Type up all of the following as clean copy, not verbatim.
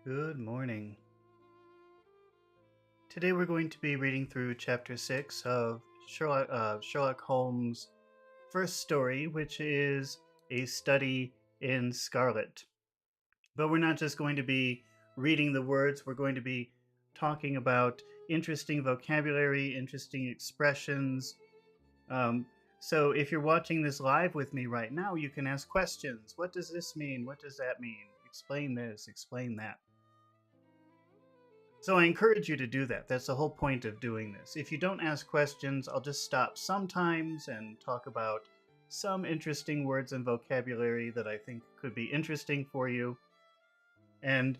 Good morning. Today we're going to be reading through Chapter 6 of Sherlock Holmes' first story, which is a study in Scarlet. But we're not just going to be reading the words, we're going to be talking about interesting vocabulary, interesting expressions. So if you're watching this live with me right now, you can ask questions. What does this mean? What does that mean? Explain this, explain that. So I encourage you to do that. That's the whole point of doing this. If you don't ask questions, I'll just stop sometimes and talk about some interesting words and vocabulary that I think could be interesting for you. And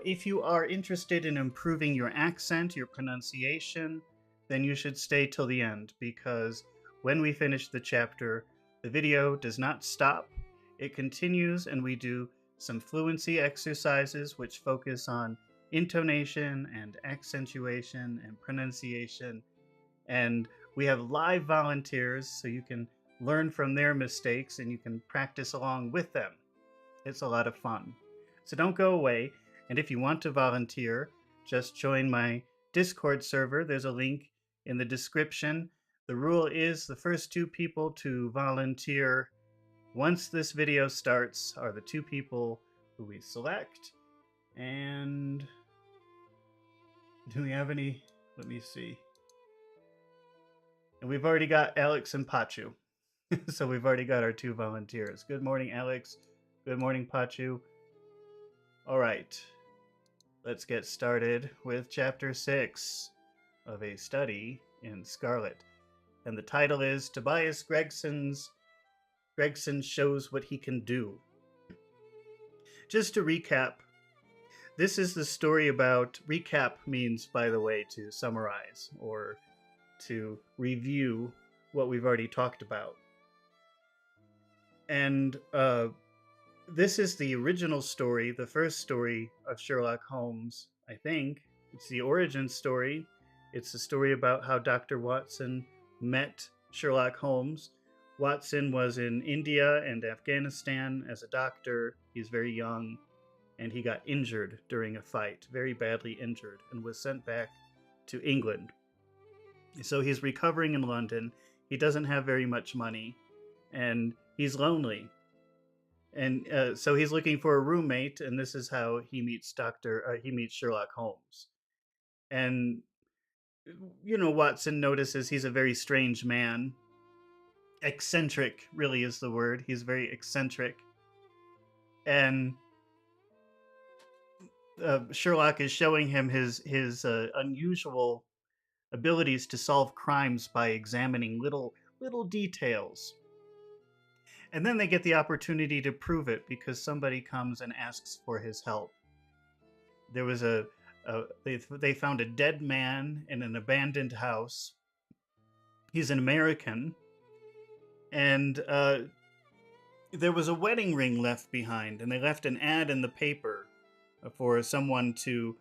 if you are interested in improving your accent, your pronunciation, then you should stay till the end, because when we finish the chapter, the video does not stop. It continues, and we do some fluency exercises which focus on intonation and accentuation and pronunciation. And we have live volunteers, so you can learn from their mistakes and you can practice along with them. It's a lot of fun. So don't go away. And if you want to volunteer, just join my Discord server. There's a link in the description. The rule is the first two people to volunteer once this video starts are the two people who we select. And do we have any? Let me see. And we've already got Alex and Pachu. So we've already got our two volunteers. Good morning, Alex. Good morning, Pachu. All right. Let's get started with Chapter 6 of A Study in Scarlet. And the title is Tobias Gregson Shows What He Can Do. Just to recap, this is the story about, recap means, by the way, to summarize or to review what we've already talked about. And this is the original story, the first story of Sherlock Holmes, I think. It's the origin story. It's the story about how Dr. Watson met Sherlock Holmes. Watson was in India and Afghanistan as a doctor. He's very young. And he got injured during a fight, very badly injured, and was sent back to England. So he's recovering in London. He doesn't have very much money, and he's lonely. And so he's looking for a roommate, and this is how he meets Sherlock Holmes. And Watson notices he's a very strange man. Eccentric, really, is the word. He's very eccentric, and Sherlock is showing him his unusual abilities to solve crimes by examining little details. And then they get the opportunity to prove it because somebody comes and asks for his help. There was they found a dead man in an abandoned house. He's an American, and there was a wedding ring left behind, and they left an ad in the paper for someone to,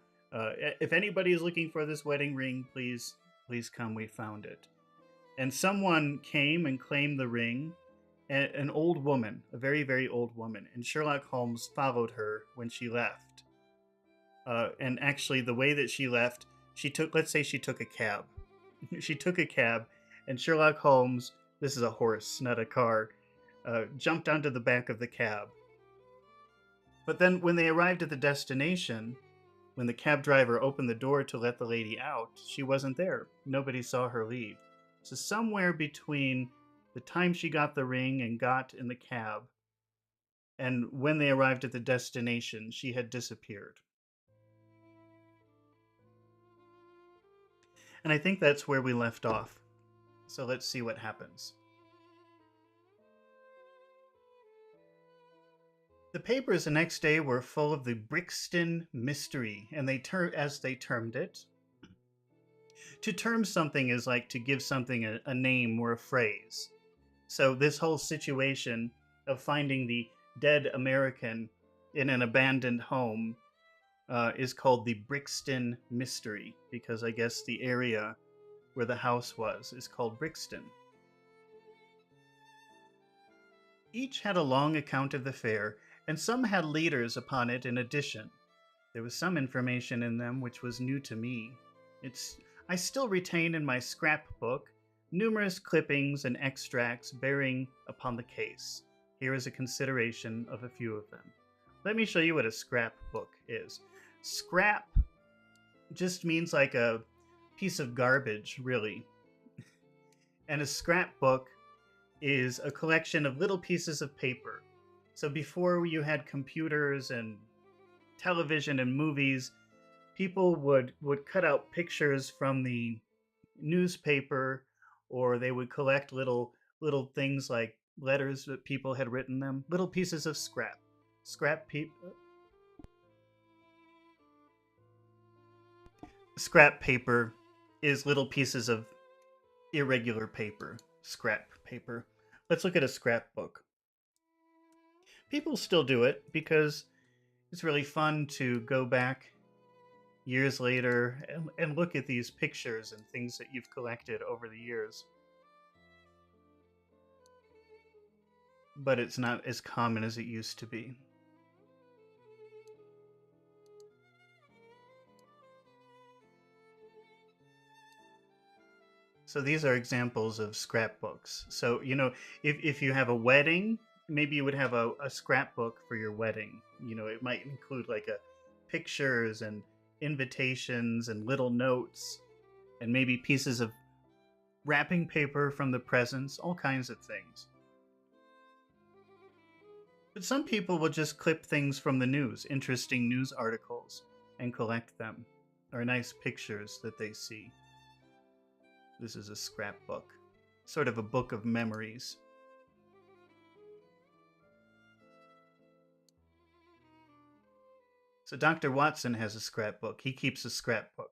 if anybody is looking for this wedding ring, please come, we found it. And someone came and claimed the ring, an old woman, a very, very old woman, and Sherlock Holmes followed her when she left. And actually, the way that she left, let's say she took a cab. She took a cab, and Sherlock Holmes, this is a horse, not a car, jumped onto the back of the cab. But then when they arrived at the destination, when the cab driver opened the door to let the lady out, she wasn't there. Nobody saw her leave. So somewhere between the time she got the ring and got in the cab and when they arrived at the destination, she had disappeared. And I think that's where we left off. So let's see what happens. The papers the next day were full of the Brixton mystery, and as they termed it. To term something is like to give something a name or a phrase. So this whole situation of finding the dead American in an abandoned home is called the Brixton mystery, because I guess the area where the house was is called Brixton. Each had a long account of the fair, and some had leaders upon it in addition. There was some information in them which was new to me. I still retain in my scrapbook numerous clippings and extracts bearing upon the case. Here is a consideration of a few of them. Let me show you what a scrapbook is. Scrap just means like a piece of garbage, really. And a scrapbook is a collection of little pieces of paper. So before you had computers and television and movies, people would cut out pictures from the newspaper, or they would collect little things like letters that people had written them, little pieces of scrap. Scrap paper is little pieces of irregular paper. Scrap paper. Let's look at a scrapbook. People still do it because it's really fun to go back years later and look at these pictures and things that you've collected over the years. But it's not as common as it used to be. So these are examples of scrapbooks. So, if you have a wedding, maybe you would have a scrapbook for your wedding. It might include like pictures and invitations and little notes and maybe pieces of wrapping paper from the presents, all kinds of things. But some people will just clip things from the news, interesting news articles, and collect them, or nice pictures that they see. This is a scrapbook, sort of a book of memories. So Dr. Watson has a scrapbook. He keeps a scrapbook.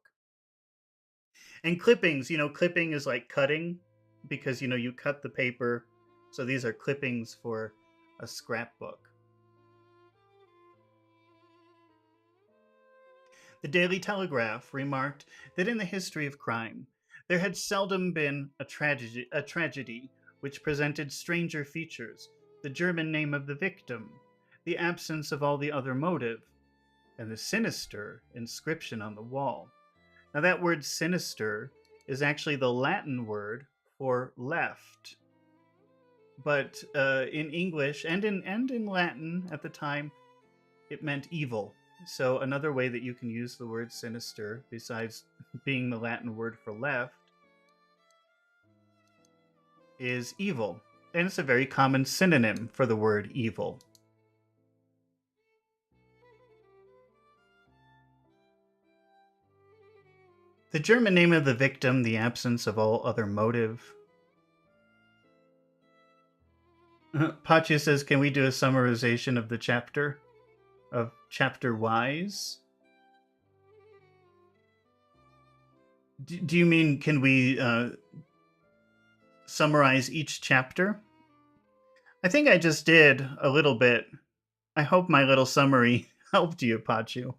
And clippings, clipping is like cutting, because, you cut the paper. So these are clippings for a scrapbook. The Daily Telegraph remarked that in the history of crime, there had seldom been a tragedy which presented stranger features, the German name of the victim, the absence of all the other motive, and the sinister inscription on the wall. Now that word sinister is actually the Latin word for left. But in English and in Latin at the time, it meant evil. So another way that you can use the word sinister, besides being the Latin word for left, is evil. And it's a very common synonym for the word evil. The German name of the victim, the absence of all other motive. Pachu says, can we do a summarization of the chapter? Of chapter-wise? Do you mean, can we summarize each chapter? I think I just did a little bit. I hope my little summary helped you, Pachu.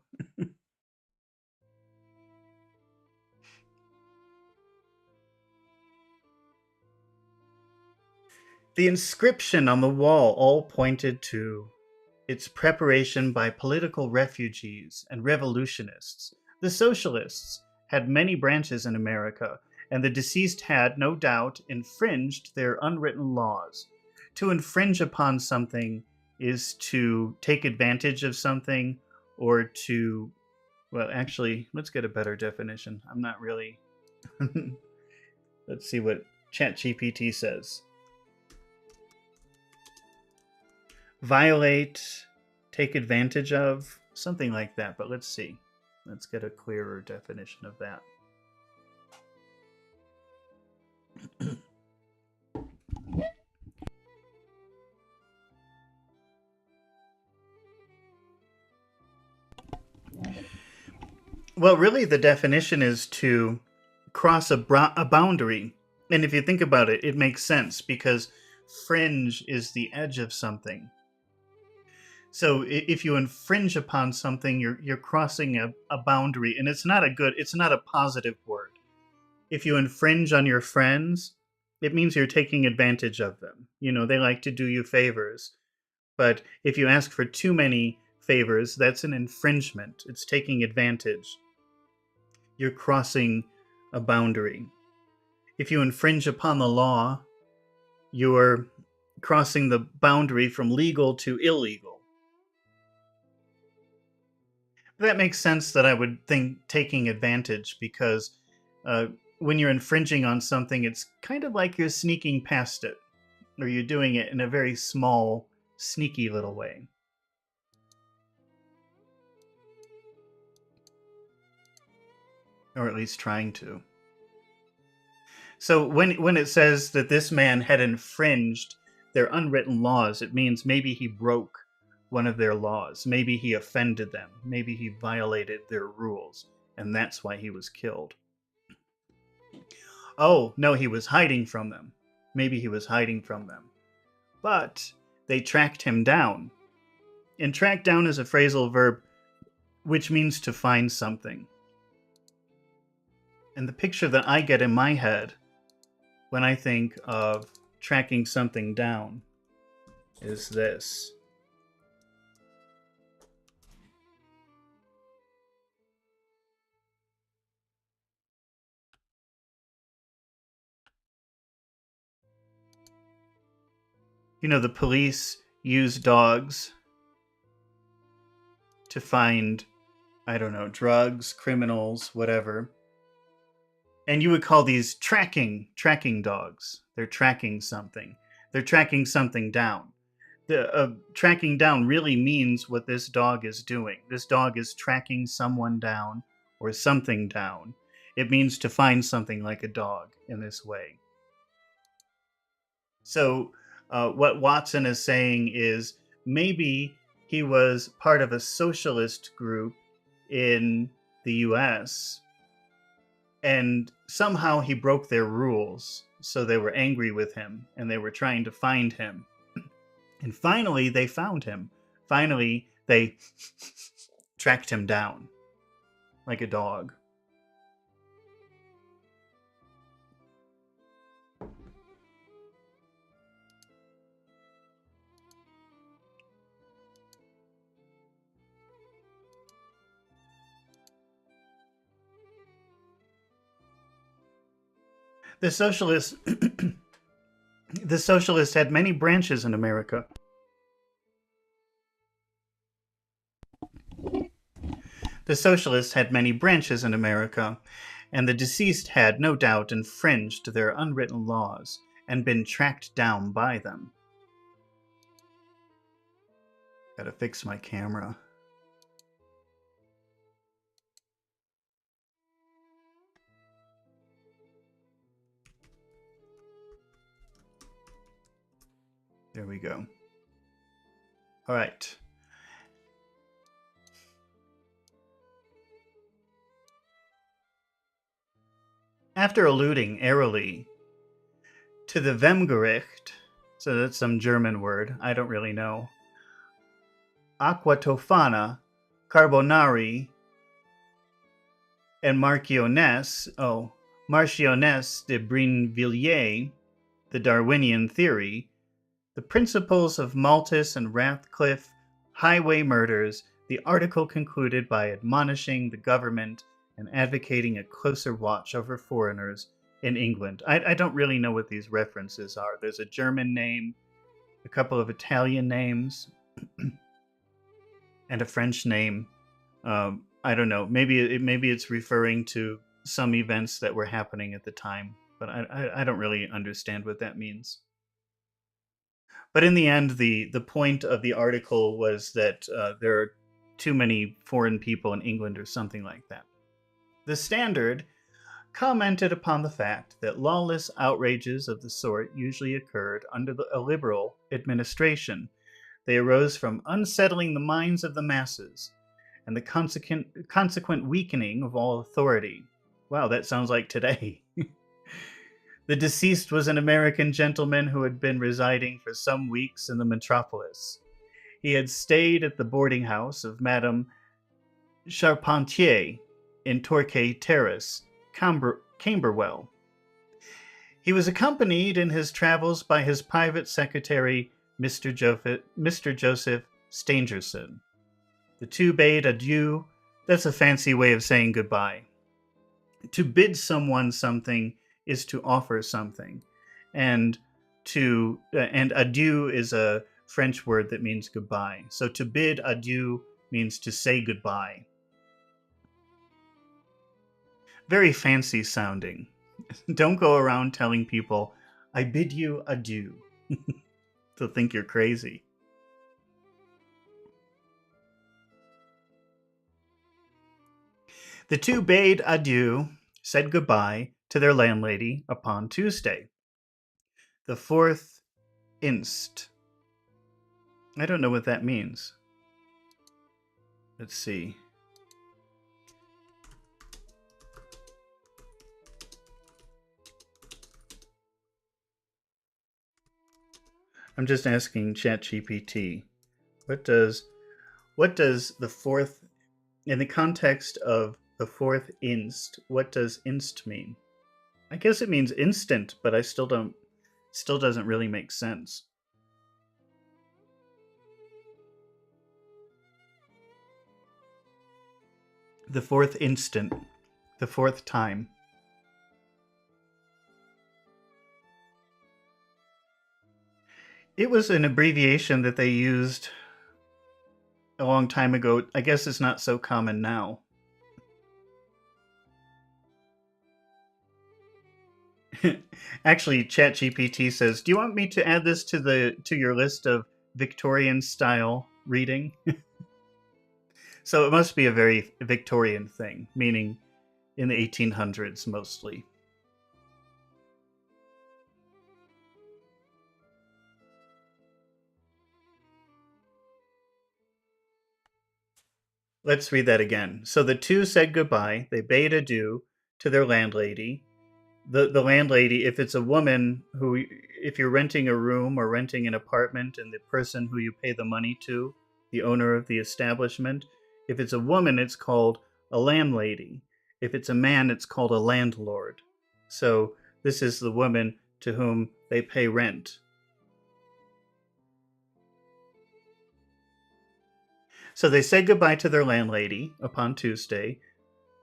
The inscription on the wall all pointed to its preparation by political refugees and revolutionists. The socialists had many branches in America, and the deceased had, no doubt, infringed their unwritten laws. To infringe upon something is to take advantage of something, or to, well, actually, let's get a better definition. I'm not really... Let's see what ChatGPT says. Violate, take advantage of, something like that. But let's see. Let's get a clearer definition of that. Well, really, the definition is to cross a boundary. And if you think about it, it makes sense, because fringe is the edge of something. So if you infringe upon something, you're crossing a boundary, and it's not a positive word. If you infringe on your friends, it means you're taking advantage of them. They like to do you favors. But if you ask for too many favors, that's an infringement. It's taking advantage. You're crossing a boundary. If you infringe upon the law, you're crossing the boundary from legal to illegal. That makes sense that I would think taking advantage, because when you're infringing on something, it's kind of like you're sneaking past it, or you're doing it in a very small, sneaky little way. Or at least trying to. So when it says that this man had infringed their unwritten laws, it means maybe he broke one of their laws. Maybe he offended them. Maybe he violated their rules, and that's why he was killed. Oh, no, he was hiding from them. Maybe he was hiding from them. But they tracked him down. And track down is a phrasal verb which means to find something. And the picture that I get in my head when I think of tracking something down is this. You know, the police use dogs to find, I don't know, drugs, criminals, whatever. And you would call these tracking dogs. They're tracking something. They're tracking something down. The tracking down really means what this dog is doing. This dog is tracking someone down or something down. It means to find something like a dog in this way. So what Watson is saying is maybe he was part of a socialist group in the US, and somehow he broke their rules, so they were angry with him, and they were trying to find him. And finally, they found him. Finally, they tracked him down like a dog. The socialist had many branches in America. The socialists had many branches in America, and the deceased had, no doubt, infringed their unwritten laws and been tracked down by them. Gotta fix my camera. There we go. All right. After alluding airily to the Vemgericht, so that's some German word, I don't really know, Aquatofana, Carbonari, and Marchioness de Brinvilliers, the Darwinian theory, the principles of Malthus and Radcliffe, highway murders, the article concluded by admonishing the government and advocating a closer watch over foreigners in England. I don't really know what these references are. There's a German name, a couple of Italian names, and a French name. I don't know. Maybe it's referring to some events that were happening at the time, but I don't really understand what that means. But in the end, the point of the article was that there are too many foreign people in England or something like that. The Standard commented upon the fact that lawless outrages of the sort usually occurred under a liberal administration. They arose from unsettling the minds of the masses and the consequent weakening of all authority. Wow, that sounds like today. The deceased was an American gentleman who had been residing for some weeks in the metropolis. He had stayed at the boarding house of Madame Charpentier in Torquay Terrace, Camberwell. He was accompanied in his travels by his private secretary, Mr. Joseph Stangerson. The two bade adieu. That's a fancy way of saying goodbye. To bid someone something is to offer something, and and adieu is a French word that means goodbye. So to bid adieu means to say goodbye. Very fancy sounding. Don't go around telling people, I bid you adieu. They'll think you're crazy. The two bade adieu, said goodbye to their landlady upon Tuesday. The 4th inst. I don't know what that means. Let's see. I'm just asking ChatGPT. What does the 4th, in the context of the 4th inst, what does inst mean? I guess it means instant, but I still doesn't really make sense. The 4th instant, the 4th time. It was an abbreviation that they used a long time ago. I guess it's not so common now. Actually, ChatGPT says, "Do you want me to add this to your list of Victorian style reading?" So it must be a very Victorian thing, meaning in the 1800s mostly. Let's read that again. So the two said goodbye. They bade adieu to their landlady. The landlady, if it's a woman if you're renting a room or renting an apartment, and the person who you pay the money to, the owner of the establishment, if it's a woman, it's called a landlady. If it's a man, it's called a landlord. So this is the woman to whom they pay rent. So they said goodbye to their landlady upon Tuesday,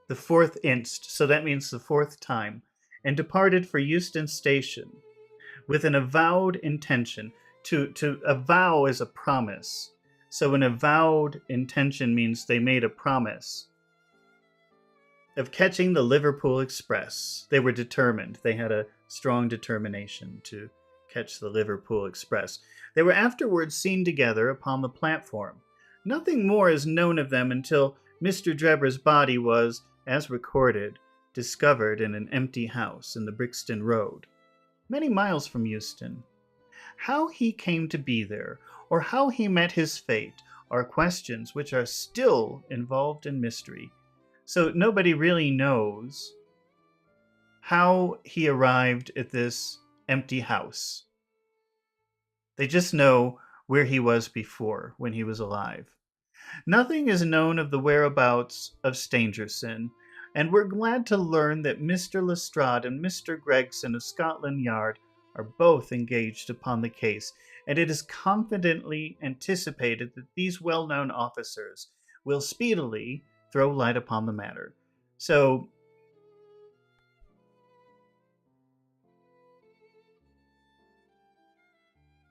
the 4th inst, so that means the 4th time, and departed for Euston Station with an avowed intention. To avow is a promise. So an avowed intention means they made a promise of catching the Liverpool Express. They were determined. They had a strong determination to catch the Liverpool Express. They were afterwards seen together upon the platform. Nothing more is known of them until Mr. Drebber's body was, as recorded, discovered in an empty house in the Brixton Road, many miles from Euston. How he came to be there, or how he met his fate, are questions which are still involved in mystery. So nobody really knows how he arrived at this empty house. They just know where he was before, when he was alive. Nothing is known of the whereabouts of Stangerson, and we're glad to learn that Mr. Lestrade and Mr. Gregson of Scotland Yard are both engaged upon the case, and it is confidently anticipated that these well-known officers will speedily throw light upon the matter. So,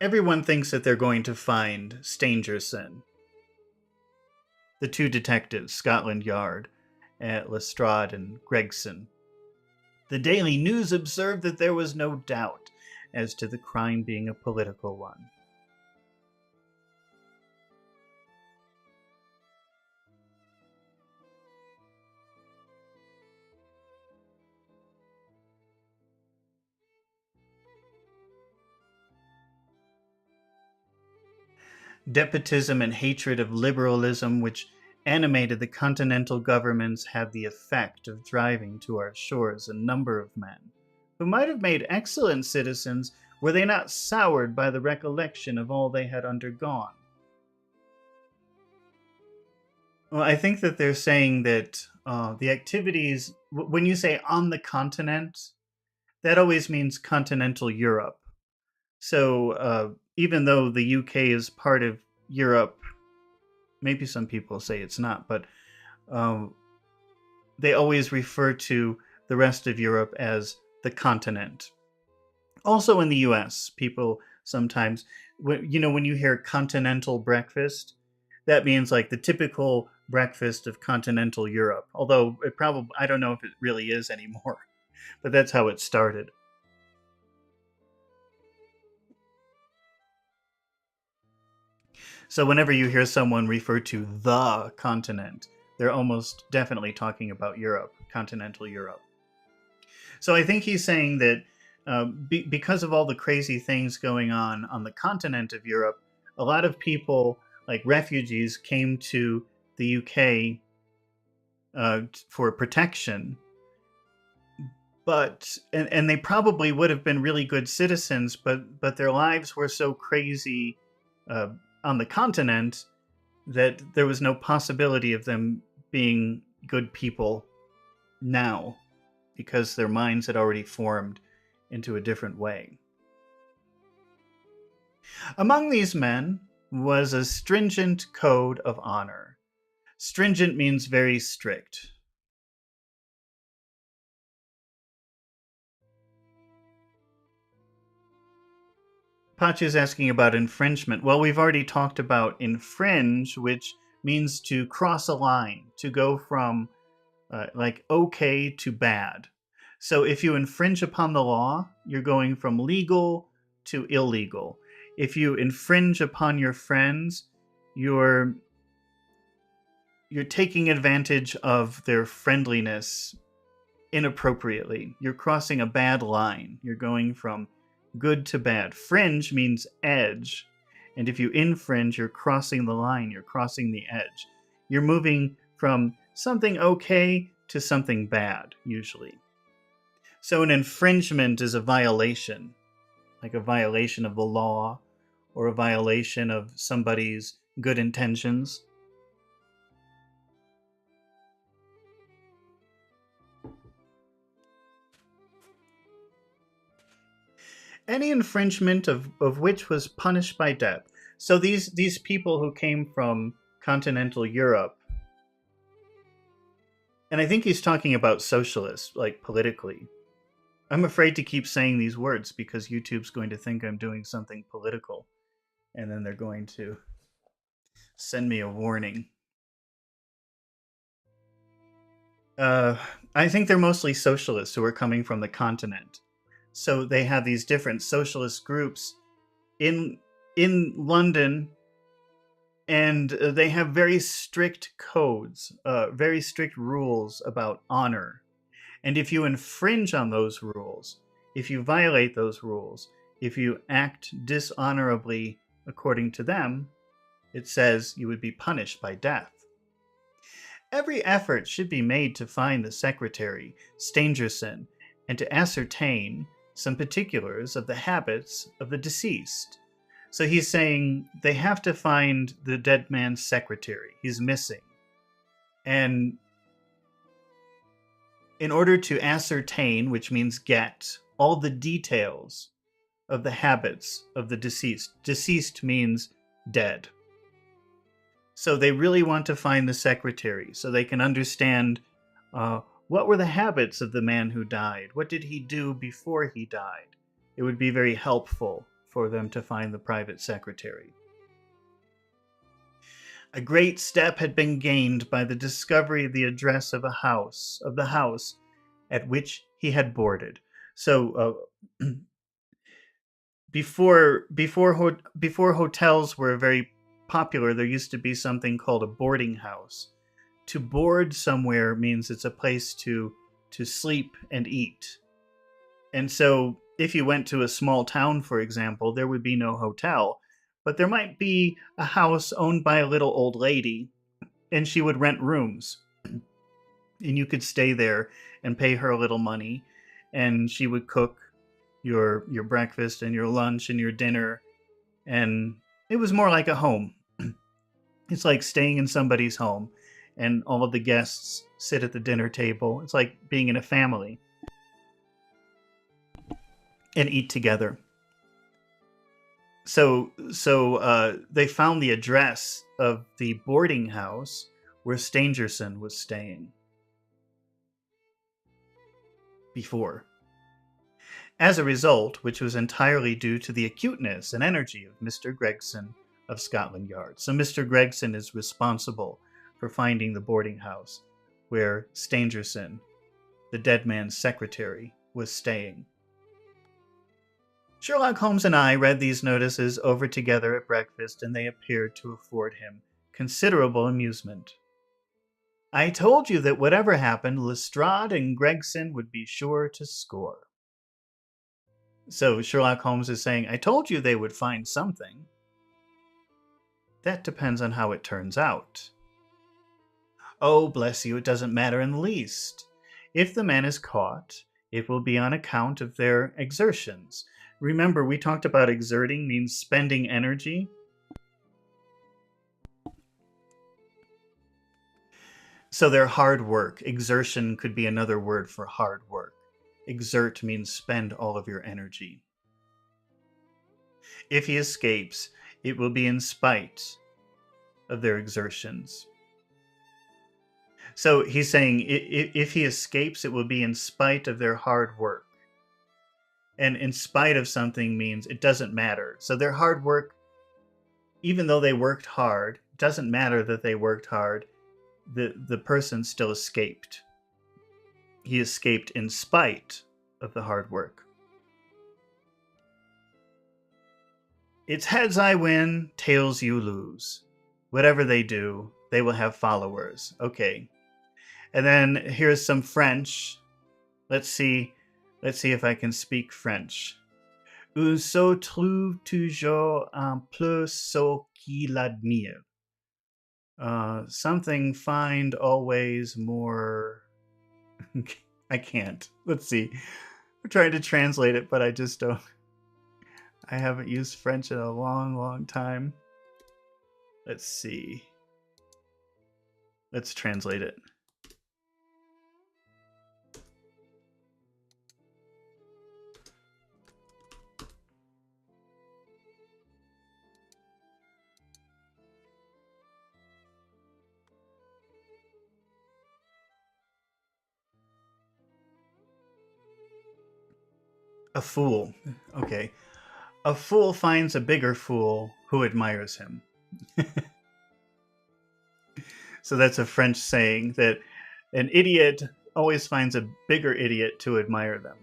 everyone thinks that they're going to find Stangerson. The two detectives, Scotland Yard, at Lestrade and Gregson. The Daily News observed that there was no doubt as to the crime being a political one. Despotism and hatred of liberalism, which animated the continental governments, had the effect of driving to our shores a number of men who might have made excellent citizens were they not soured by the recollection of all they had undergone. Well, I think that they're saying that the activities, when you say on the continent, that always means continental Europe. So even though the UK is part of Europe, maybe some people say it's not, but um, they always refer to the rest of Europe as the continent. Also in the US, people sometimes, when you hear continental breakfast, that means like the typical breakfast of continental Europe. Although it probably, I don't know if it really is anymore, but that's how it started. So whenever you hear someone refer to the continent, they're almost definitely talking about Europe, continental Europe. So I think he's saying that because of all the crazy things going on the continent of Europe, a lot of people, like refugees, came to the UK for protection. And they probably would have been really good citizens, but their lives were so crazy uh, on the continent that there was no possibility of them being good people now, because their minds had already formed into a different way. Among these men was a stringent code of honor. Stringent means very strict. Pacha's asking about infringement. Well, we've already talked about infringe, which means to cross a line, to go from like okay to bad. So if you infringe upon the law, you're going from legal to illegal. If you infringe upon your friends, you're taking advantage of their friendliness inappropriately. You're crossing a bad line. You're going from good to bad. Fringe means edge. And if you infringe, you're crossing the line. You're crossing the edge. You're moving from something okay to something bad, usually. So an infringement is a violation, like a violation of the law or a violation of somebody's good intentions. Any infringement of which was punished by death. So these people who came from continental Europe, and I think he's talking about socialists, like politically. I'm afraid to keep saying these words because YouTube's going to think I'm doing something political, and then they're going to send me a warning. I think they're mostly socialists who are coming from the continent. So they have these different socialist groups in London, and they have very strict codes, very strict rules about honor. And if you infringe on those rules, if you violate those rules, if you act dishonorably according to them, it says you would be punished by death. Every effort should be made to find the secretary, Stangerson, and to ascertain some particulars of the habits of the deceased. So he's saying they have to find the dead man's secretary. He's missing. And in order to ascertain, which means get, all the details of the habits of the deceased means dead. So they really want to find the secretary so they can understand what were the habits of the man who died? What did he do before he died? It would be very helpful for them to find the private secretary. A great step had been gained by the discovery of the address of the house at which he had boarded. So before hotels were very popular, there used to be something called a boarding house. To board somewhere means it's a place to sleep and eat. And so if you went to a small town, for example, there would be no hotel, but there might be a house owned by a little old lady, and she would rent rooms. And you could stay there and pay her a little money, and she would cook your breakfast and your lunch and your dinner, and it was more like a home. It's like staying in somebody's home, and all of the guests sit at the dinner table. It's like being in a family and eat together. They found the address of the boarding house where Stangerson was staying before. As a result, which was entirely due to the acuteness and energy of Mr. Gregson of Scotland Yard. So Mr. Gregson is responsible for finding the boarding house where Stangerson, the dead man's secretary, was staying. Sherlock Holmes and I read these notices over together at breakfast, and they appeared to afford him considerable amusement. I told you that whatever happened, Lestrade and Gregson would be sure to score. So Sherlock Holmes is saying, I told you they would find something. That depends on how it turns out. Oh, bless you, it doesn't matter in the least. If the man is caught, it will be on account of their exertions. Remember, we talked about exerting means spending energy. So their hard work. Exertion could be another word for hard work. Exert means spend all of your energy. If he escapes, it will be in spite of their exertions. So he's saying if he escapes, it will be in spite of their hard work. And in spite of something means it doesn't matter. So their hard work, even though they worked hard, doesn't matter that they worked hard. The person still escaped. He escaped in spite of the hard work. It's heads I win, tails you lose. Whatever they do, they will have followers. Okay. And then here's some French. Let's see if I can speak French. Il se trouve toujours un plus ceux qui l'admirent. Something find always more. I can't. Let's see. I'm trying to translate it, but I just don't. I haven't used French in a long, long time. Let's see. Let's translate it. A fool. Okay. A fool finds a bigger fool who admires him. So that's a French saying that an idiot always finds a bigger idiot to admire them.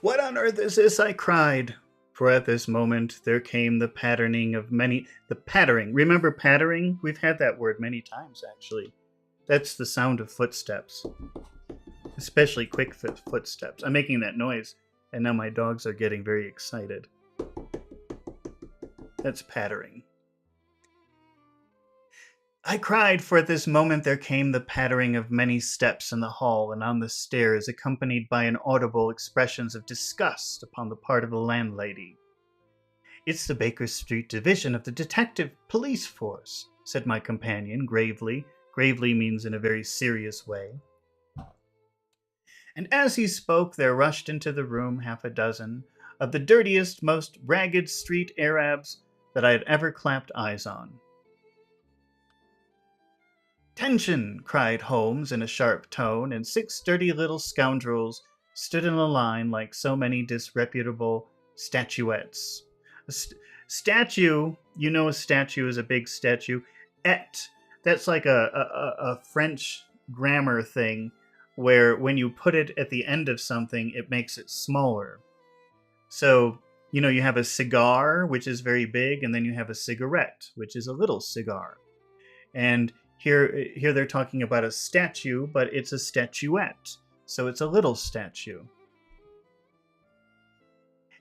What on earth is this? I cried. For at this moment there came the pattering of many... The pattering. Remember pattering? We've had that word many times, actually. That's the sound of footsteps. Especially quick footsteps. I'm making that noise, and now my dogs are getting very excited. That's pattering. I cried, for at this moment there came the pattering of many steps in the hall and on the stairs, accompanied by inaudible expressions of disgust upon the part of the landlady. It's the Baker Street Division of the Detective Police Force, said my companion gravely. Gravely means in a very serious way. And as he spoke, there rushed into the room half a dozen of the dirtiest, most ragged street Arabs that I had ever clapped eyes on. "Attention!" cried Holmes in a sharp tone, and 6 dirty little scoundrels stood in a line like so many disreputable statuettes. A statue, you know, a statue is a big statue. That's like a French grammar thing where when you put it at the end of something, it makes it smaller. So, you know, you have a cigar, which is very big, and then you have a cigarette, which is a little cigar. And here they're talking about a statue, but it's a statuette, so it's a little statue.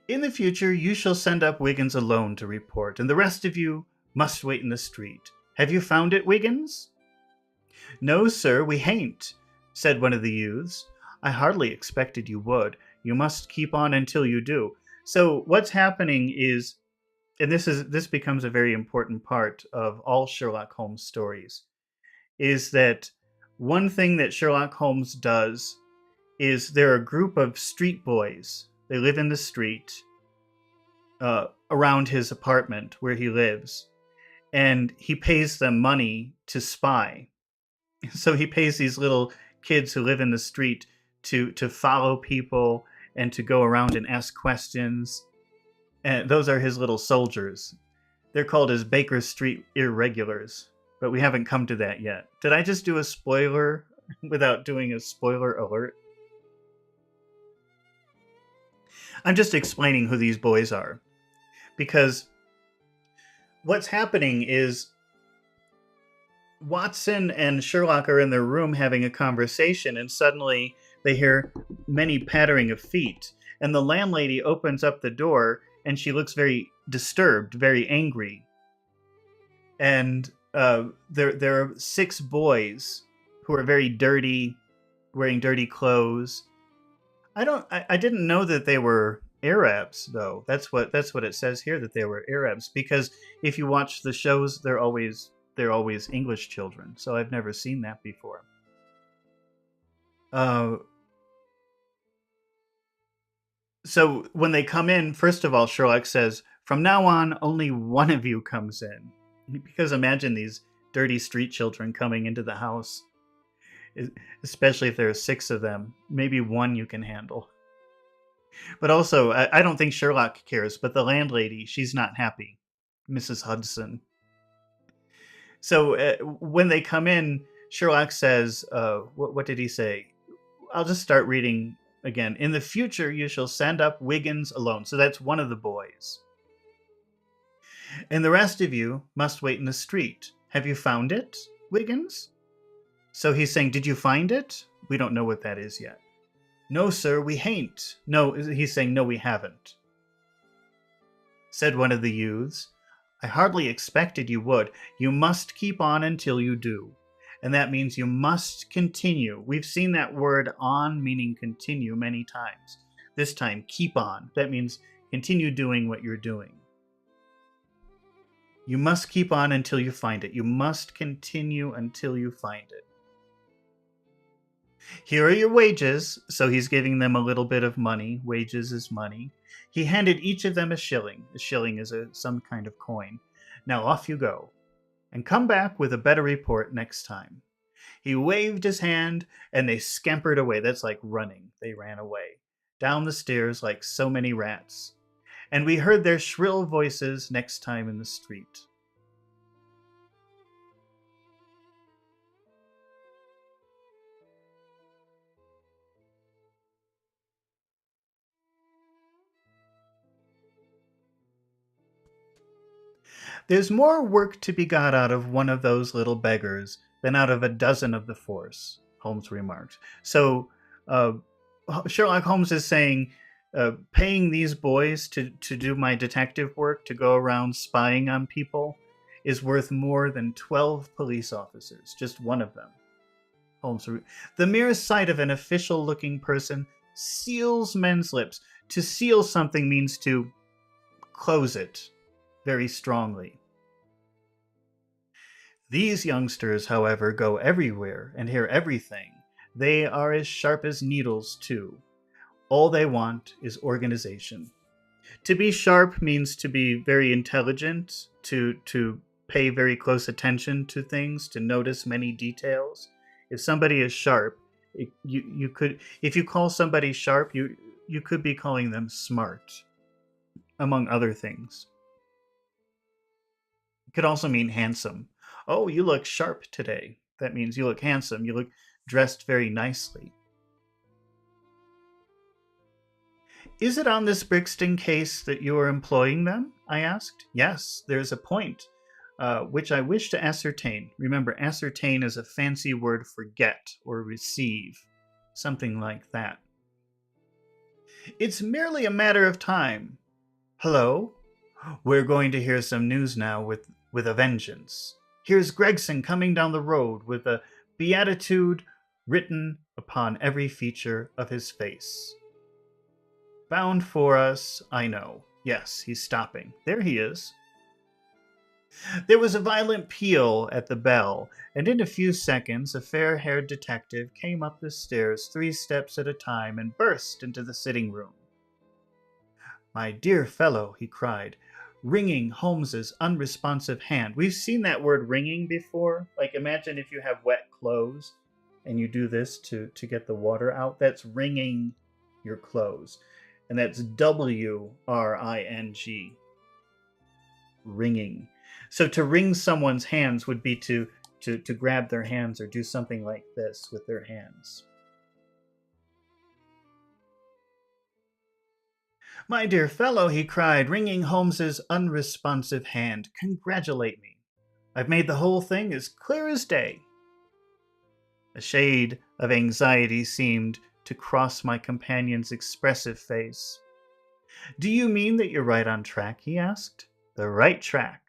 In the future, you shall send up Wiggins alone to report, and the rest of you must wait in the street. Have you found it, Wiggins? No, sir, we hain't, said one of the youths. I hardly expected you would. You must keep on until you do. So what's happening is, and this becomes a very important part of all Sherlock Holmes stories, is that One thing that Sherlock Holmes does is they're a group of street boys. They live in the street around his apartment where he lives, and he pays them money to spy. So he pays these little kids who live in the street to follow people and to go around and ask questions. And those are his little soldiers. They're called his Baker Street Irregulars, but we haven't come to that yet. Did I just do a spoiler without doing a spoiler alert? I'm just explaining who these boys are, because what's happening is Watson and Sherlock are in their room having a conversation, and suddenly they hear many pattering of feet, and the landlady opens up the door, and she looks very disturbed, very angry. And there are 6 boys who are very dirty, wearing dirty clothes. I didn't know that they were Arabs, though. That's what it says here, that they were Arabs, because if you watch the shows, they're always English children. So I've never seen that before. So when they come in, first of all, Sherlock says, "From now on, only one of you comes in." Because imagine these dirty street children coming into the house, especially if there are 6 of them. Maybe one you can handle. But also, I don't think Sherlock cares, but the landlady, she's not happy. Mrs. Hudson. So when they come in, Sherlock says, what did he say? I'll just start reading again. "In the future, you shall send up Wiggins alone." So that's one of the boys. "And the rest of you must wait in the street. Have you found it, Wiggins?" So he's saying, did you find it? We don't know what that is yet. "No, sir, we hain't." No, he's saying, no, we haven't. Said one of the youths, "I hardly expected you would. You must keep on until you do." And that means you must continue. We've seen that word "on" meaning continue many times. This time, keep on. That means continue doing what you're doing. You must keep on until you find it. You must continue until you find it. "Here are your wages." So he's giving them a little bit of money. Wages is money. He handed each of them a shilling. A shilling is some kind of coin. "Now off you go, and come back with a better report next time." He waved his hand, and they scampered away. That's like running. They ran away, down the stairs like so many rats. And we heard their shrill voices next time in the street. "There's more work to be got out of one of those little beggars than out of a dozen of the force," Holmes remarked. So Sherlock Holmes is saying, paying these boys to do my detective work, to go around spying on people, is worth more than 12 police officers, just one of them. Holmes, "The mere sight of an official-looking person seals men's lips. To seal something means to close it very strongly. These youngsters, however, go everywhere and hear everything. They are as sharp as needles, too. All they want is organization." To be sharp means to be very intelligent, to pay very close attention to things, to notice many details. If somebody is sharp, you could, if you call somebody sharp, you could be calling them smart, among other things. It could also mean handsome. "Oh, you look sharp today." That means you look handsome. You look dressed very nicely. "Is it on this Brixton case that you are employing them?" I asked. "Yes, there's a point which I wish to ascertain." Remember, ascertain is a fancy word for get or receive, something like that. "It's merely a matter of time. Hello? We're going to hear some news now with a vengeance. Here's Gregson coming down the road with a beatitude written upon every feature of his face. Bound for us, I know. Yes, he's stopping. There he is." There was a violent peal at the bell, and in a few seconds a fair-haired detective came up the stairs 3 steps at a time and burst into the sitting room. "My dear fellow," he cried, wringing Holmes's unresponsive hand. We've seen that word wringing before. Like, imagine if you have wet clothes and you do this to get the water out. That's wringing your clothes. And that's W-R-I-N-G. Wringing. So to wring someone's hands would be to grab their hands or do something like this with their hands. "My dear fellow," he cried, wringing Holmes's unresponsive hand, "congratulate me. I've made the whole thing as clear as day." A shade of anxiety seemed to cross my companion's expressive face. "Do you mean that you're right on track?" he asked. "The right track."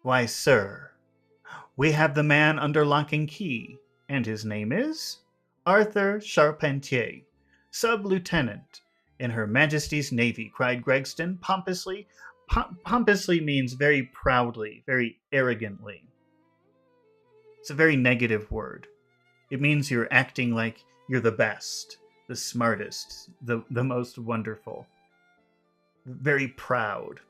"Why, sir, we have the man under lock and key, and his name is Arthur Charpentier, sub-lieutenant in Her Majesty's Navy," cried Gregston pompously. Pompously means very proudly, very arrogantly. It's a very negative word. It means you're acting like you're the best, the smartest, the most wonderful. Very proud.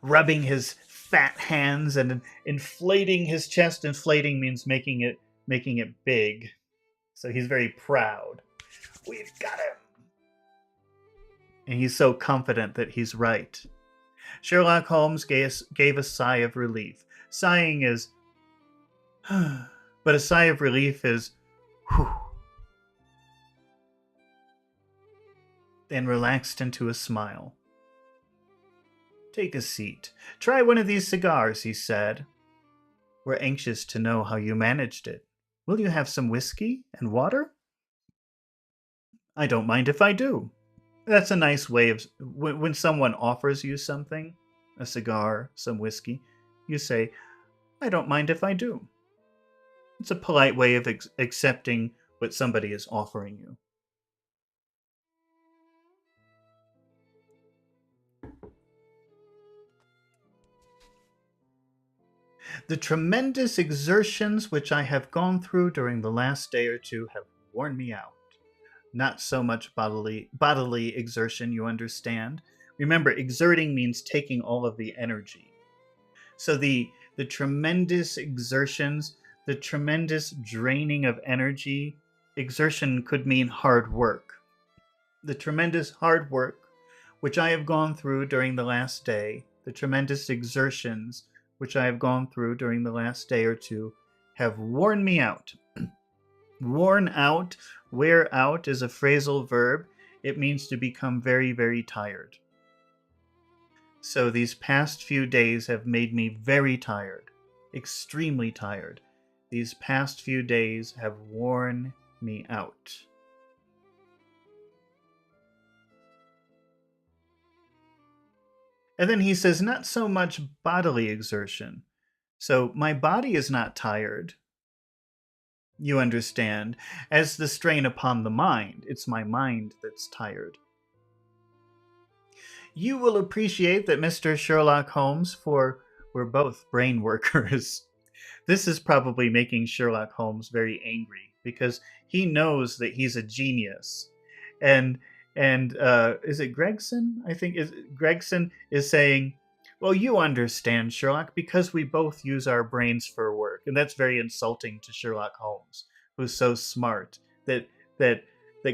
Rubbing his fat hands and inflating his chest. Inflating means making it big. So he's very proud. "We've got him." And he's so confident that he's right. Sherlock Holmes gave a sigh of relief. Sighing is but a sigh of relief is whew. Then relaxed into a smile. "Take a seat. Try one of these cigars," he said. "We're anxious to know how you managed it. Will you have some whiskey and water?" "I don't mind if I do." That's a nice way of, when someone offers you something, a cigar, some whiskey, you say, "I don't mind if I do." It's a polite way of accepting what somebody is offering you. "The tremendous exertions which I have gone through during the last day or two have worn me out. Not so much bodily exertion, you understand. Remember, exerting means taking all of the energy. So the tremendous exertions, the tremendous draining of energy, exertion could mean hard work. The tremendous hard work which I have gone through during the last day, the tremendous exertions which I have gone through during the last day or two, have worn me out." Worn out, wear out is a phrasal verb. It means to become very, very tired. So these past few days have made me very tired, extremely tired. These past few days have worn me out. And then he says, not so much bodily exertion. So my body is not tired, you understand, as the strain upon the mind. It's my mind that's tired. You will appreciate that, Mr. Sherlock Holmes, for we're both brain workers. This is probably making Sherlock Holmes very angry because he knows that he's a genius. And is it Gregson? I think Gregson is saying, "Well, you understand, Sherlock, because we both use our brains for work." And that's very insulting to Sherlock Holmes, who's so smart that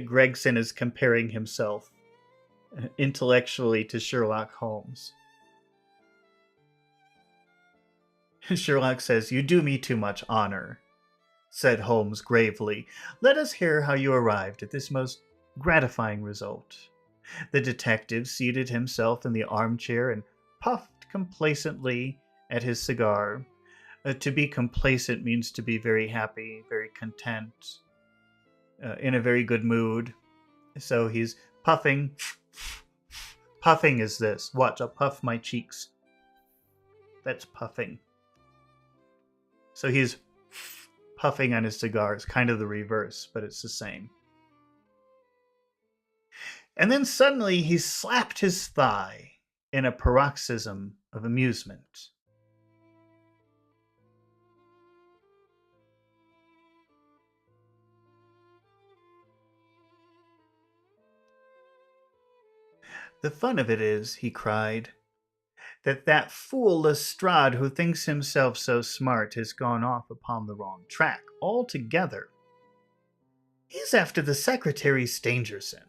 Gregson is comparing himself intellectually to Sherlock Holmes. Sherlock says, "You do me too much honor," said Holmes gravely. "Let us hear how you arrived at this most gratifying result." The detective seated himself in the armchair and puffed complacently at his cigar. To be complacent means to be very happy, very content, in a very good mood. So he's puffing. Puffing is this. Watch, I'll puff my cheeks. That's puffing. So he's puffing on his cigar. It's kind of the reverse, but it's the same. And then suddenly he slapped his thigh. in a paroxysm of amusement. The fun of it is, he cried, that fool Lestrade, who thinks himself so smart, has gone off upon the wrong track altogether. He's after the secretary Stangerson,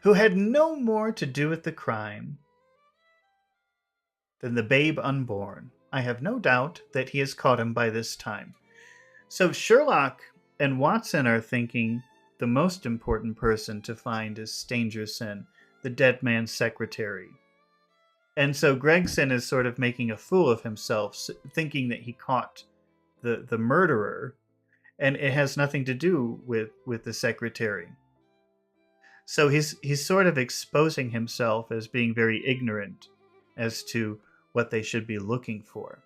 who had no more to do with the crime than the babe unborn. I have no doubt that he has caught him by this time. So Sherlock and Watson are thinking the most important person to find is Stangerson, the dead man's secretary. And so Gregson is sort of making a fool of himself, thinking that he caught the murderer, and it has nothing to do with the secretary. So he's sort of exposing himself as being very ignorant as to what they should be looking for.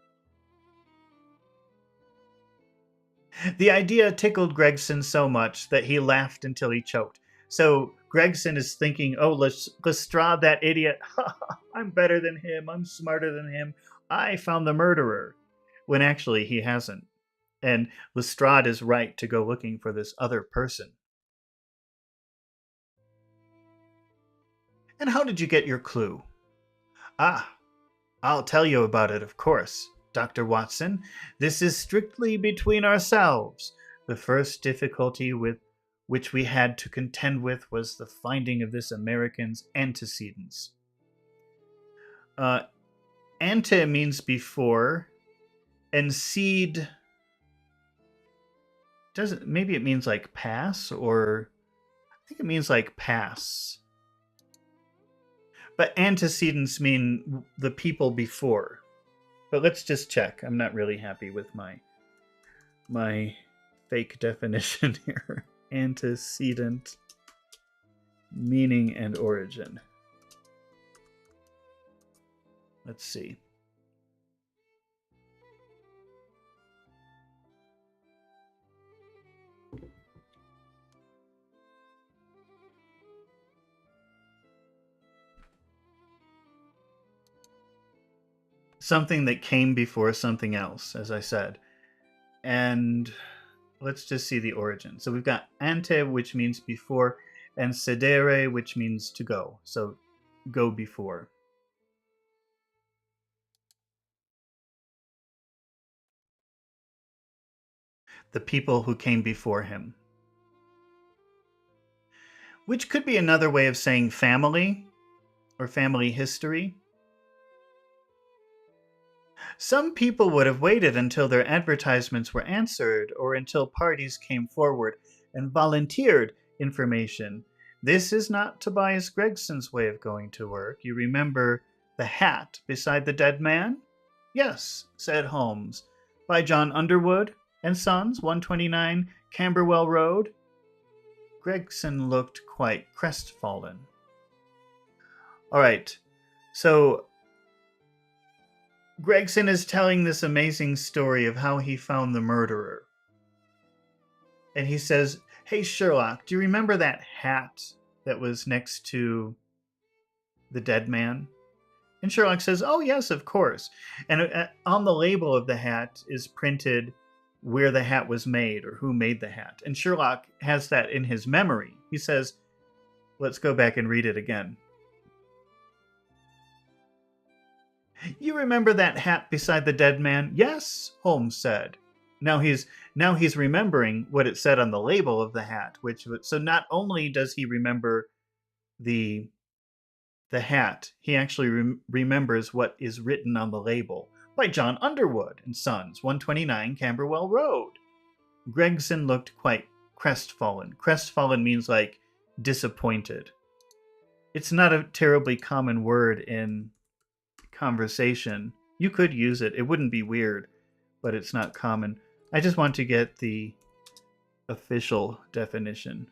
The idea tickled Gregson so much that he laughed until he choked. So Gregson is thinking, oh, Lestrade, that idiot, I'm better than him, I'm smarter than him, I found the murderer, when actually he hasn't. And Lestrade is right to go looking for this other person. And how did you get your clue? Ah, I'll tell you about it, of course, Dr. Watson. This is strictly between ourselves. The first difficulty with which we had to contend with was the finding of this American's antecedents. Ante means before, and seed doesn't. Maybe it means like pass, or I think it means like pass. But antecedents mean the people before. But let's just check. I'm not really happy with my fake definition here. Antecedent, meaning and origin. Let's see. Something that came before something else, as I said. And let's just see the origin. So we've got ante, which means before, and sedere, which means to go. So go before. The people who came before him. Which could be another way of saying family or family history. Some people would have waited until their advertisements were answered or until parties came forward and volunteered information. This is not Tobias Gregson's way of going to work. You remember the hat beside the dead man? Yes, said Holmes. By John Underwood and Sons, 129 Camberwell Road. Gregson looked quite crestfallen. All right, so Gregson is telling this amazing story of how he found the murderer. And he says, hey, Sherlock, do you remember that hat that was next to the dead man? And Sherlock says, oh, yes, of course. And on the label of the hat is printed where the hat was made or who made the hat. And Sherlock has that in his memory. He says, let's go back and read it again. You remember that hat beside the dead man? Yes, Holmes said. Now he's remembering what it said on the label of the hat, so not only does he remember the hat, he actually remembers what is written on the label. By John Underwood and Sons, 129 Camberwell Road. Gregson looked quite crestfallen. Crestfallen means like disappointed. It's not a terribly common word in conversation. You could use it. It wouldn't be weird, but it's not common. I just want to get the official definition.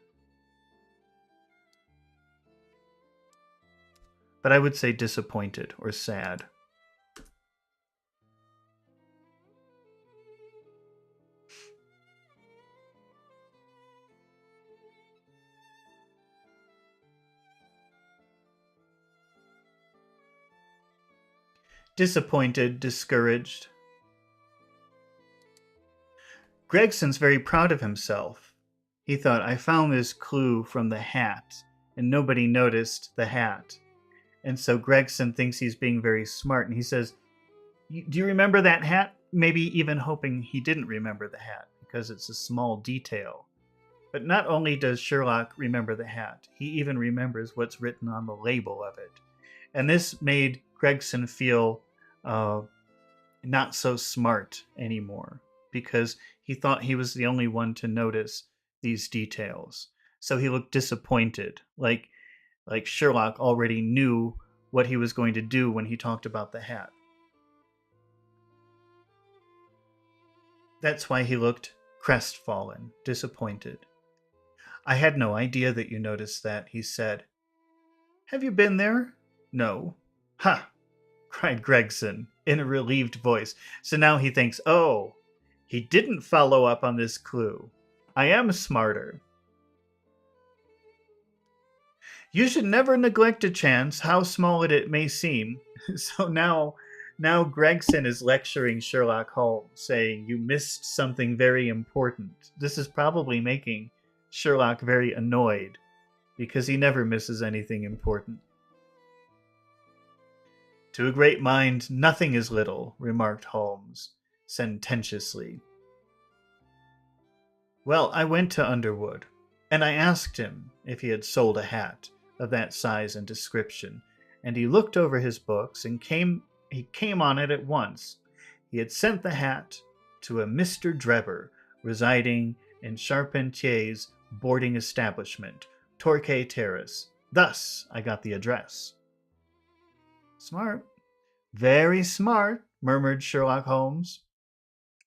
But I would say disappointed or sad. disappointed, discouraged. Gregson's very proud of himself. He thought, I found this clue from the hat, and nobody noticed the hat. And so Gregson thinks he's being very smart, and he says, do you remember that hat? Maybe even hoping he didn't remember the hat, because it's a small detail. But not only does Sherlock remember the hat, he even remembers what's written on the label of it. And this made Gregson feel not so smart anymore, because he thought he was the only one to notice these details. So he looked disappointed, like Sherlock already knew what he was going to do when he talked about the hat. That's why he looked crestfallen, disappointed. I had no idea that you noticed that, he said. Have you been there? No. Ha! Cried Gregson in a relieved voice. So now he thinks, oh, he didn't follow up on this clue. I am smarter. You should never neglect a chance, how small it may seem. So now Gregson is lecturing Sherlock Holmes, saying, you missed something very important. This is probably making Sherlock very annoyed, because he never misses anything important. To a great mind, nothing is little, remarked Holmes, sententiously. Well, I went to Underwood, and I asked him if he had sold a hat of that size and description, and he looked over his books and he came on it at once. He had sent the hat to a Mr. Drebber, residing in Charpentier's boarding establishment, Torquay Terrace. Thus I got the address. Smart. Very smart, murmured Sherlock Holmes.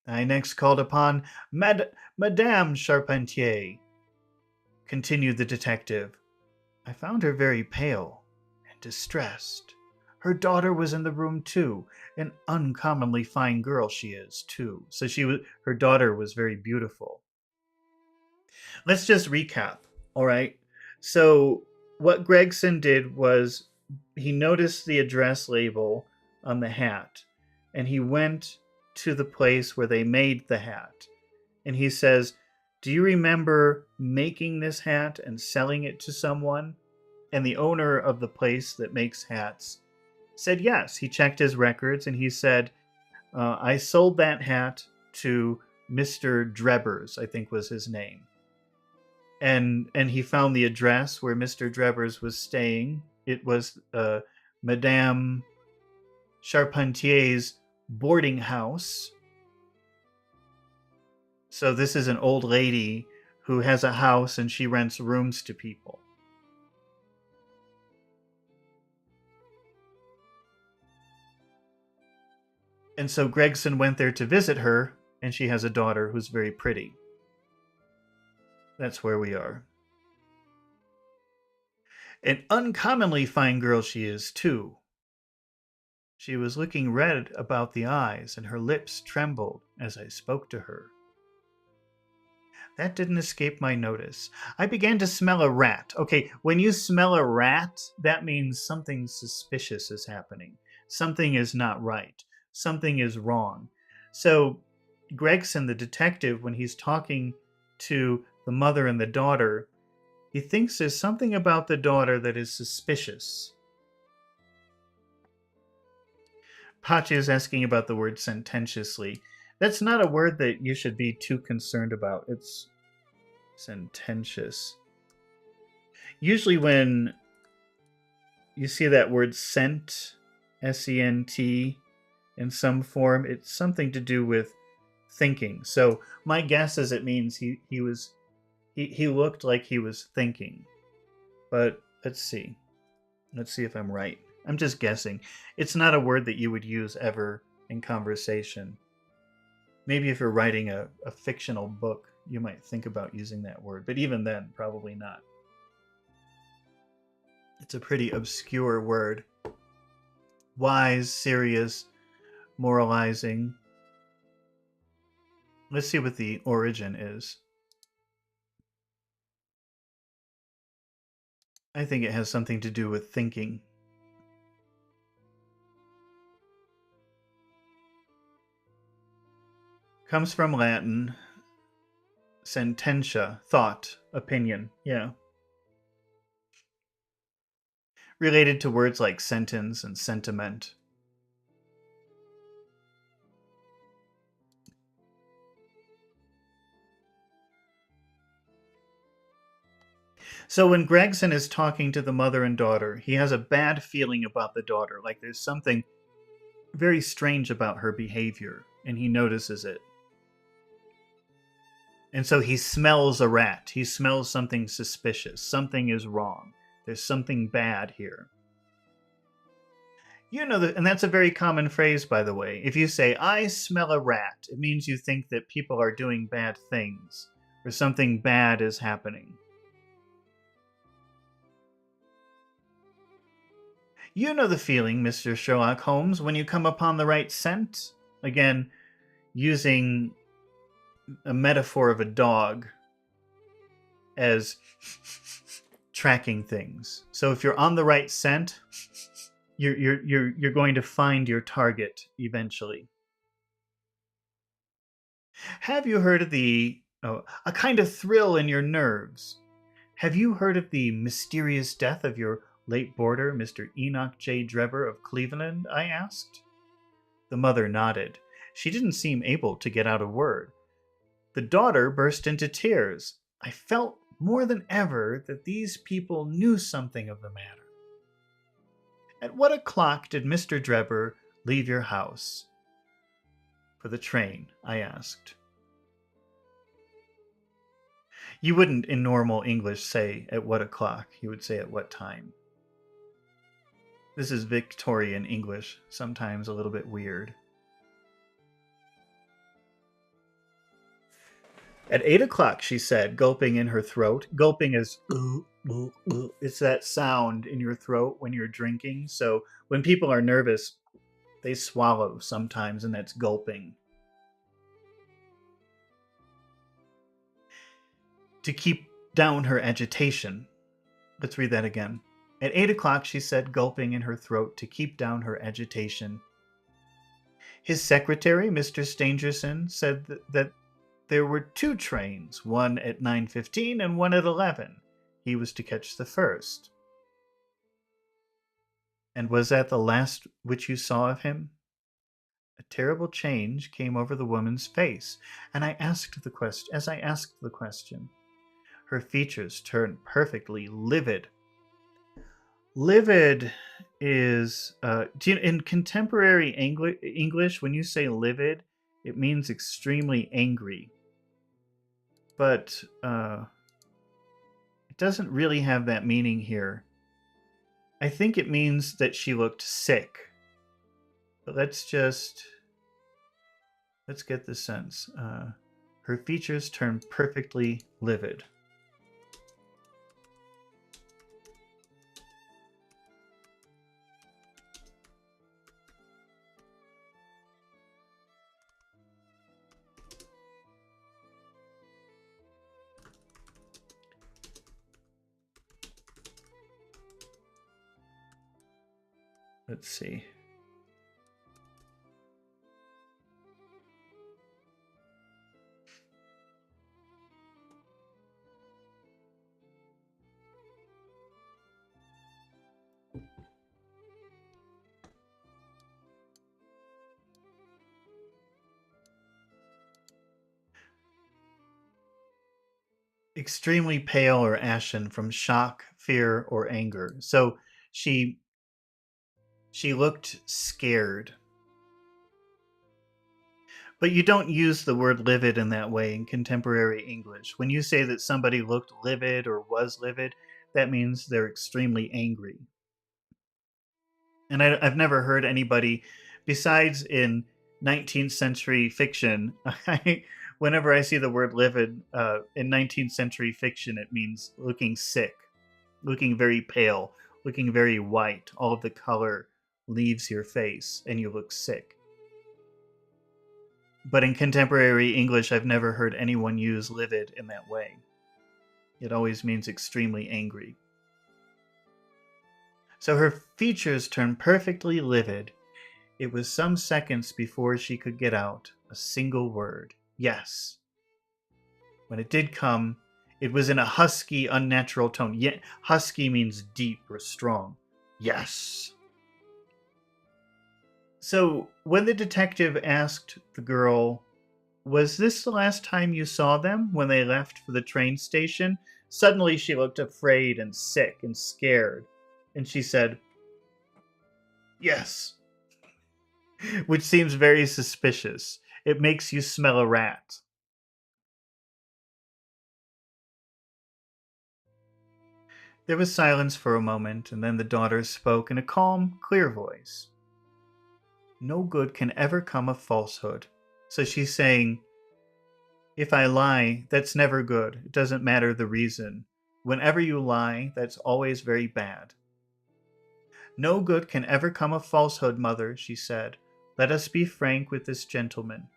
I next called upon Madame Charpentier, continued the detective. I found her very pale and distressed. Her daughter was in the room too. An uncommonly fine girl she is too. So her daughter was very beautiful. Let's just recap, all right? So what Gregson did was he noticed the address label on the hat, and he went to the place where they made the hat. And he says, do you remember making this hat and selling it to someone? And the owner of the place that makes hats said yes. He checked his records and he said, I sold that hat to Mr. Drebbers, I think was his name. And he found the address where Mr. Drebbers was staying. It was Madame Charpentier's boarding house. So this is an old lady who has a house and she rents rooms to people. And so Gregson went there to visit her, and she has a daughter who's very pretty. That's where we are. An uncommonly fine girl she is, too. She was looking red about the eyes, and her lips trembled as I spoke to her. That didn't escape my notice. I began to smell a rat. Okay, when you smell a rat, that means something suspicious is happening. Something is not right. Something is wrong. So Gregson, the detective, when he's talking to the mother and the daughter, he thinks there's something about the daughter that is suspicious. Pachi is asking about the word sententiously. That's not a word that you should be too concerned about. It's sententious. Usually when you see that word sent, S-E-N-T, in some form, it's something to do with thinking. So my guess is it means he looked like he was thinking. But let's see. Let's see if I'm right. I'm just guessing. It's not a word that you would use ever in conversation. Maybe if you're writing a fictional book, you might think about using that word. But even then, probably not. It's a pretty obscure word. Wise, serious, moralizing. Let's see what the origin is. I think it has something to do with thinking. Comes from Latin, sententia, thought, opinion. Yeah. Related to words like sentence and sentiment. So when Gregson is talking to the mother and daughter, he has a bad feeling about the daughter, like there's something very strange about her behavior, and he notices it. And so he smells a rat. He smells something suspicious. Something is wrong. There's something bad here. You know that, and that's a very common phrase, by the way. If you say, I smell a rat, it means you think that people are doing bad things, or something bad is happening. You know the feeling, Mr. Sherlock Holmes, when you come upon the right scent. Again, using a metaphor of a dog as tracking things. So if you're on the right scent, you're going to find your target eventually. Have you heard of a kind of thrill in your nerves? Have you heard of the mysterious death of your late boarder, Mr. Enoch J. Drebber of Cleveland? I asked. The mother nodded. She didn't seem able to get out a word. The daughter burst into tears. I felt more than ever that these people knew something of the matter. At what o'clock did Mr. Drebber leave your house? For the train, I asked. You wouldn't in normal English say at what o'clock. You would say at what time. This is Victorian English, sometimes a little bit weird. At 8 o'clock, she said, gulping in her throat. Gulping is, it's that sound in your throat when you're drinking. So when people are nervous, they swallow sometimes, and that's gulping. To keep down her agitation. Let's read that again. At 8 o'clock, she said, gulping in her throat to keep down her agitation. His secretary, Mr. Stangerson, said that there were 2 trains, one at 9:15 and one at 11. He was to catch the first. And was that the last which you saw of him? A terrible change came over the woman's face, and as I asked the question, her features turned perfectly livid. Livid is, in contemporary English, when you say livid, it means extremely angry. But it doesn't really have that meaning here. I think it means that she looked sick. But let's get the sense. Her features turned perfectly livid. Let's see. Extremely pale or ashen from shock, fear, or anger. So she looked scared. But you don't use the word livid in that way in contemporary English. When you say that somebody looked livid or was livid, that means they're extremely angry. And I've never heard anybody, besides in 19th century fiction, whenever I see the word livid in 19th century fiction, it means looking sick, looking very pale, looking very white. All of the color leaves your face and you look sick. But in contemporary English, I've never heard anyone use livid in that way. It always means extremely angry. So her features turned perfectly livid. It was some seconds before she could get out a a single word. Yes. When it did come, it was in a husky, unnatural tone. Yet husky means deep or strong. Yes. So when the detective asked the girl, "Was this the last time you saw them when they left for the train station?" Suddenly she looked afraid and sick and scared. And she said, "Yes," which seems very suspicious. It makes you smell a rat. There was silence for a moment, and then the daughter spoke in a calm, clear voice. "No good can ever come of falsehood." So she's saying, if I lie, that's never good. It doesn't matter the reason. Whenever you lie, that's always very bad. "No good can ever come of falsehood, mother," she said. "Let us be frank with this gentleman."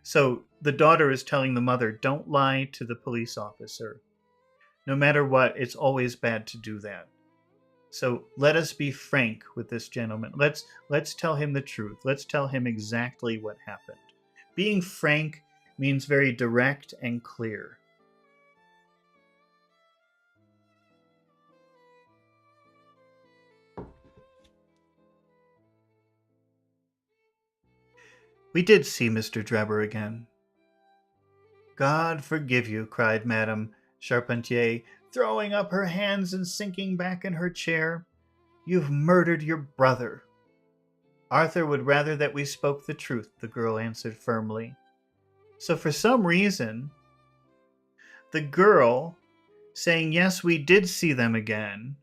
So the daughter is telling the mother, don't lie to the police officer. No matter what, it's always bad to do that. So let us be frank with this gentleman. Let's tell him the truth. Let's tell him exactly what happened. Being frank means very direct and clear. We did see Mr. Drebber again. "God forgive you," cried Madame Charpentier, throwing up her hands and sinking back in her chair. "You've murdered your brother." "Arthur would rather that we spoke the truth," the girl answered firmly. So for some reason, the girl saying, "Yes, we did see them again,"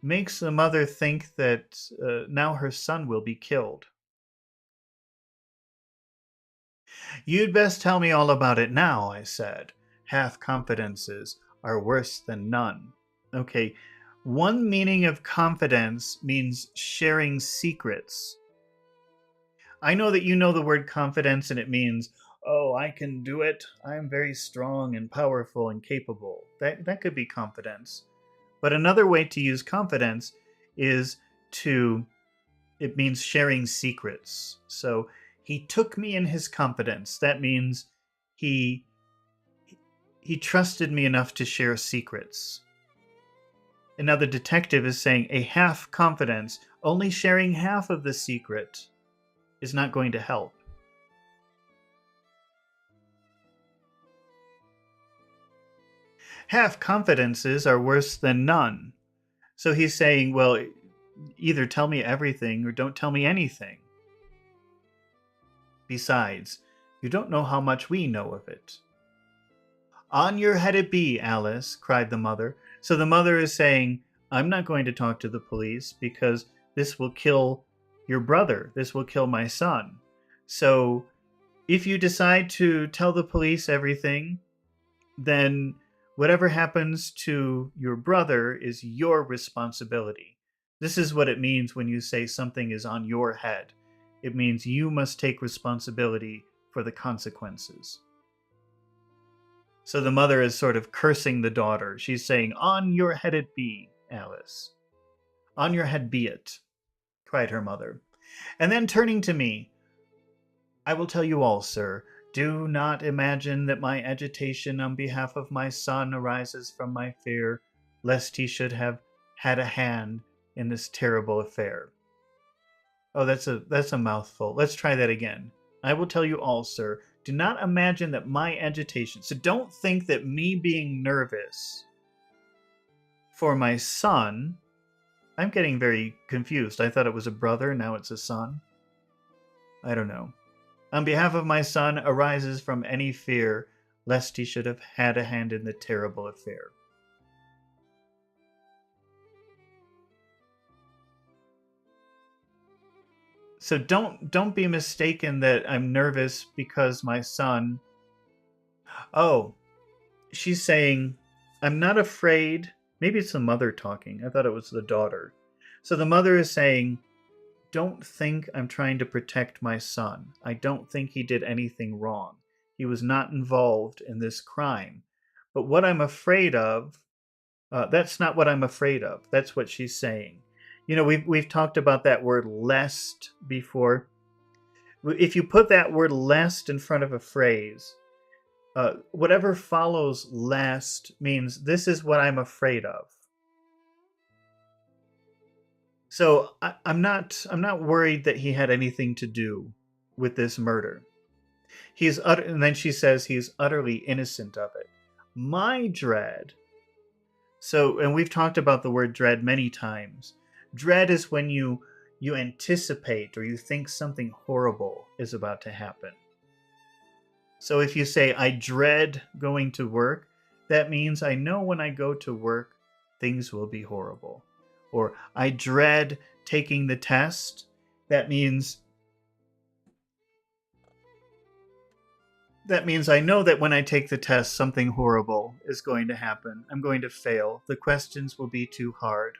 makes the mother think that now her son will be killed. "You'd best tell me all about it now," I said. "Half confidences are worse than none." Okay, one meaning of confidence means sharing secrets. I know that you know the word confidence and it means, oh, I can do it. I'm very strong and powerful and capable. That could be confidence. But another way to use confidence is it means sharing secrets. So he took me in his confidence. That means he trusted me enough to share secrets. And now the detective is saying a half confidence, only sharing half of the secret, is not going to help. Half confidences are worse than none. So he's saying, well, either tell me everything or don't tell me anything. Besides, you don't know how much we know of it. "On your head it be, Alice," cried the mother. So the mother is saying, I'm not going to talk to the police because this will kill your brother. This will kill my son. So if you decide to tell the police everything, then whatever happens to your brother is your responsibility. This is what it means when you say something is on your head. It means you must take responsibility for the consequences. So the mother is sort of cursing the daughter. She's saying, "On your head it be, Alice. On your head be it," cried her mother. And then turning to me, "I will tell you all, sir. Do not imagine that my agitation on behalf of my son arises from my fear lest he should have had a hand in this terrible affair." Oh, that's a mouthful. Let's try that again. "I will tell you all, sir. Do not imagine that my agitation..." So don't think that me being nervous for my son... I'm getting very confused. I thought it was a brother, now it's a son. I don't know. "On behalf of my son arises from any fear lest he should have had a hand in the terrible affair." So don't be mistaken that I'm nervous because my son... Oh, she's saying, I'm not afraid. Maybe it's the mother talking. I thought it was the daughter. So the mother is saying, don't think I'm trying to protect my son. I don't think he did anything wrong. He was not involved in this crime. But what I'm afraid of, that's not what I'm afraid of. That's what she's saying. You know, we've talked about that word lest before. If you put that word lest in front of a phrase, whatever follows lest means this is what I'm afraid of. So I'm not worried that he had anything to do with this murder. And then she says he's utterly innocent of it. My dread. So, and we've talked about the word dread many times. Dread is when you anticipate or you think something horrible is about to happen. So if you say, I dread going to work, that means I know when I go to work, things will be horrible. Or I dread taking the test. That means I know that when I take the test, something horrible is going to happen. I'm going to fail. The questions will be too hard.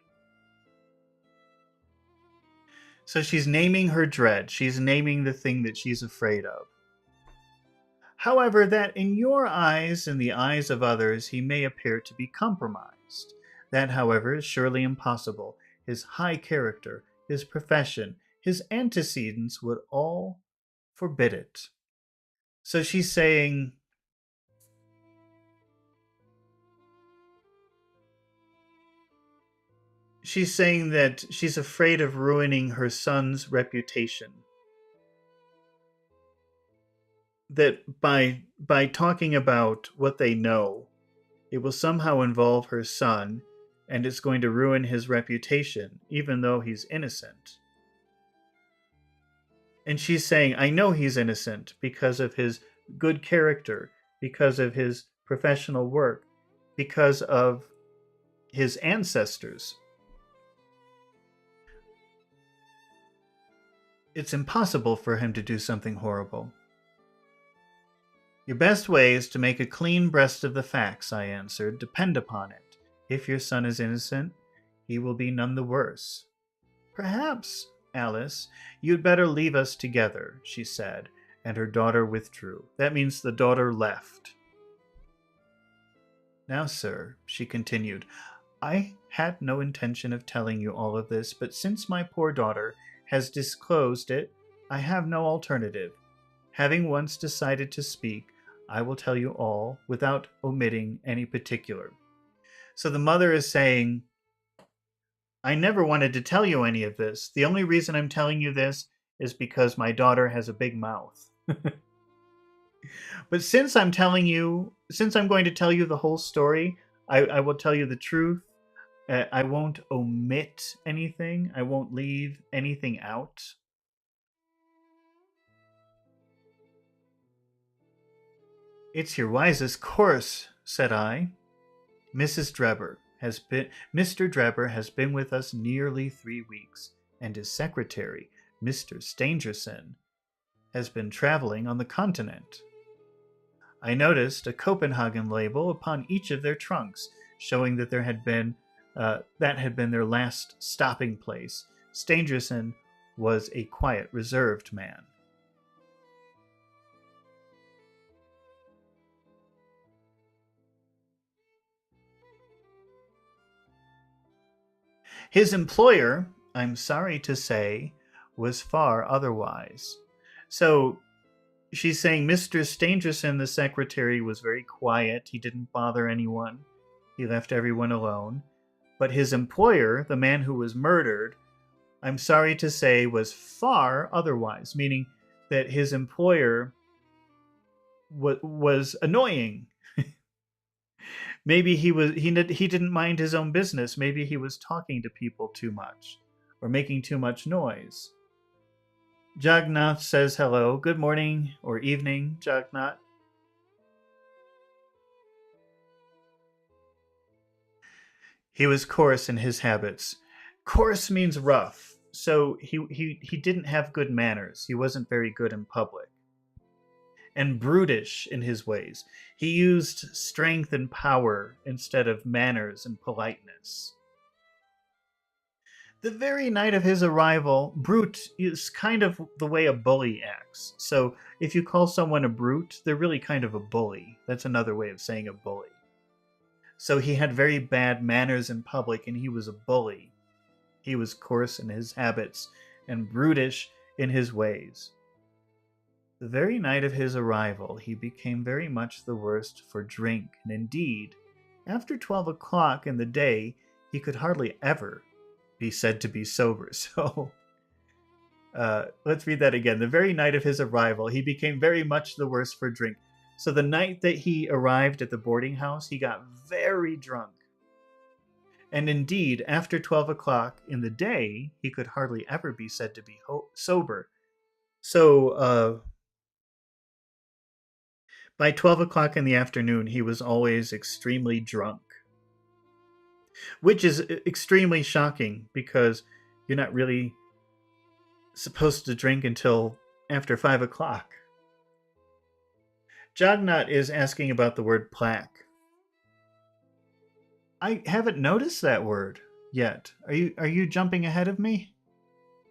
So she's naming her dread. She's naming the thing that she's afraid of. However, that in your eyes and the eyes of others, he may appear to be compromised. That, however, is surely impossible. His high character, his profession, his antecedents would all forbid it. So she's saying, that she's afraid of ruining her son's reputation. That by talking about what they know, it will somehow involve her son, and it's going to ruin his reputation, even though he's innocent. And she's saying, I know he's innocent because of his good character, because of his professional work, because of his ancestors. It's impossible for him to do something horrible. Your best way is to make a clean breast of the facts, I answered. Depend upon it. If your son is innocent, he will be none the worse. Perhaps, Alice, you'd better leave us together, she said, and her daughter withdrew. That means the daughter left. Now, sir, she continued, I had no intention of telling you all of this, but since my poor daughter has disclosed it, I have no alternative. Having once decided to speak, I will tell you all without omitting any particular. So the mother is saying, I never wanted to tell you any of this. The only reason I'm telling you this is because my daughter has a big mouth. But since I'm going to tell you the whole story, I will tell you the truth. I won't omit anything. I won't leave anything out. It's your wisest course, said I. Mr. Drebber has been with us nearly 3 weeks, and his secretary, Mr. Stangerson, has been traveling on the continent. I noticed a Copenhagen label upon each of their trunks, showing that that had been their last stopping place. Stangerson was a quiet, reserved man. His employer, I'm sorry to say, was far otherwise. So she's saying Mr. Stangerson, the secretary, was very quiet. He didn't bother anyone. He left everyone alone. But his employer, the man who was murdered, I'm sorry to say, was far otherwise, meaning that his employer was annoying. Maybe he didn't mind his own business. Maybe he was talking to people too much or making too much noise. Jagannath says hello. Good morning or evening, Jagannath. He was coarse in his habits. Coarse means rough. So he didn't have good manners. He wasn't very good in public. And brutish in his ways. He used strength and power instead of manners and politeness. The very night of his arrival, brute is kind of the way a bully acts. So if you call someone a brute, they're really kind of a bully. That's another way of saying a bully. So he had very bad manners in public, and he was a bully. He was coarse in his habits and brutish in his ways. The very night of his arrival, he became very much the worse for drink, and indeed, after 12 o'clock in the day, he could hardly ever be said to be sober. So, let's read that again. The very night of his arrival, he became very much the worse for drink. So the night that he arrived at the boarding house, he got very drunk. And indeed, after 12 o'clock in the day, he could hardly ever be said to be sober. So, by 12 o'clock in the afternoon, he was always extremely drunk. Which is extremely shocking, because you're not really supposed to drink until after 5 o'clock. Jognot is asking about the word plaque. I haven't noticed that word yet. Are you jumping ahead of me?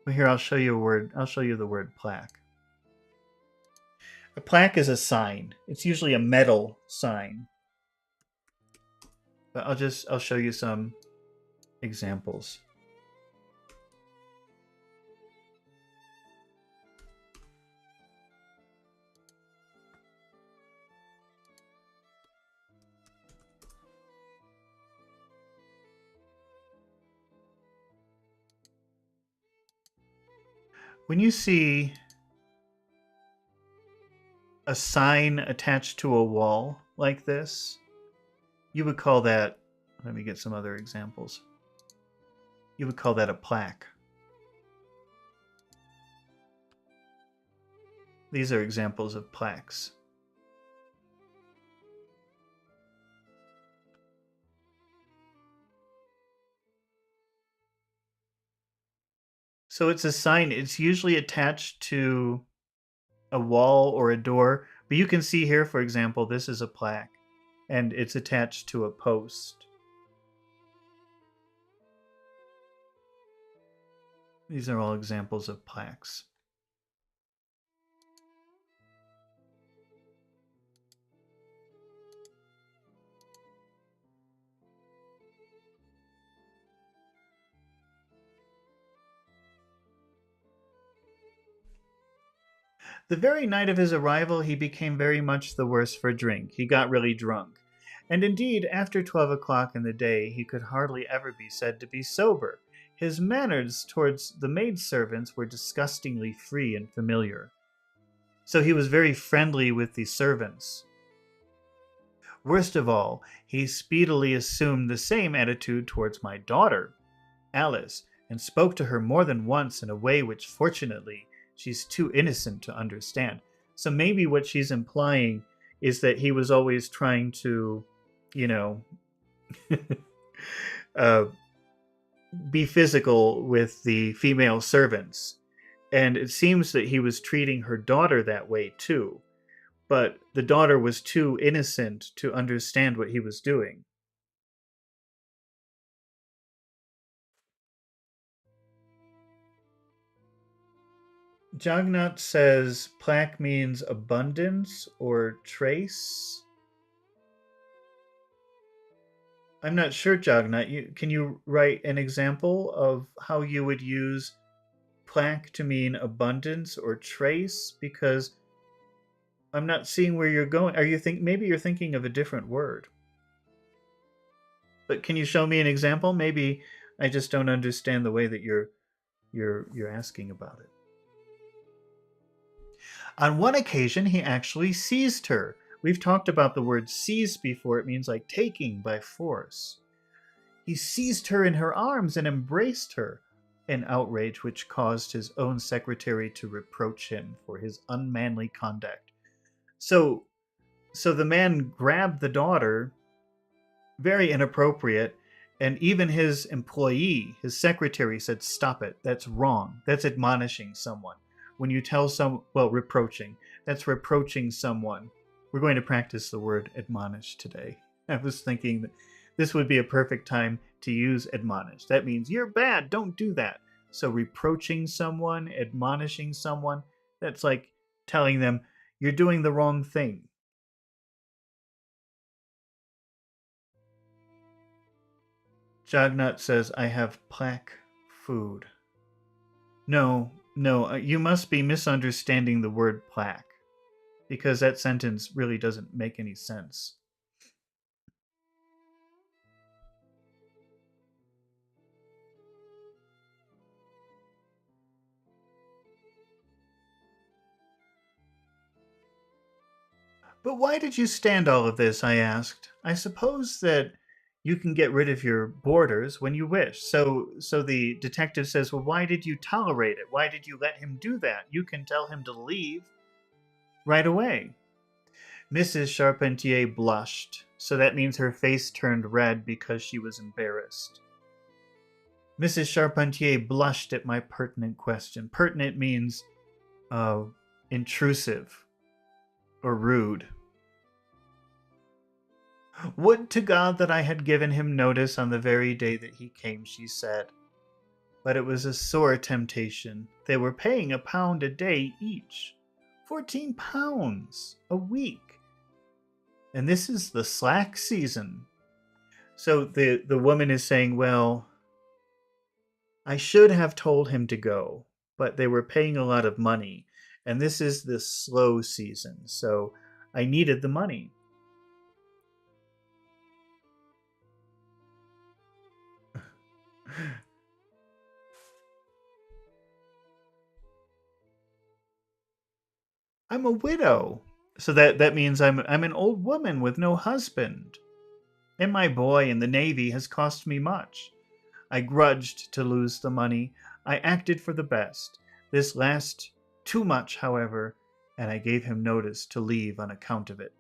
Well, here, I'll show you a word. I'll show you the word plaque. A plaque is a sign. It's usually a metal sign. But I'll show you some examples. When you see a sign attached to a wall like this, you would call that, let me get some other examples. You would call that a plaque. These are examples of plaques. So it's a sign. It's usually attached to a wall or a door. But you can see here, for example, this is a plaque, and it's attached to a post. These are all examples of plaques. The very night of his arrival, he became very much the worse for drink. He got really drunk. And indeed, after 12 o'clock in the day, he could hardly ever be said to be sober. His manners towards the maidservants were disgustingly free and familiar. So he was very friendly with the servants. Worst of all, he speedily assumed the same attitude towards my daughter, Alice, and spoke to her more than once in a way which, fortunately, she's too innocent to understand. So maybe what she's implying is that he was always trying to, be physical with the female servants. And it seems that he was treating her daughter that way too. But the daughter was too innocent to understand what he was doing. Jognot says plaque means abundance or trace. I'm not sure, Jognot. Can you write an example of how you would use plaque to mean abundance or trace? Because I'm not seeing where you're going. Maybe you're thinking of a different word. But can you show me an example? Maybe I just don't understand the way that you're asking about it. On one occasion, he actually seized her. We've talked about the word seize before. It means like taking by force. He seized her in her arms and embraced her, an outrage which caused his own secretary to reproach him for his unmanly conduct. So the man grabbed the daughter, very inappropriate, and even his employee, his secretary, said, "Stop it. That's wrong. That's admonishing someone." When you tell reproaching. That's reproaching someone. We're going to practice the word admonish today. I was thinking that this would be a perfect time to use admonish. That means you're bad, don't do that. So reproaching someone, admonishing someone, that's like telling them you're doing the wrong thing. Jognot says, I have plaque food. No, you must be misunderstanding the word plaque. because that sentence really doesn't make any sense. But why did you stand all of this? I asked. I suppose that you can get rid of your boarders when you wish. So the detective says, well, why did you tolerate it? Why did you let him do that? You can tell him to leave right away. Mrs. Charpentier blushed, so that means her face turned red because she was embarrassed. Mrs. Charpentier blushed at my pertinent question. Pertinent means intrusive or rude. Would to God that I had given him notice on the very day that he came, she said. But it was a sore temptation. They were paying £1 a day each. £14 a week. And this is the slack season. So the woman is saying, well, I should have told him to go, but they were paying a lot of money. And this is the slow season, so I needed the money. I'm a widow. So that means I'm an old woman with no husband. And my boy in the Navy has cost me much. I grudged to lose the money. I acted for the best. This last too much, however, and I gave him notice to leave on account of it.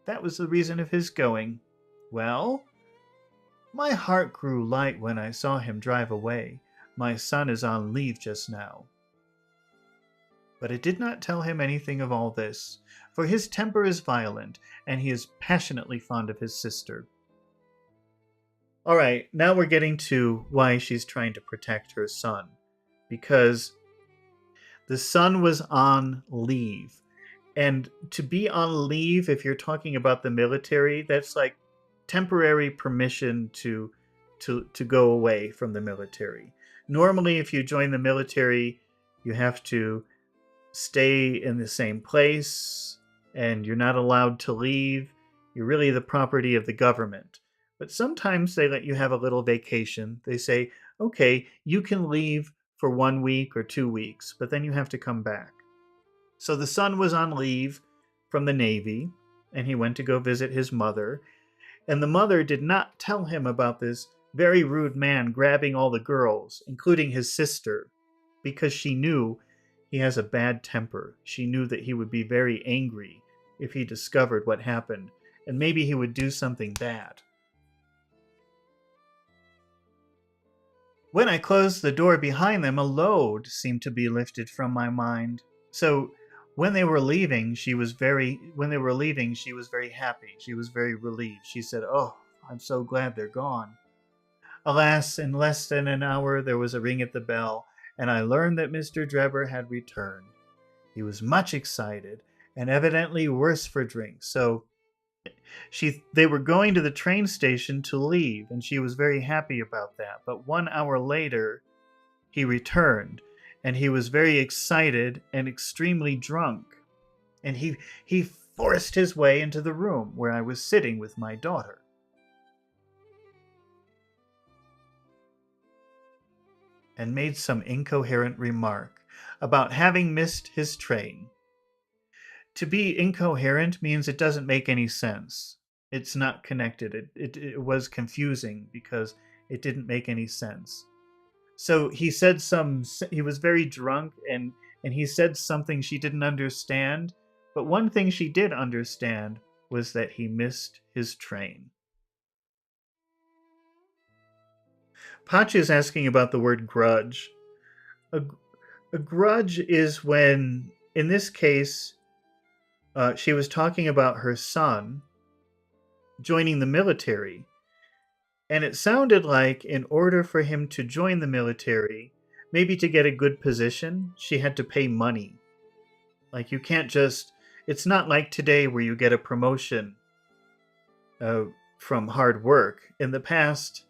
That was the reason of his going. Well, my heart grew light when I saw him drive away. My son is on leave just now. But it did not tell him anything of all this, for his temper is violent, and he is passionately fond of his sister. All right, now we're getting to why she's trying to protect her son. Because the son was on leave. And to be on leave, if you're talking about the military, that's like temporary permission to go away from the military. Normally, if you join the military, you have to stay in the same place, and you're not allowed to leave. You're really the property of the government. But sometimes they let you have a little vacation. They say, okay, you can leave for 1 week or 2 weeks, but then you have to come back. So the son was on leave from the Navy, and he went to go visit his mother. And the mother did not tell him about this very rude man grabbing all the girls, including his sister, because she knew he has a bad temper. She knew that he would be very angry if he discovered what happened, and maybe he would do something bad. When I closed the door behind them, a load seemed to be lifted from my mind. So when they were leaving, she was very happy. She was very relieved. She said, "Oh, I'm so glad they're gone." Alas, in less than an hour there was a ring at the bell, and I learned that Mr. Drebber had returned. He was much excited, and evidently worse for drink. So they were going to the train station to leave, and she was very happy about that. But 1 hour later, he returned, and he was very excited and extremely drunk. And he forced his way into the room where I was sitting with my daughter. And made some incoherent remark about having missed his train. To be incoherent means it doesn't make any sense. It's not connected. It was confusing because it didn't make any sense. So he was very drunk and he said something she didn't understand, but one thing she did understand was that he missed his train. Patch is asking about the word grudge. A grudge is when, in this case, she was talking about her son joining the military. And it sounded like in order for him to join the military, maybe to get a good position, she had to pay money. Like you can't just... It's not like today where you get a promotion from hard work. In the past,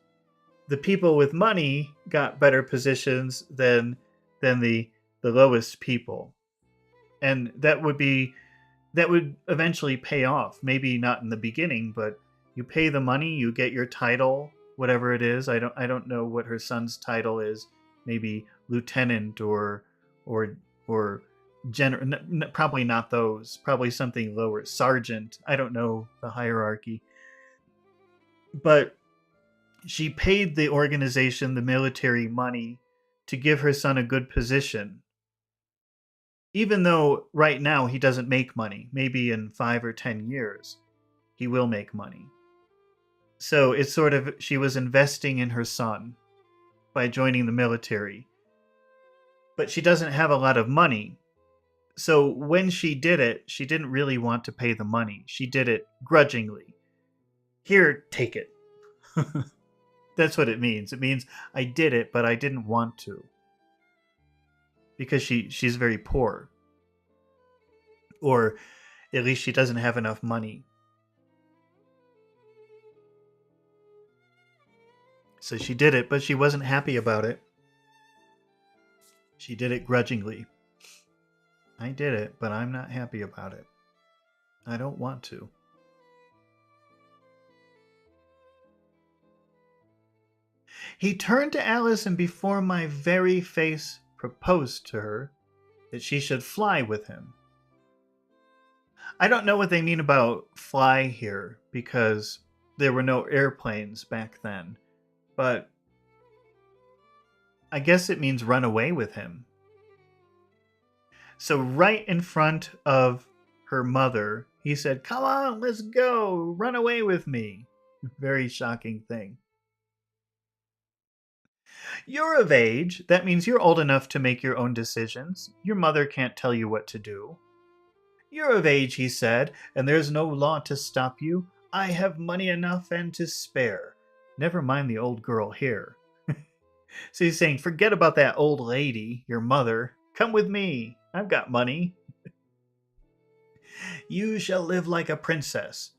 the people with money got better positions than the lowest people. And that would be that would eventually pay off. Maybe not in the beginning, but you pay the money, you get your title, whatever it is. I don't know what her son's title is. Maybe lieutenant or or general. Probably not those. Probably something lower, sergeant. I don't know the hierarchy. But she paid the organization, the military, money to give her son a good position. Even though right now he doesn't make money, maybe in 5 or 10 years he will make money. So it's sort of, she was investing in her son by joining the military. But she doesn't have a lot of money. So when she did it, she didn't really want to pay the money. She did it grudgingly. Here, take it. That's what it means. It means I did it, but I didn't want to. Because she's very poor. Or at least she doesn't have enough money. So she did it, but she wasn't happy about it. She did it grudgingly. I did it, but I'm not happy about it. I don't want to. He turned to Alice and before my very face proposed to her that she should fly with him. I don't know what they mean about fly here because there were no airplanes back then, but I guess it means run away with him. So right in front of her mother, he said, "Come on, let's go, run away with me." Very shocking thing. You're of age. That means you're old enough to make your own decisions. Your mother can't tell you what to do. You're of age, he said, and there's no law to stop you. I have money enough and to spare. Never mind the old girl here. So he's saying, forget about that old lady, your mother. Come with me. I've got money. You shall live like a princess.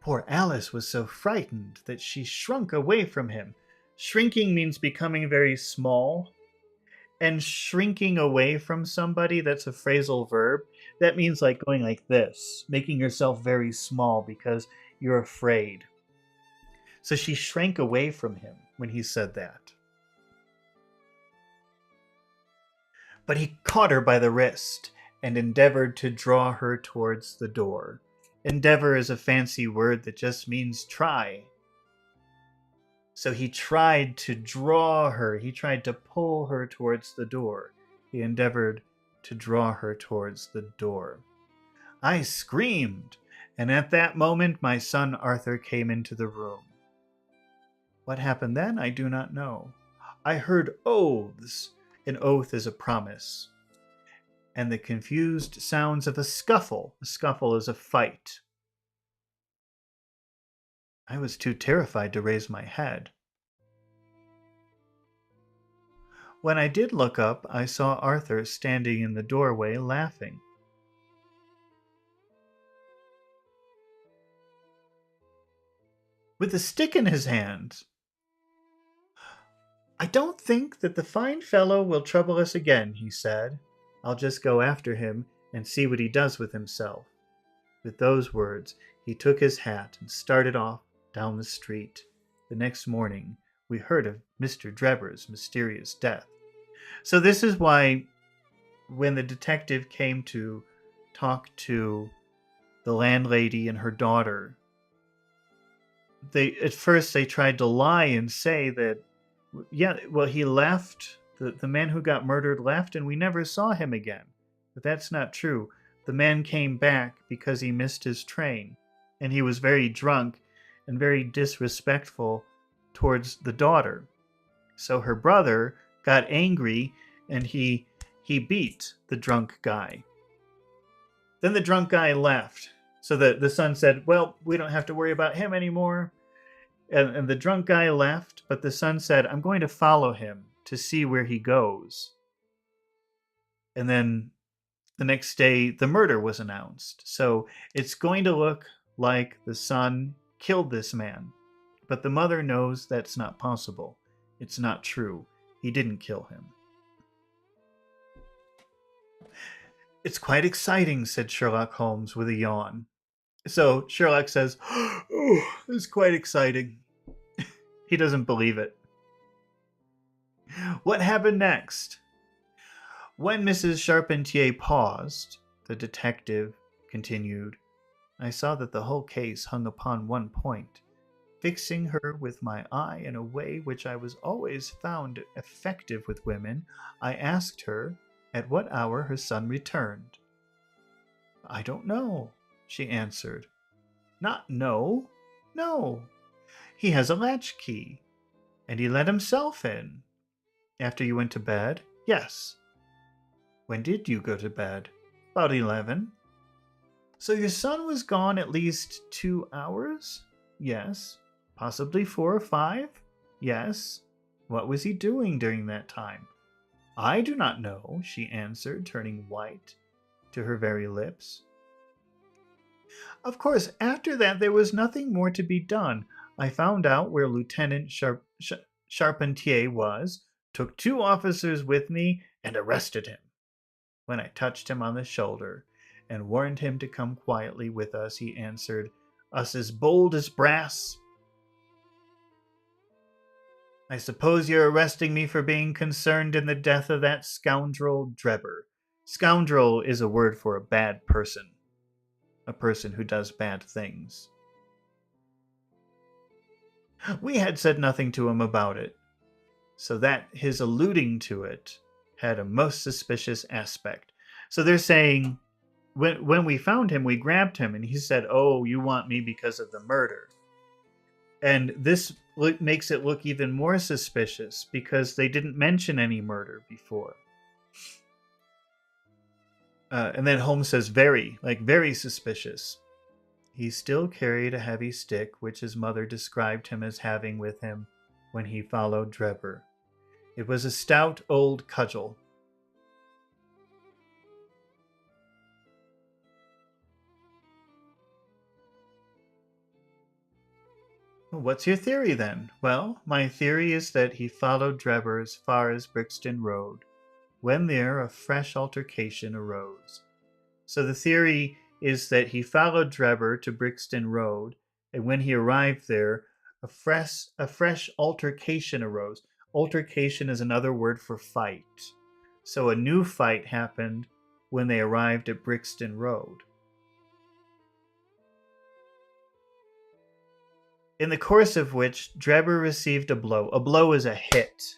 Poor Alice was so frightened that she shrunk away from him. Shrinking means becoming very small. And shrinking away from somebody, that's a phrasal verb. That means like going like this, making yourself very small because you're afraid. So she shrank away from him when he said that. But he caught her by the wrist and endeavored to draw her towards the door. Endeavor is a fancy word that just means try. So he tried to draw her. He tried to pull her towards the door. He endeavored to draw her towards the door. I screamed, and at that moment my son Arthur came into the room. What happened then, I do not know. I heard oaths. An oath is a promise. And the confused sounds of a scuffle. A scuffle is a fight. I was too terrified to raise my head. When I did look up, I saw Arthur standing in the doorway laughing. With a stick in his hand. I don't think that the fine fellow will trouble us again, he said. I'll just go after him and see what he does with himself. With those words, he took his hat and started off down the street. The next morning, we heard of Mr. Drebber's mysterious death. So this is why when the detective came to talk to the landlady and her daughter, at first they tried to lie and say that, yeah, well, he left, the man who got murdered left, and we never saw him again. But that's not true. The man came back because he missed his train, and he was very drunk and very disrespectful towards the daughter. So her brother got angry, and he beat the drunk guy. Then the drunk guy left. So the son said, well, we don't have to worry about him anymore. And the drunk guy left, but the son said, I'm going to follow him to see where he goes. And then the next day, the murder was announced. So it's going to look like the son killed this man. But the mother knows that's not possible. It's not true. He didn't kill him. It's quite exciting, said Sherlock Holmes with a yawn. So Sherlock says, oh, it's quite exciting. He doesn't believe it. What happened next? When Mrs. Charpentier paused, the detective continued, I saw that the whole case hung upon one point. Fixing her with my eye in a way which I was always found effective with women, I asked her at what hour her son returned. I don't know, she answered. Not know? No. He has a latchkey, and he let himself in. After you went to bed? Yes. When did you go to bed? About 11. So your son was gone at least 2 hours? Yes. Possibly 4 or 5? Yes. What was he doing during that time? I do not know, she answered, turning white to her very lips. Of course, after that there was nothing more to be done. I found out where Lieutenant Charpentier was, took 2 officers with me, and arrested him. When I touched him on the shoulder and warned him to come quietly with us, he answered, us as bold as brass. I suppose you're arresting me for being concerned in the death of that scoundrel Drebber. Scoundrel is a word for a bad person. A person who does bad things. We had said nothing to him about it, so that his alluding to it had a most suspicious aspect. So they're saying, when we found him, we grabbed him, and he said, oh, you want me because of the murder. And this makes it look even more suspicious, because they didn't mention any murder before. And then Holmes says, very suspicious. He still carried a heavy stick, which his mother described him as having with him when he followed Drebber. It was a stout old cudgel. What's your theory then? Well, my theory is that he followed Drebber as far as Brixton Road. When there, a fresh altercation arose. So the theory is that he followed Drebber to Brixton Road, and when he arrived there, a fresh altercation arose. Altercation is another word for fight. So a new fight happened when they arrived at Brixton Road. In the course of which Drebber received a blow. A blow is a hit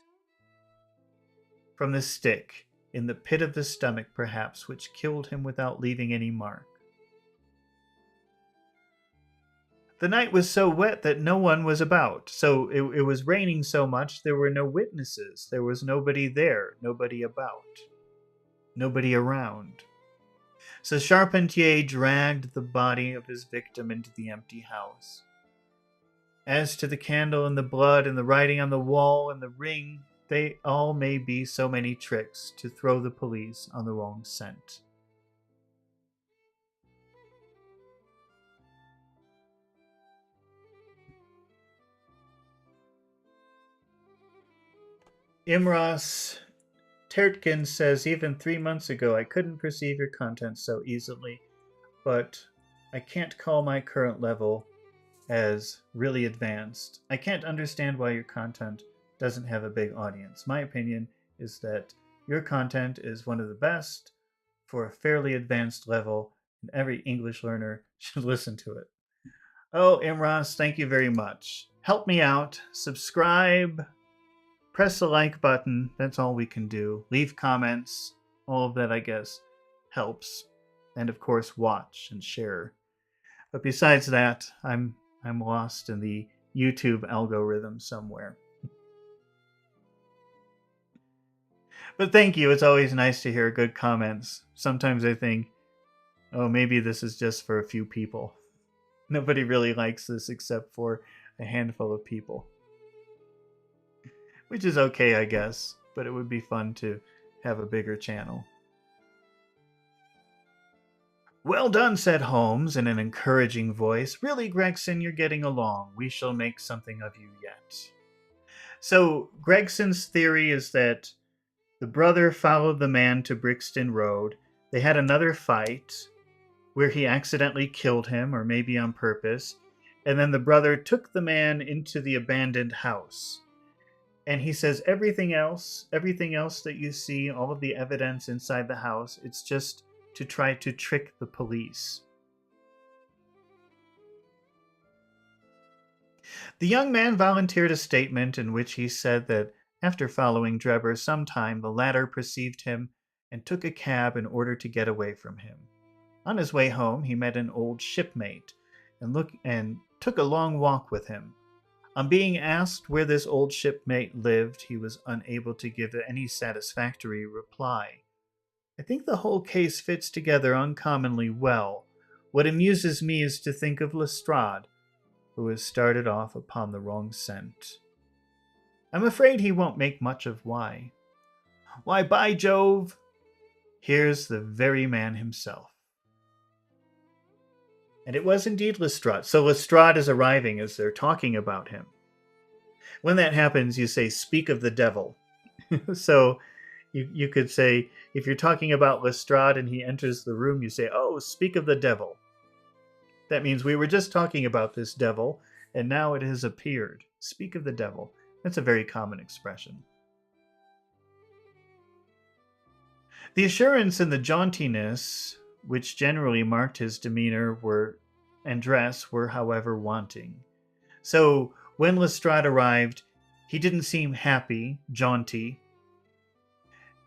from the stick, in the pit of the stomach perhaps, which killed him without leaving any mark. The night was so wet that no one was about. So it was raining so much there were no witnesses. There was nobody there, nobody about, nobody around. So Charpentier dragged the body of his victim into the empty house. As to the candle and the blood and the writing on the wall and the ring, they all may be so many tricks to throw the police on the wrong scent. Imros Tertkin says, even 3 months ago I couldn't perceive your content so easily, but I can't call my current level as really advanced. I can't understand why your content doesn't have a big audience. My opinion is that your content is one of the best for a fairly advanced level, and every English learner should listen to it. Oh, Imros, thank you very much. Help me out. Subscribe. Press the like button. That's all we can do. Leave comments. All of that, I guess, helps. And of course, watch and share. But besides that, I'm lost in the YouTube algorithm somewhere. But thank you. It's always nice to hear good comments. Sometimes I think, oh, maybe this is just for a few people. Nobody really likes this except for a handful of people. Which is okay, I guess. But it would be fun to have a bigger channel. Well done, said Holmes in an encouraging voice. Really, Gregson, you're getting along. We shall make something of you yet. So, Gregson's theory is that the brother followed the man to Brixton Road. They had another fight where he accidentally killed him, or maybe on purpose. And then the brother took the man into the abandoned house. And he says everything else that you see, all of the evidence inside the house, it's just to try to trick the police. The young man volunteered a statement in which he said that after following Drebber some time, the latter perceived him and took a cab in order to get away from him. On his way home, he met an old shipmate and took a long walk with him. On being asked where this old shipmate lived, he was unable to give any satisfactory reply. I think the whole case fits together uncommonly well. What amuses me is to think of Lestrade, who has started off upon the wrong scent. I'm afraid he won't make much of why. Why, by Jove, here's the very man himself. And it was indeed Lestrade. So Lestrade is arriving as they're talking about him. When that happens, you say, speak of the devil. So you could say, if you're talking about Lestrade and he enters the room, you say, oh, speak of the devil. That means we were just talking about this devil, and now it has appeared. Speak of the devil. That's a very common expression. The assurance and the jauntiness which generally marked his demeanor and dress were, however, wanting. So when Lestrade arrived, he didn't seem happy, jaunty,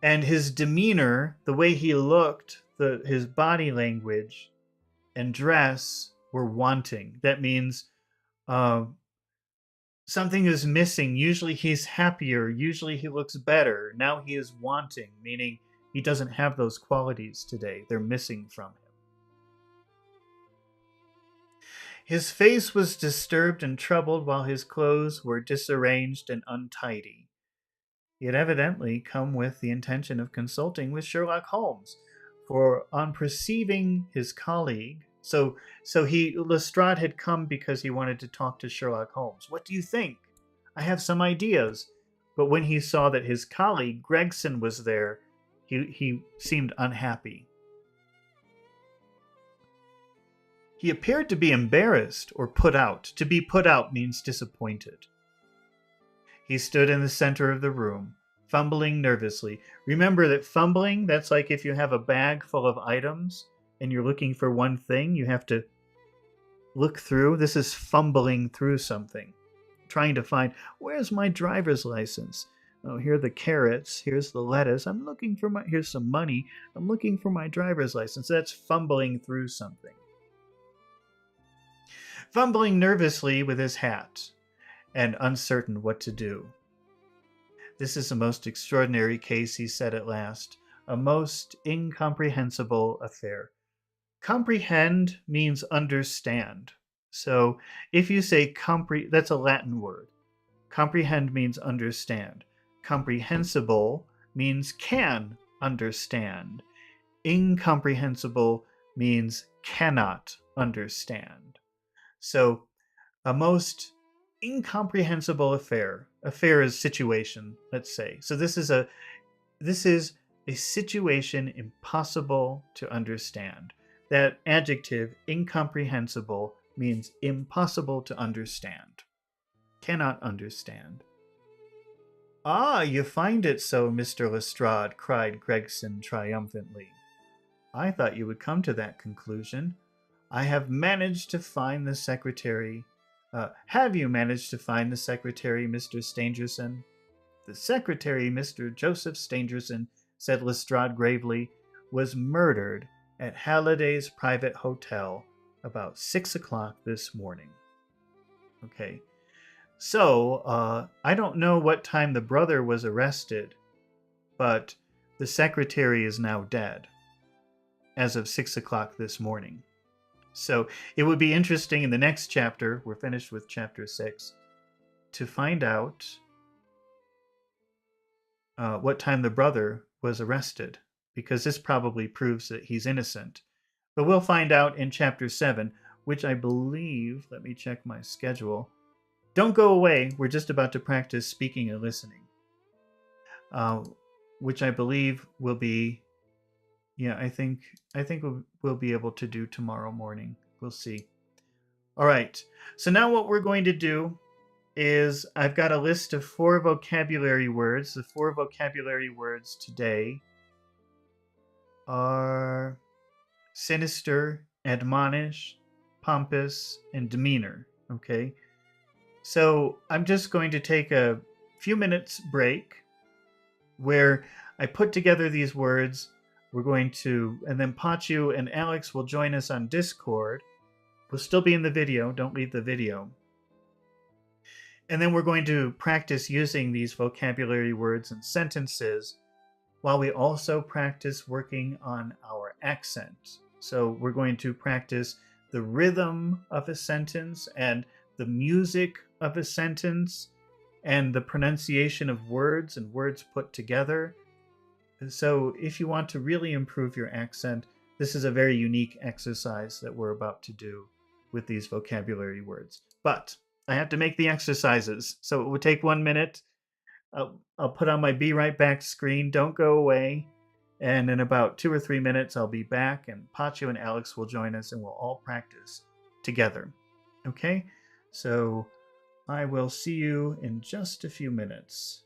and his demeanor, the way he looked, his body language and dress were wanting. That means something is missing. Usually he's happier. Usually he looks better. Now he is wanting, meaning he doesn't have those qualities today. They're missing from him. His face was disturbed and troubled, while his clothes were disarranged and untidy. He had evidently come with the intention of consulting with Sherlock Holmes, for on perceiving his colleague, Lestrade had come because he wanted to talk to Sherlock Holmes. What do you think? I have some ideas. But when he saw that his colleague, Gregson, was there, he seemed unhappy. He appeared to be embarrassed or put out. To be put out means disappointed. He stood in the center of the room, fumbling nervously. Remember that fumbling, that's like if you have a bag full of items and you're looking for one thing, you have to look through. This is fumbling through something, trying to find, where's my driver's license? Oh, here are the carrots. Here's the lettuce. Here's some money. I'm looking for my driver's license. That's fumbling through something. Fumbling nervously with his hat and uncertain what to do. This is a most extraordinary case, he said at last. A most incomprehensible affair. Comprehend means understand. So if you say that's a Latin word. Comprehend means understand. Comprehensible means can understand. Incomprehensible means cannot understand. So a most incomprehensible affair. Affair is situation, let's say. So this is a situation impossible to understand. That adjective, incomprehensible, means impossible to understand. Cannot understand. Ah, you find it so, Mr. Lestrade, cried Gregson triumphantly. I thought you would come to that conclusion. I have managed to find the secretary. Have you managed to find the secretary, Mr. Stangerson? The secretary, Mr. Joseph Stangerson, said Lestrade gravely, was murdered at Halliday's private hotel about 6 o'clock this morning. Okay. So, I don't know what time the brother was arrested, but the secretary is now dead as of 6 o'clock this morning. So it would be interesting in the next chapter, we're finished with chapter 6, to find out what time the brother was arrested, because this probably proves that he's innocent. But we'll find out in chapter 7, which I believe, let me check my schedule. Don't go away, we're just about to practice speaking and listening, which I believe will be Yeah, I think we'll be able to do tomorrow morning. We'll see. All right. So now what we're going to do is I've got a list of 4 vocabulary words. The 4 vocabulary words today are sinister, admonish, pompous, and demeanor. Okay. So I'm just going to take a few minutes break where I put together these words. We're going to, and then Pachu and Alex will join us on Discord. We'll still be in the video. Don't leave the video. And then we're going to practice using these vocabulary words and sentences while we also practice working on our accent. So we're going to practice the rhythm of a sentence and the music of a sentence and the pronunciation of words and words put together. So if you want to really improve your accent, this is a very unique exercise that we're about to do with these vocabulary words. But I have to make the exercises, so it will take 1 minute. I'll put on my Be Right Back screen. Don't go away. And in about 2 or 3 minutes, I'll be back, and Pacho and Alex will join us, and we'll all practice together. Okay? So I will see you in just a few minutes.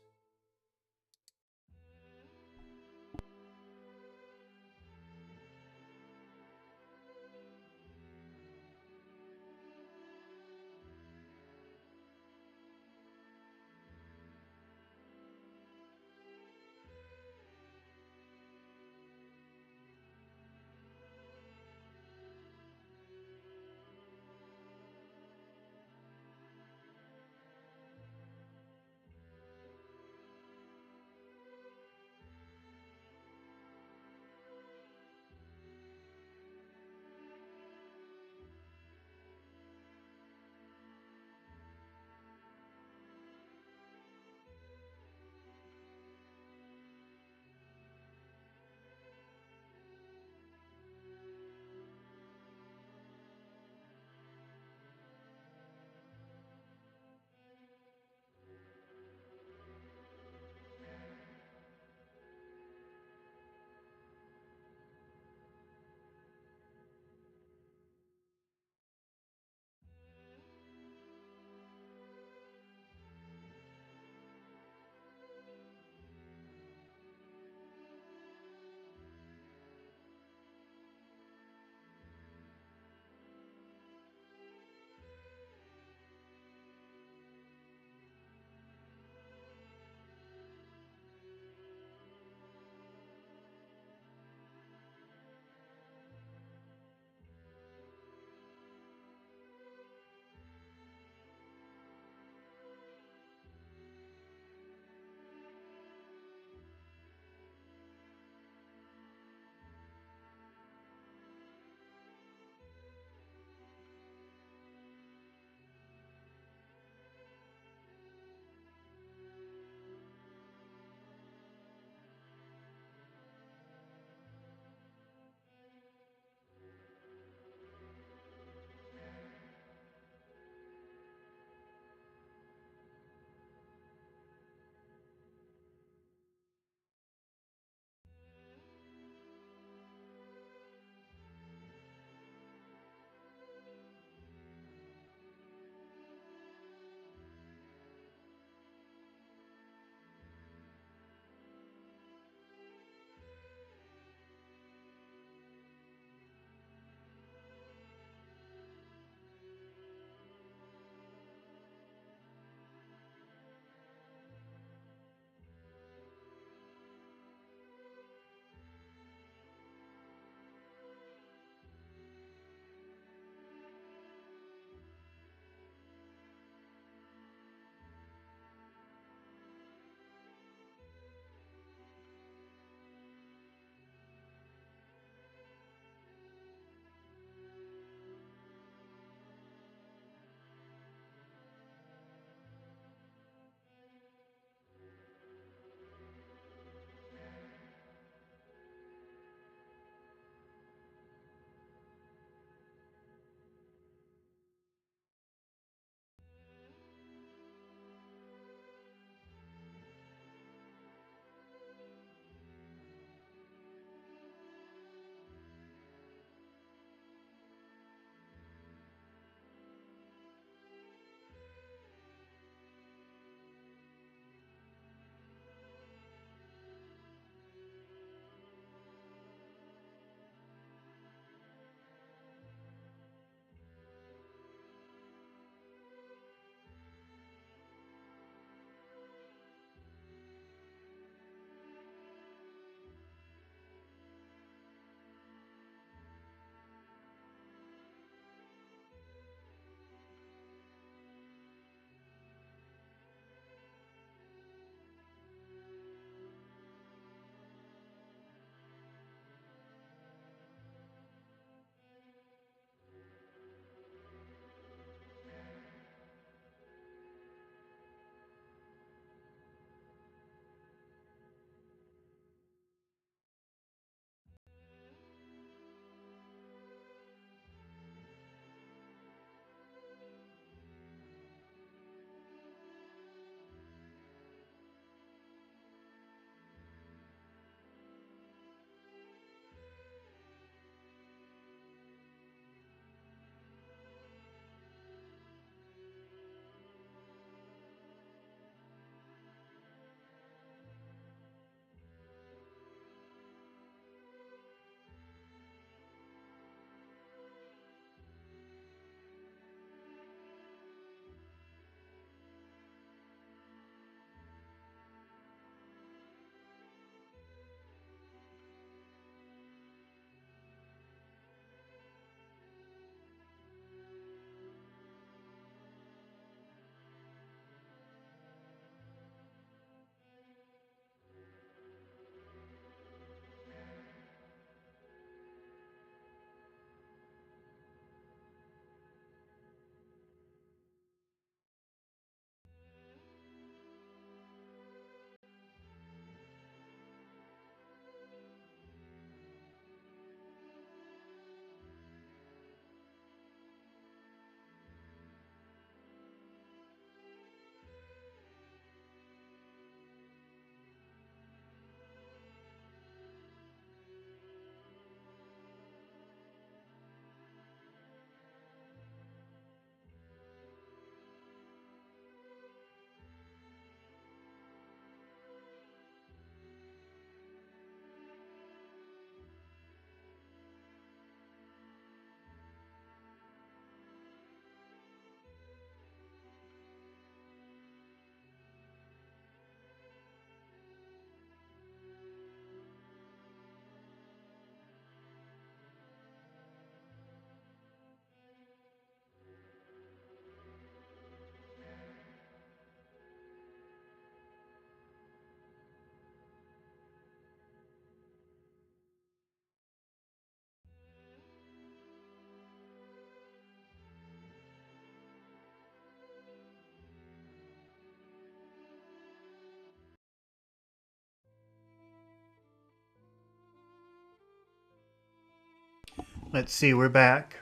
Let's see, we're back.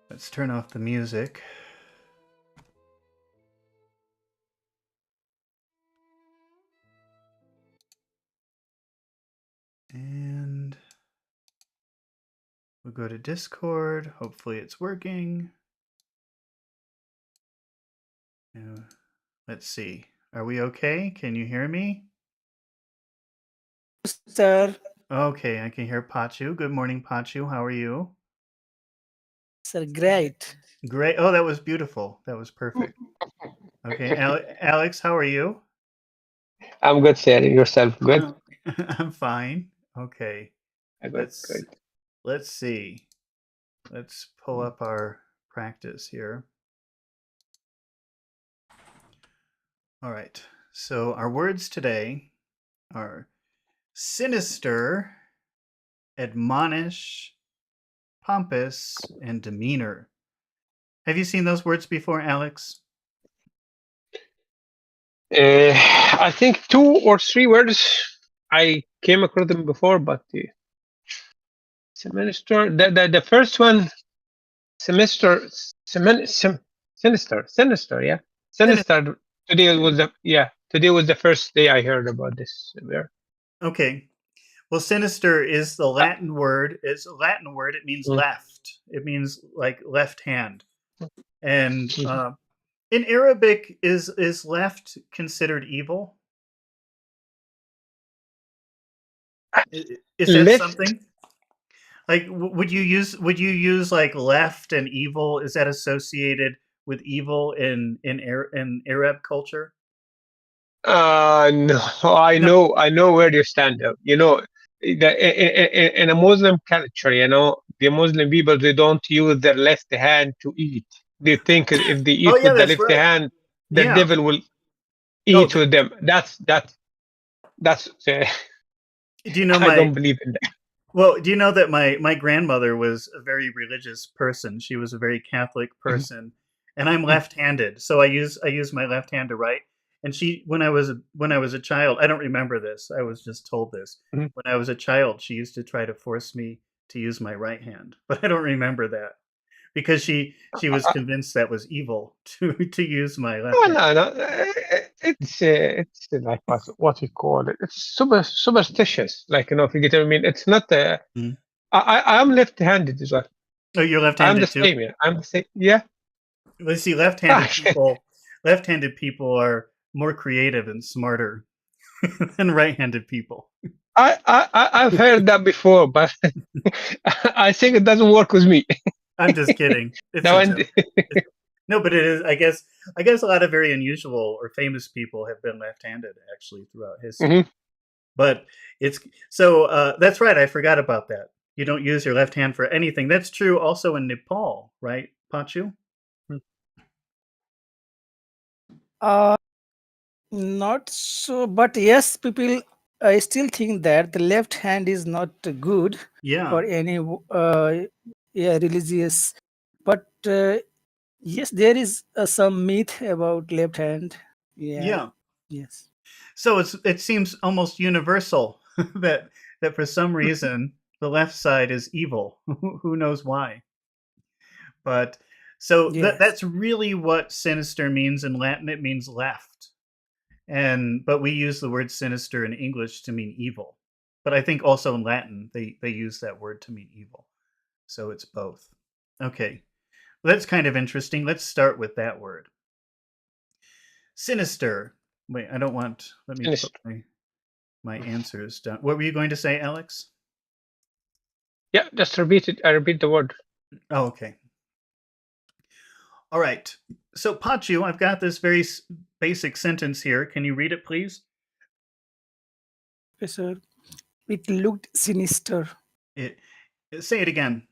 Let's turn off the music. And we'll go to Discord. Hopefully it's working. Let's see. Are we okay? Can you hear me? Sir. Okay, I can hear Pachu. Good morning, Pachu. How are you? Sir, great. Great. Oh, that was beautiful. That was perfect. Okay, Alex, how are you? I'm good, sir. Yourself, good? Oh, I'm fine. Okay. Good, good. Let's see. Let's pull up our practice here. All right. So our words today are sinister, admonish, pompous, and demeanor. Have you seen those words before, Alex? I think 2 or 3 words I came across them before, but semester, the first one, semester, sinister, yeah, sinister. Today was the first day I heard about this. Okay. Well, sinister is the Latin word. It's a Latin word. It means left. It means like left hand. And in Arabic, is left considered evil? Is that Left? something? Like, would you use like left and evil? Is that associated with evil in Arab culture? No, I know where you stand up. You know, in a Muslim culture, you know, the Muslim people, they don't use their left hand to eat. They think if they eat with the That's left right. hand, the Yeah. devil will eat with them. That's. Do you know I don't believe in that. Well, do you know that my grandmother was a very religious person? She was a very Catholic person, and I'm left-handed, so I use my left hand to write. And she, when I was a child, I don't remember this. I was just told this. When I was a child, she used to try to force me to use my right hand, but I don't remember that because she was convinced that was evil to use my left hand. No. It's like what you call it. It's superstitious. Like, you know, if you get what I mean. It's not. I'm left-handed as well. Oh, you're left-handed I'm the too? same. Yeah, I'm the same. Yeah. Let's see. Left-handed people are more creative and smarter than right-handed people. I've heard that before, but I think it doesn't work with me. I'm just kidding. No, but it is. I guess a lot of very unusual or famous people have been left-handed actually throughout history. But it's so that's right. I forgot about that. You don't use your left hand for anything. That's true also in Nepal, right, Pachu? Not so, but yes, people I still think that the left hand is not good for any religious. But yes, there is some myth about left hand. Yeah. Yes. So it seems almost universal that for some reason the left side is evil. Who knows why? But so that's really what sinister means in Latin. It means left. But we use the word sinister in English to mean evil. But I think also in Latin they use that word to mean evil. So it's both. Okay. Well, that's kind of interesting. Let's start with that word. Sinister. Wait, I don't want. Let me put my answers down. What were you going to say, Alex? Yeah, just repeat it. I repeat the word. Oh, okay. All right. So, Pachu, I've got this very basic sentence here. Can you read it, please? Yes, sir. It looked sinister. Say it again.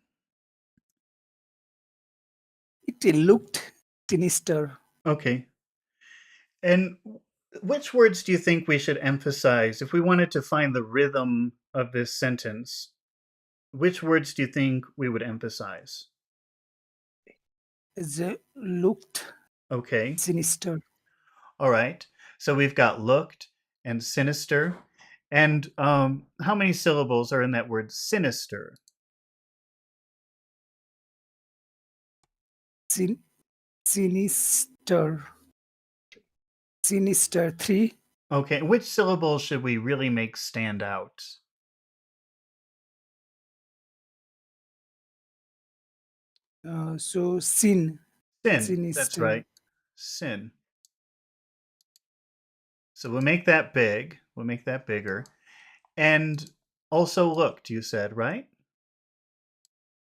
It looked sinister. Okay. And which words do you think we should emphasize if we wanted to find the rhythm of this sentence? Which words do you think we would emphasize? It looked sinister. All right. So we've got looked and sinister. And how many syllables are in that word sinister? Sinister. Sinister 3. Okay, which syllable should we really make stand out? So sin. Sin. Sinister. That's right. Sin. So we'll make that big. We'll make that bigger. And also looked, you said, right?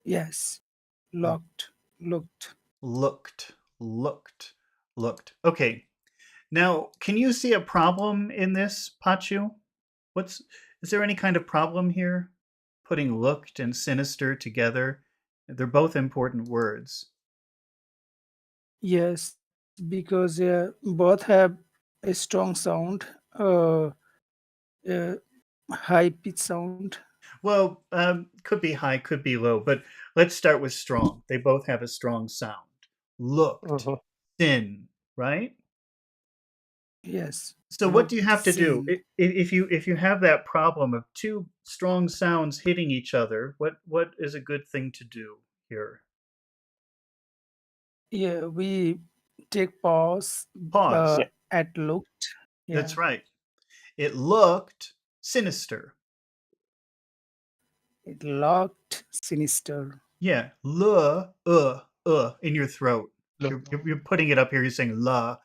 Yes. Looked. Looked. Okay. Now, can you see a problem in this, Pachu? Is there any kind of problem here? Putting looked and sinister together? They're both important words. Yes, because both have a strong sound, high pitch sound. Well, could be high, could be low, but let's start with strong. They both have a strong sound. Looked, sin, right? Yes. So what do you have to do if you have that problem of two strong sounds hitting each other? What is a good thing to do here? Yeah, we take pause. Pause. At looked. Yeah. That's right. It looked sinister. It looked sinister. Yeah, in your throat. You're putting it up here. You're saying la.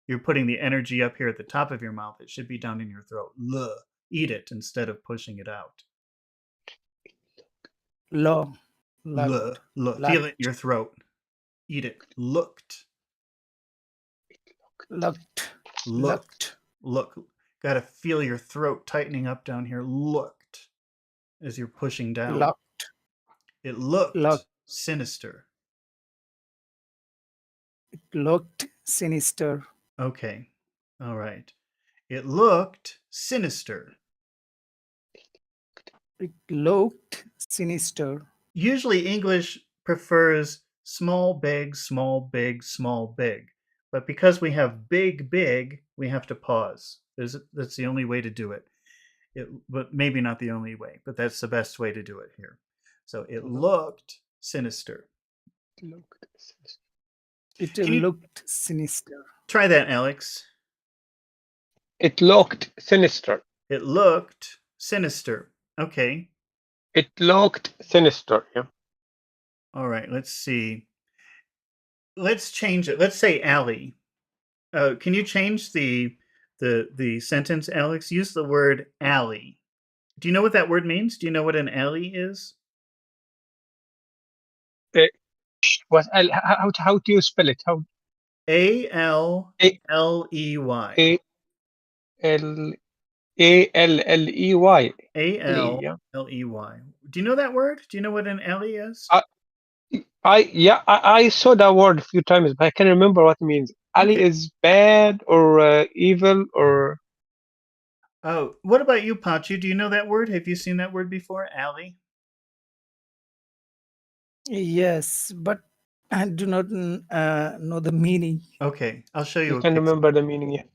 You're putting the energy up here at the top of your mouth. It should be down in your throat. L. Eat it instead of pushing it out. Lo. L. Feel it in your throat. Eat it. Looked. Looked. Look. Got to feel your throat tightening up down here. Looked. As you're pushing down. Looked. It looked sinister. It looked sinister. Okay. All right. It looked sinister. It looked sinister. Usually English prefers small, big, small, big, small, big. But because we have big, big, we have to pause. That's the only way to do it. But maybe not the only way, but that's the best way to do it here. So it looked sinister. It looked sinister. Try that, Alex. It looked sinister. It looked sinister. Okay. It looked sinister, yeah. All right, let's see. Let's change it. Let's say alley. Can you change the sentence, Alex? Use the word alley. Do you know what that word means? Do you know what an alley is? How do you spell it? How? Alley. Alley. Alley. Do you know that word? Do you know what an alley is? I saw that word a few times, but I can't remember what it means. Alley is bad or evil or. Oh, what about you, Pachu? Do you know that word? Have you seen that word before? Alley? Yes, but I do not know the meaning. Okay, I'll show you. I can't remember the meaning yet.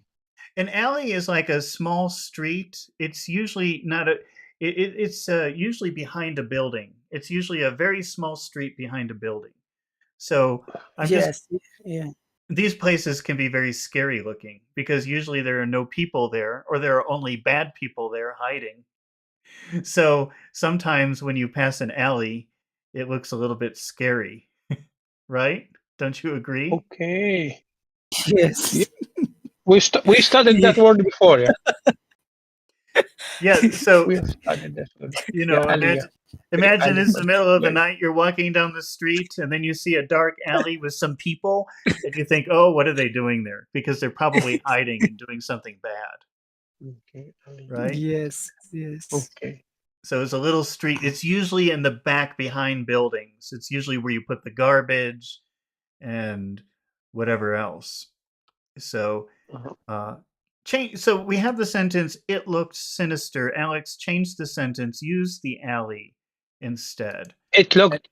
An alley is like a small street. It's usually not a. It's usually behind a building. It's usually a very small street behind a building. So these places can be very scary looking because usually there are no people there, or there are only bad people there hiding. So sometimes when you pass an alley, it looks a little bit scary, right? Don't you agree? Okay. Yes. We studied that word before, yeah. Yeah, so we studied that word. Imagine it's the middle of the night, you're walking down the street, and then you see a dark alley with some people, and you think, oh, what are they doing there? Because they're probably hiding and doing something bad. Okay. Right? Yes. Okay. So it's a little street. It's usually in the back behind buildings. It's usually where you put the garbage and whatever else. So so we have the sentence, it looked sinister. Alex, change the sentence. Use the alley instead. It looked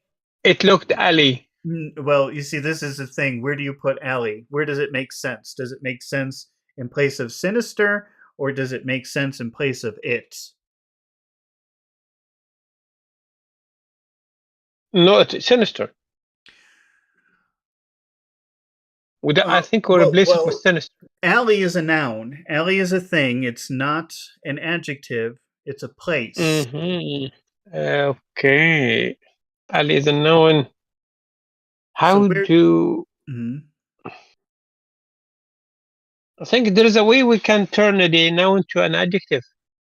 alley. Well, you see, this is the thing. Where do you put alley? Where does it make sense? Does it make sense in place of sinister, or does it make sense in place of it? No, it's sinister. I think we'll replace it with sinister. Alley is a noun. Alley is a thing. It's not an adjective. It's a place. Okay. Alley is a noun. How do... I think there is a way we can turn a noun to an adjective,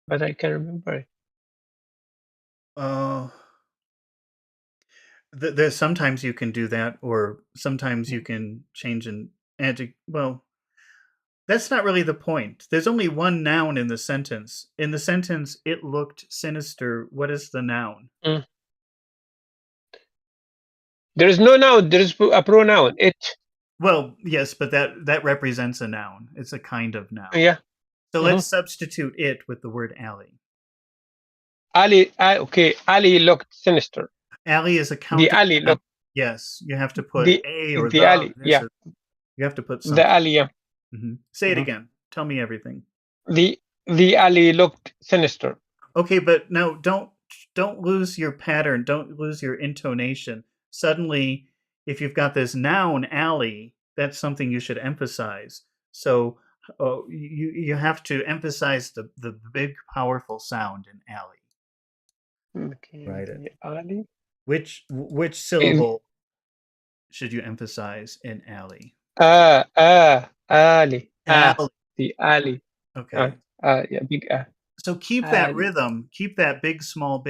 but I can't remember it. There's sometimes you can do that, or sometimes you can change an adjective. Well, that's not really the point. There's only one noun in the sentence. In the sentence, it looked sinister. What is the noun? There is no noun. There is a pronoun. It. Well, yes, but that represents a noun. It's a kind of noun. Yeah. So let's substitute it with the word alley. Alley. Okay. Alley looked sinister. Alley is a count. The alley looked. Yes, you have to put a or the alley. Yeah. You have to put something. The alley. Yeah. Say it again. Tell me everything. The alley looked sinister. Okay, but no, don't lose your pattern. Don't lose your intonation. Suddenly, if you've got this noun alley, that's something you should emphasize. So you have to emphasize the big powerful sound in alley. Okay. Right. Alley. Which syllable should you emphasize in alley? Alley. The alley. Okay. Yeah, big So keep that rhythm. Keep that big small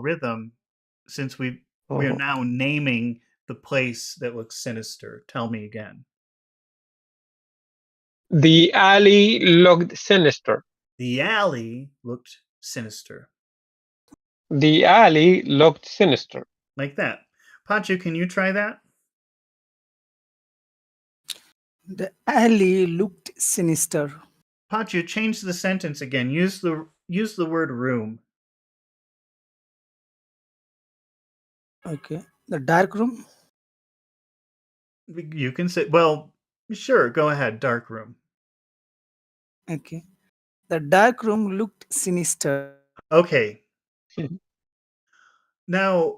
rhythm, since we are now naming the place that looks sinister. Tell me again. The alley looked sinister. The alley looked sinister. The alley looked sinister. Like that. Pachu, can you try that? The alley looked sinister. Pachu, change the sentence again. Use the word room. Okay. The dark room? You can say, well, sure, go ahead, dark room. Okay. The dark room looked sinister. Okay. Now,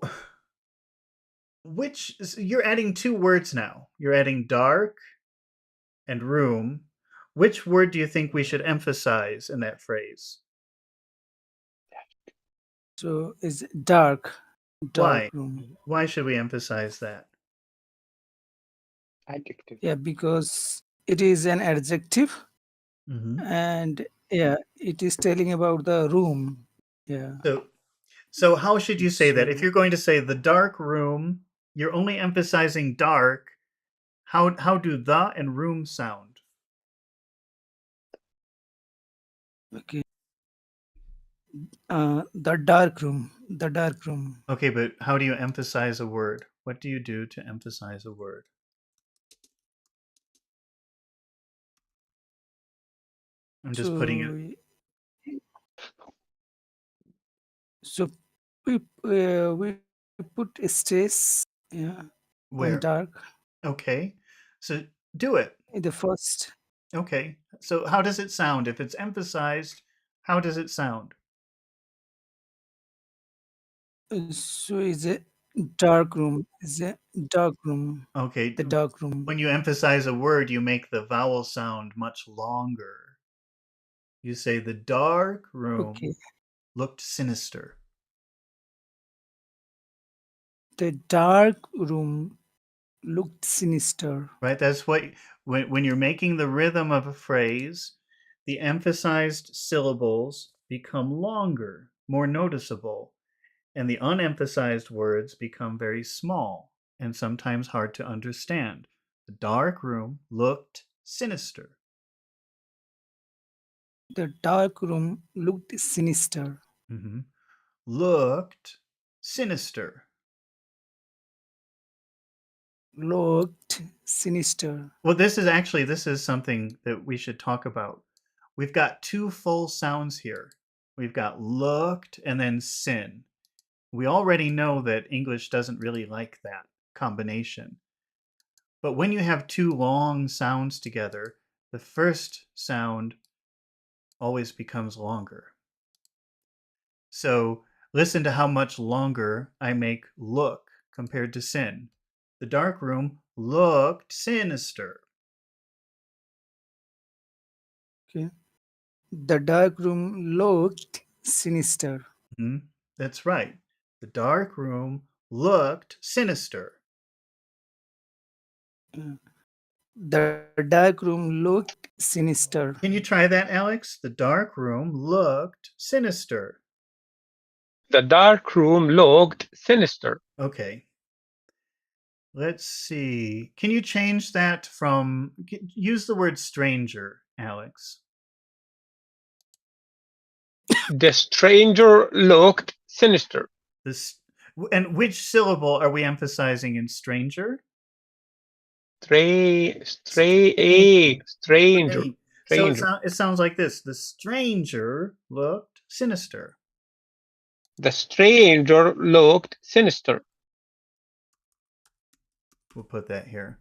you're adding two words now. You're adding dark and room. Which word do you think we should emphasize in that phrase? So it's dark. Why? Room. Why should we emphasize that? Adjective. Yeah, because it is an adjective, and it is telling about the room. Yeah. So how should you say that? If you're going to say the dark room, you're only emphasizing dark. How do the and room sound? Okay. The dark room. The dark room. Okay, but how do you emphasize a word? What do you do to emphasize a word? I'm just putting it. So we put a stress on dark. Okay, so do it. In the first. Okay, so how does it sound? If it's emphasized, how does it sound? So is a dark room. Is a dark room. Okay. The dark room. When you emphasize a word, you make the vowel sound much longer. You say the dark room looked sinister. The dark room looked sinister. Right? That's what, when you're making the rhythm of a phrase, the emphasized syllables become longer, more noticeable, and the unemphasized words become very small and sometimes hard to understand. The dark room looked sinister. The dark room looked sinister. Looked sinister. Looked sinister. Well, this is something that we should talk about. We've got two full sounds here. We've got looked and then sin. We already know that English doesn't really like that combination. But when you have two long sounds together, the first sound always becomes longer. So listen to how much longer I make look compared to sin. The dark room looked sinister. Okay. The dark room looked sinister. Mm-hmm. That's right. The dark room looked sinister. The dark room looked sinister. Can you try that, Alex? The dark room looked sinister. The dark room looked sinister. Okay. Let's see. Can you change that from... Use the word stranger, Alex. The stranger looked sinister. And which syllable are we emphasizing in stranger? Stranger. So it sounds like this. The stranger looked sinister. The stranger looked sinister. We'll put that here.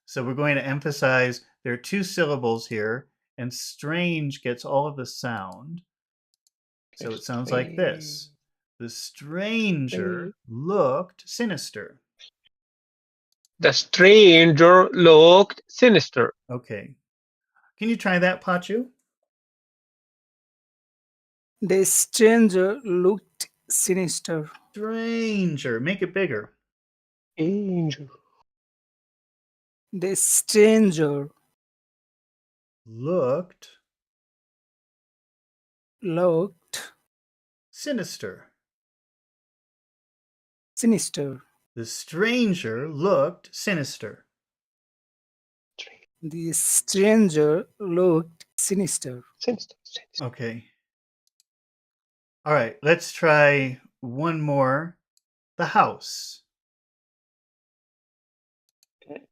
So we're going to emphasize there are two syllables here, and strange gets all of the sound. So it sounds like this. The stranger looked sinister. The stranger looked sinister. Okay. Can you try that, Pachu? The stranger looked sinister. Stranger. Make it bigger. Stranger. The stranger looked sinister. Sinister. The stranger looked sinister. The stranger looked sinister. Sinister. Okay. All right, let's try one more. The house. Okay.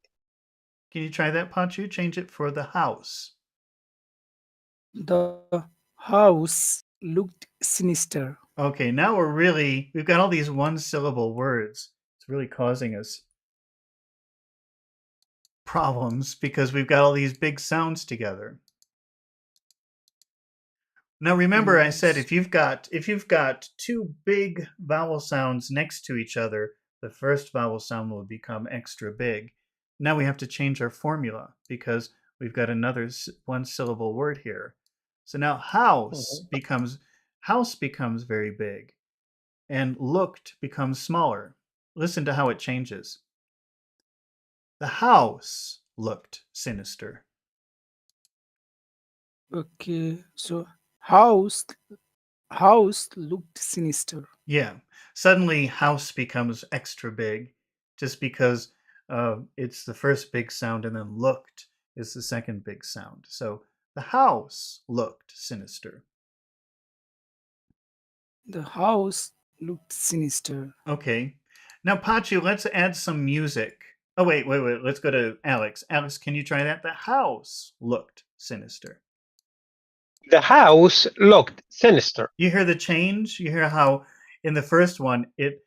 Can you try that, Pachu? Change it for the house. The house looked sinister. Okay, now we've got all these one-syllable words. It's really causing us problems because we've got all these big sounds together. Now remember, I said if you've got two big vowel sounds next to each other, the first vowel sound will become extra big. Now we have to change our formula because we've got another one-syllable word here. So now house becomes very big, and looked becomes smaller. Listen to how it changes. The house looked sinister. Okay, so house looked sinister. Yeah, suddenly house becomes extra big just because it's the first big sound, and then looked is the second big sound. So the house looked sinister. The house looked sinister. Okay. Now, Pachu, let's add some music. Oh, wait. Let's go to Alex. Alex, can you try that? The house looked sinister. The house looked sinister. You hear the change? You hear how in the first one it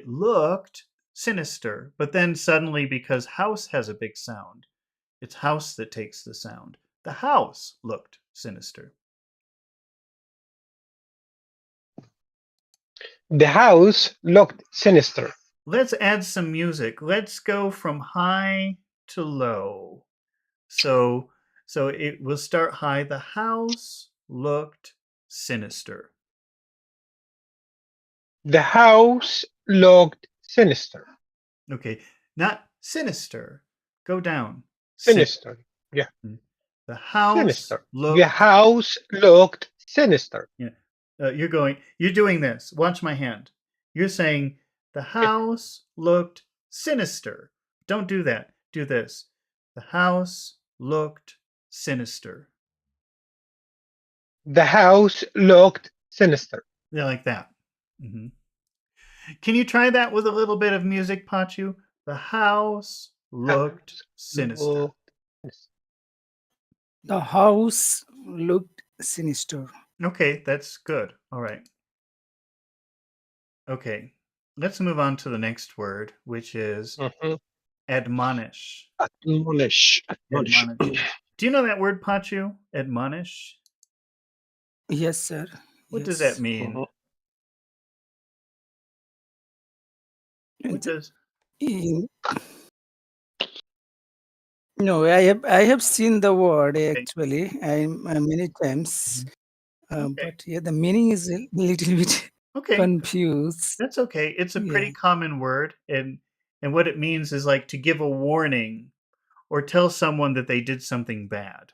looked sinister, but then suddenly, because house has a big sound, it's house that takes the sound. The house looked sinister. The house looked sinister. Let's add some music. Let's go from high to low. So it will start high. The house looked sinister. The house looked sinister. Okay, not sinister. Go down. Sinister. Yeah. The house sinister. looked... The house looked sinister. Yeah. You're doing this. Watch my hand. You're saying the house looked sinister. Don't do that. Do this. The house looked sinister. The house looked sinister. Yeah, like that. Mm-hmm. Can you try that with a little bit of music, Pachu? The house looked sinister. The house looked sinister. Okay, that's good. All right. Okay, let's move on to the next word, which is admonish. Admonish. Do you know that word, Pachu? Admonish? Yes, sir. What does that Yes. mean? What does? In- No, I have seen the word Okay. actually many times, Okay. but yeah, the meaning is a little bit Okay. confused. That's okay. It's a pretty Yeah. common word, and what it means is like to give a warning or tell someone that they did something bad.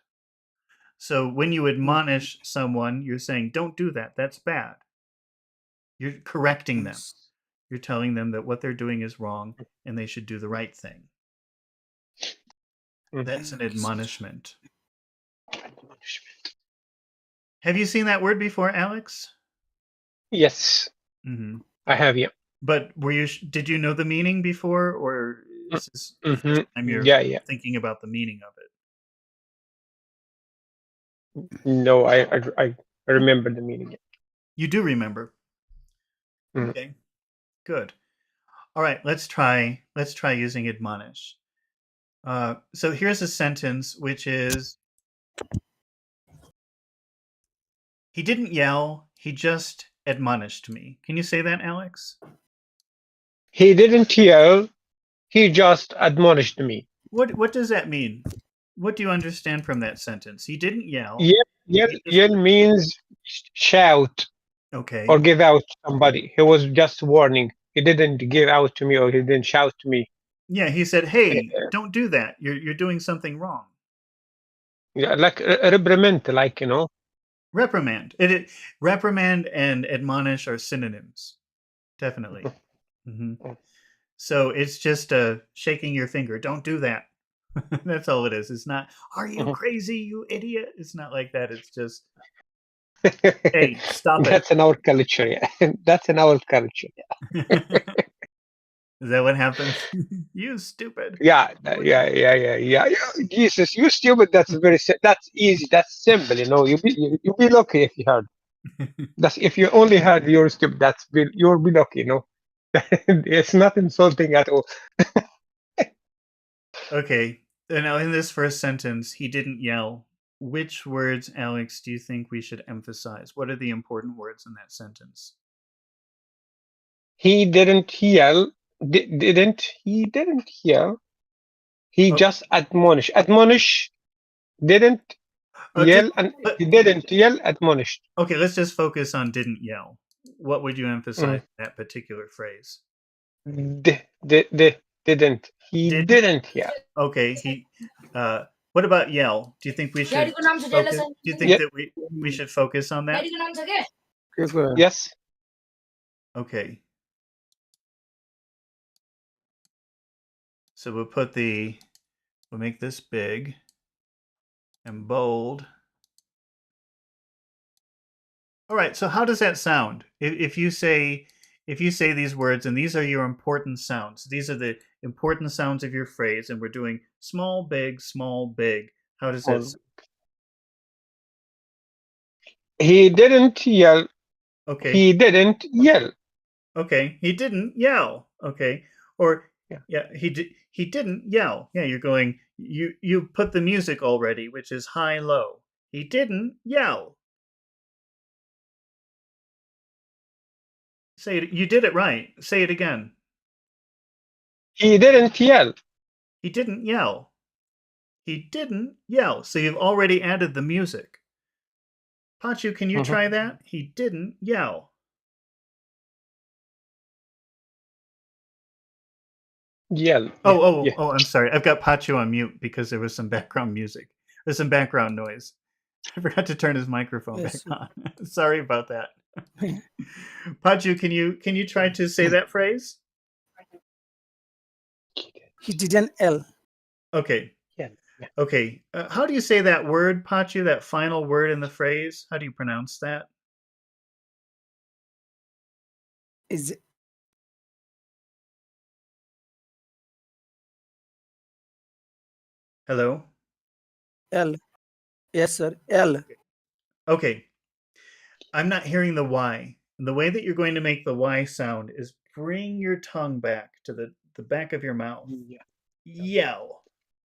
So when you admonish someone, you're saying, "Don't do that. That's bad." You're correcting them. Yes. You're telling them that what they're doing is wrong and they should do the right thing. That's an Okay, sir. admonishment. Have you seen that word before, Alex? Yes, Mm-hmm. I have. Yeah. But did you know the meaning before, or is this the first time you're Yeah. thinking about the meaning of it? No, I remember the meaning. You do remember. Mhm. Okay, good. All right, let's try using admonish. So here's a sentence which is, he didn't yell, he just admonished me. Can you say that, Alex? He didn't yell. He just admonished me. What does that mean? What do you understand from that sentence? He didn't yell. Yell means shout Okay. or give out to somebody. He was just warning. He didn't give out to me or he didn't shout to me. Yeah, he said, "Hey, don't do that. You're doing something wrong." Yeah, like reprimand, Reprimand. Reprimand and admonish are synonyms. Definitely. Hmm. So it's just shaking your finger. Don't do that. That's all it is. It's not, "Are you crazy, you idiot?" It's not like that. It's just, "Hey, stop it." That's in our culture. Yeah, that's in our culture. Is that what happens? You stupid. Yeah. Jesus, you stupid. That's that's easy. That's simple. You be lucky if you heard. That's if you only heard you're stupid. You'll be lucky. It's not insulting at all. Okay. Now, in this first sentence, he didn't yell. Which words, Alex, do you think we should emphasize? What are the important words in that sentence? He didn't yell. He didn't yell. He Oh, just admonished. Admonish didn't just, yell and he didn't yell. Admonished. okay, let's just focus on didn't yell. What would you emphasize in that particular phrase? Didn't. He didn't yell. Okay, what about yell? Do you think we should focus? Do you think that we should focus on that? Yes. Okay. So we'll make this big and bold. All right, so how does that sound? If you say these words, and these are your important sounds, these are the important sounds of your phrase, and we're doing small, big, how does that sound? He didn't yell. Okay. He didn't yell. Okay, he didn't yell. Okay. Or yeah, he didn't yell. Yeah, you're going, you put the music already, which is high low. He didn't yell. Say it. You did it right. Say it again. He didn't yell. He didn't yell. He didn't yell. So you've already added the music. Pachu, can you try that? He didn't yell. Yell. Oh, I'm sorry. I've got Pachu on mute because there was some background music. There's some background noise. I forgot to turn his microphone back on. Sorry about that. Pachu, can you try to say that phrase? He didn't yell. Okay. Okay. How do you say that word, Pachu? That final word in the phrase? How do you pronounce that? Is Hello? L. Yes, sir. L. Okay. I'm not hearing the Y. And the way that you're going to make the Y sound is bring your tongue back to the back of your mouth. Yell.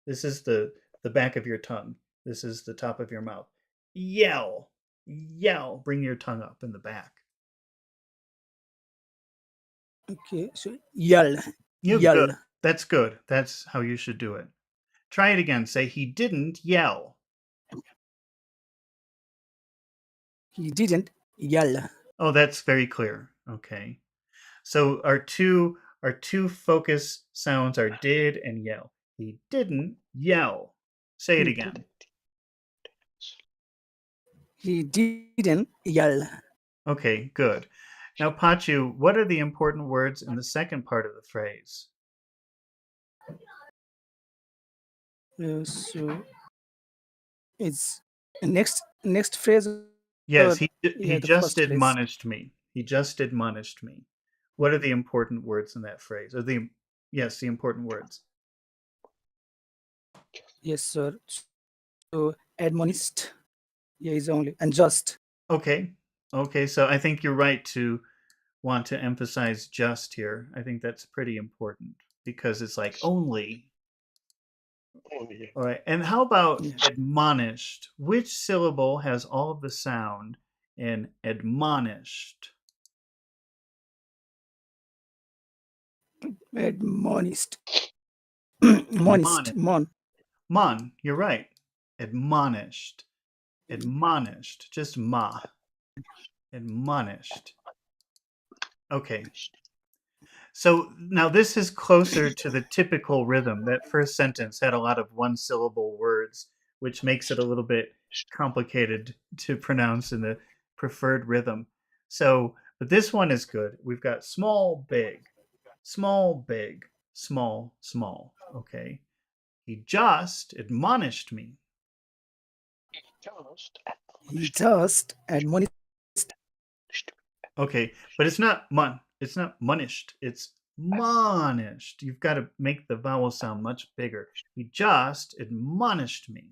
This is the back of your tongue. This is the top of your mouth. Yell. Yell. Bring your tongue up in the back. Okay, so yell. You're Yell. good. That's good. That's how you should do it. Try it again. Say, he didn't yell. He didn't yell. Oh, that's very clear. Okay. So our two focus sounds are did and yell. He didn't yell. Say it again. He didn't yell. Okay, good. Now, Pachu, what are the important words in the second part of the phrase? So it's next phrase. Yes, he just admonished me. He just admonished me. What are the important words in that phrase? The important words. Yes, sir. So admonished. Yeah, is only and just. Okay. So I think you're right to want to emphasize just here. I think that's pretty important because it's like only. All right. And how about admonished? Which syllable has all of the sound in admonished? Admonished. Mon. You're right. Admonished. Admonished. Just ma. Admonished. Okay. So now this is closer to the typical rhythm. That first sentence had a lot of one-syllable words, which makes it a little bit complicated to pronounce in the preferred rhythm. So, but this one is good. We've got small, big, small, big, small, small. Okay. He just admonished me. He just admonished. Okay, but it's not mun. It's not munished. It's monished. You've got to make the vowel sound much bigger. He just admonished me.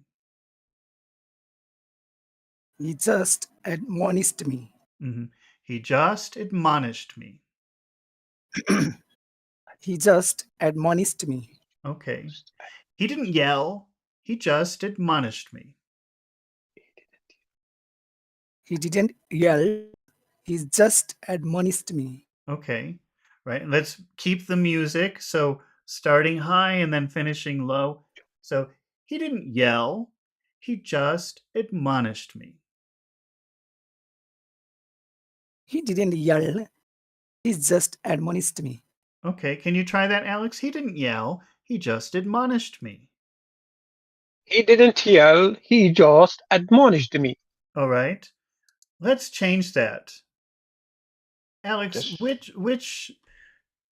He just admonished me. Mm-hmm. He just admonished me. He just admonished me. Okay. He didn't yell. He just admonished me. He didn't yell. He just admonished me. Okay. Right. Let's keep the music. So starting high and then finishing low. So he didn't yell. He just admonished me. He didn't yell. He just admonished me. Okay, can you try that, Alex? He didn't yell. He just admonished me. He didn't yell. He just admonished me. All right. Let's change that. Alex, which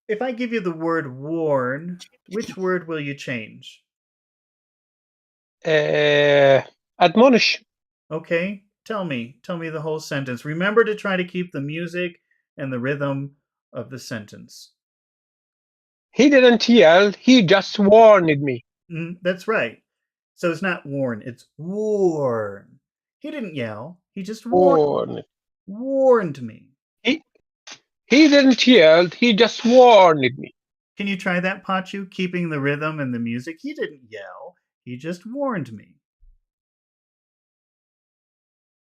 if I give you the word warn, which word will you change? Admonish. Okay, tell me the whole sentence. Remember to try to keep the music and the rhythm of the sentence. He didn't yell. He just warned me. That's right. So it's not warn, it's warn. He didn't yell. He just warned me. He didn't yell. He just warned me. Can you try that, Pachu? Keeping the rhythm and the music. He didn't yell. He just warned me.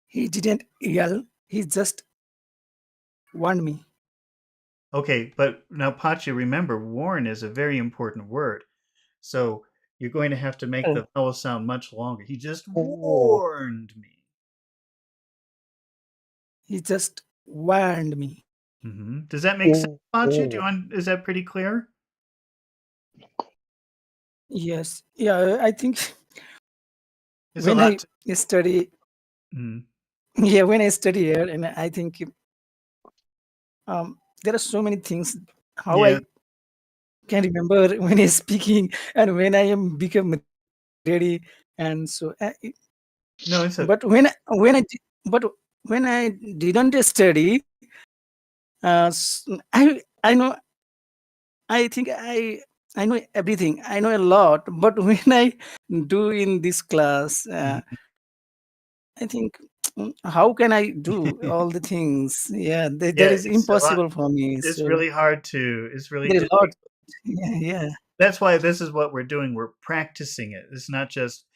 He didn't yell. He just warned me. Okay, but now, Pachu, remember, warn is a very important word. So you're going to have to make the vowel sound much longer. He just warned me. He just warned me. Mm-hmm. Does that make sense, Pachu? Is that pretty clear? Yes. Yeah, I think There's when I study, when I study here, and I think there are so many things how I can remember when I'm speaking and when I am become ready, and so. No, it's but when I didn't study, I know. I think I know everything. I know a lot. But when I do in this class, I think how can I do all the things? Yeah, that is impossible for me. It's really hard to. It's really difficult. Yeah. That's why this is what we're doing. We're practicing it. It's not just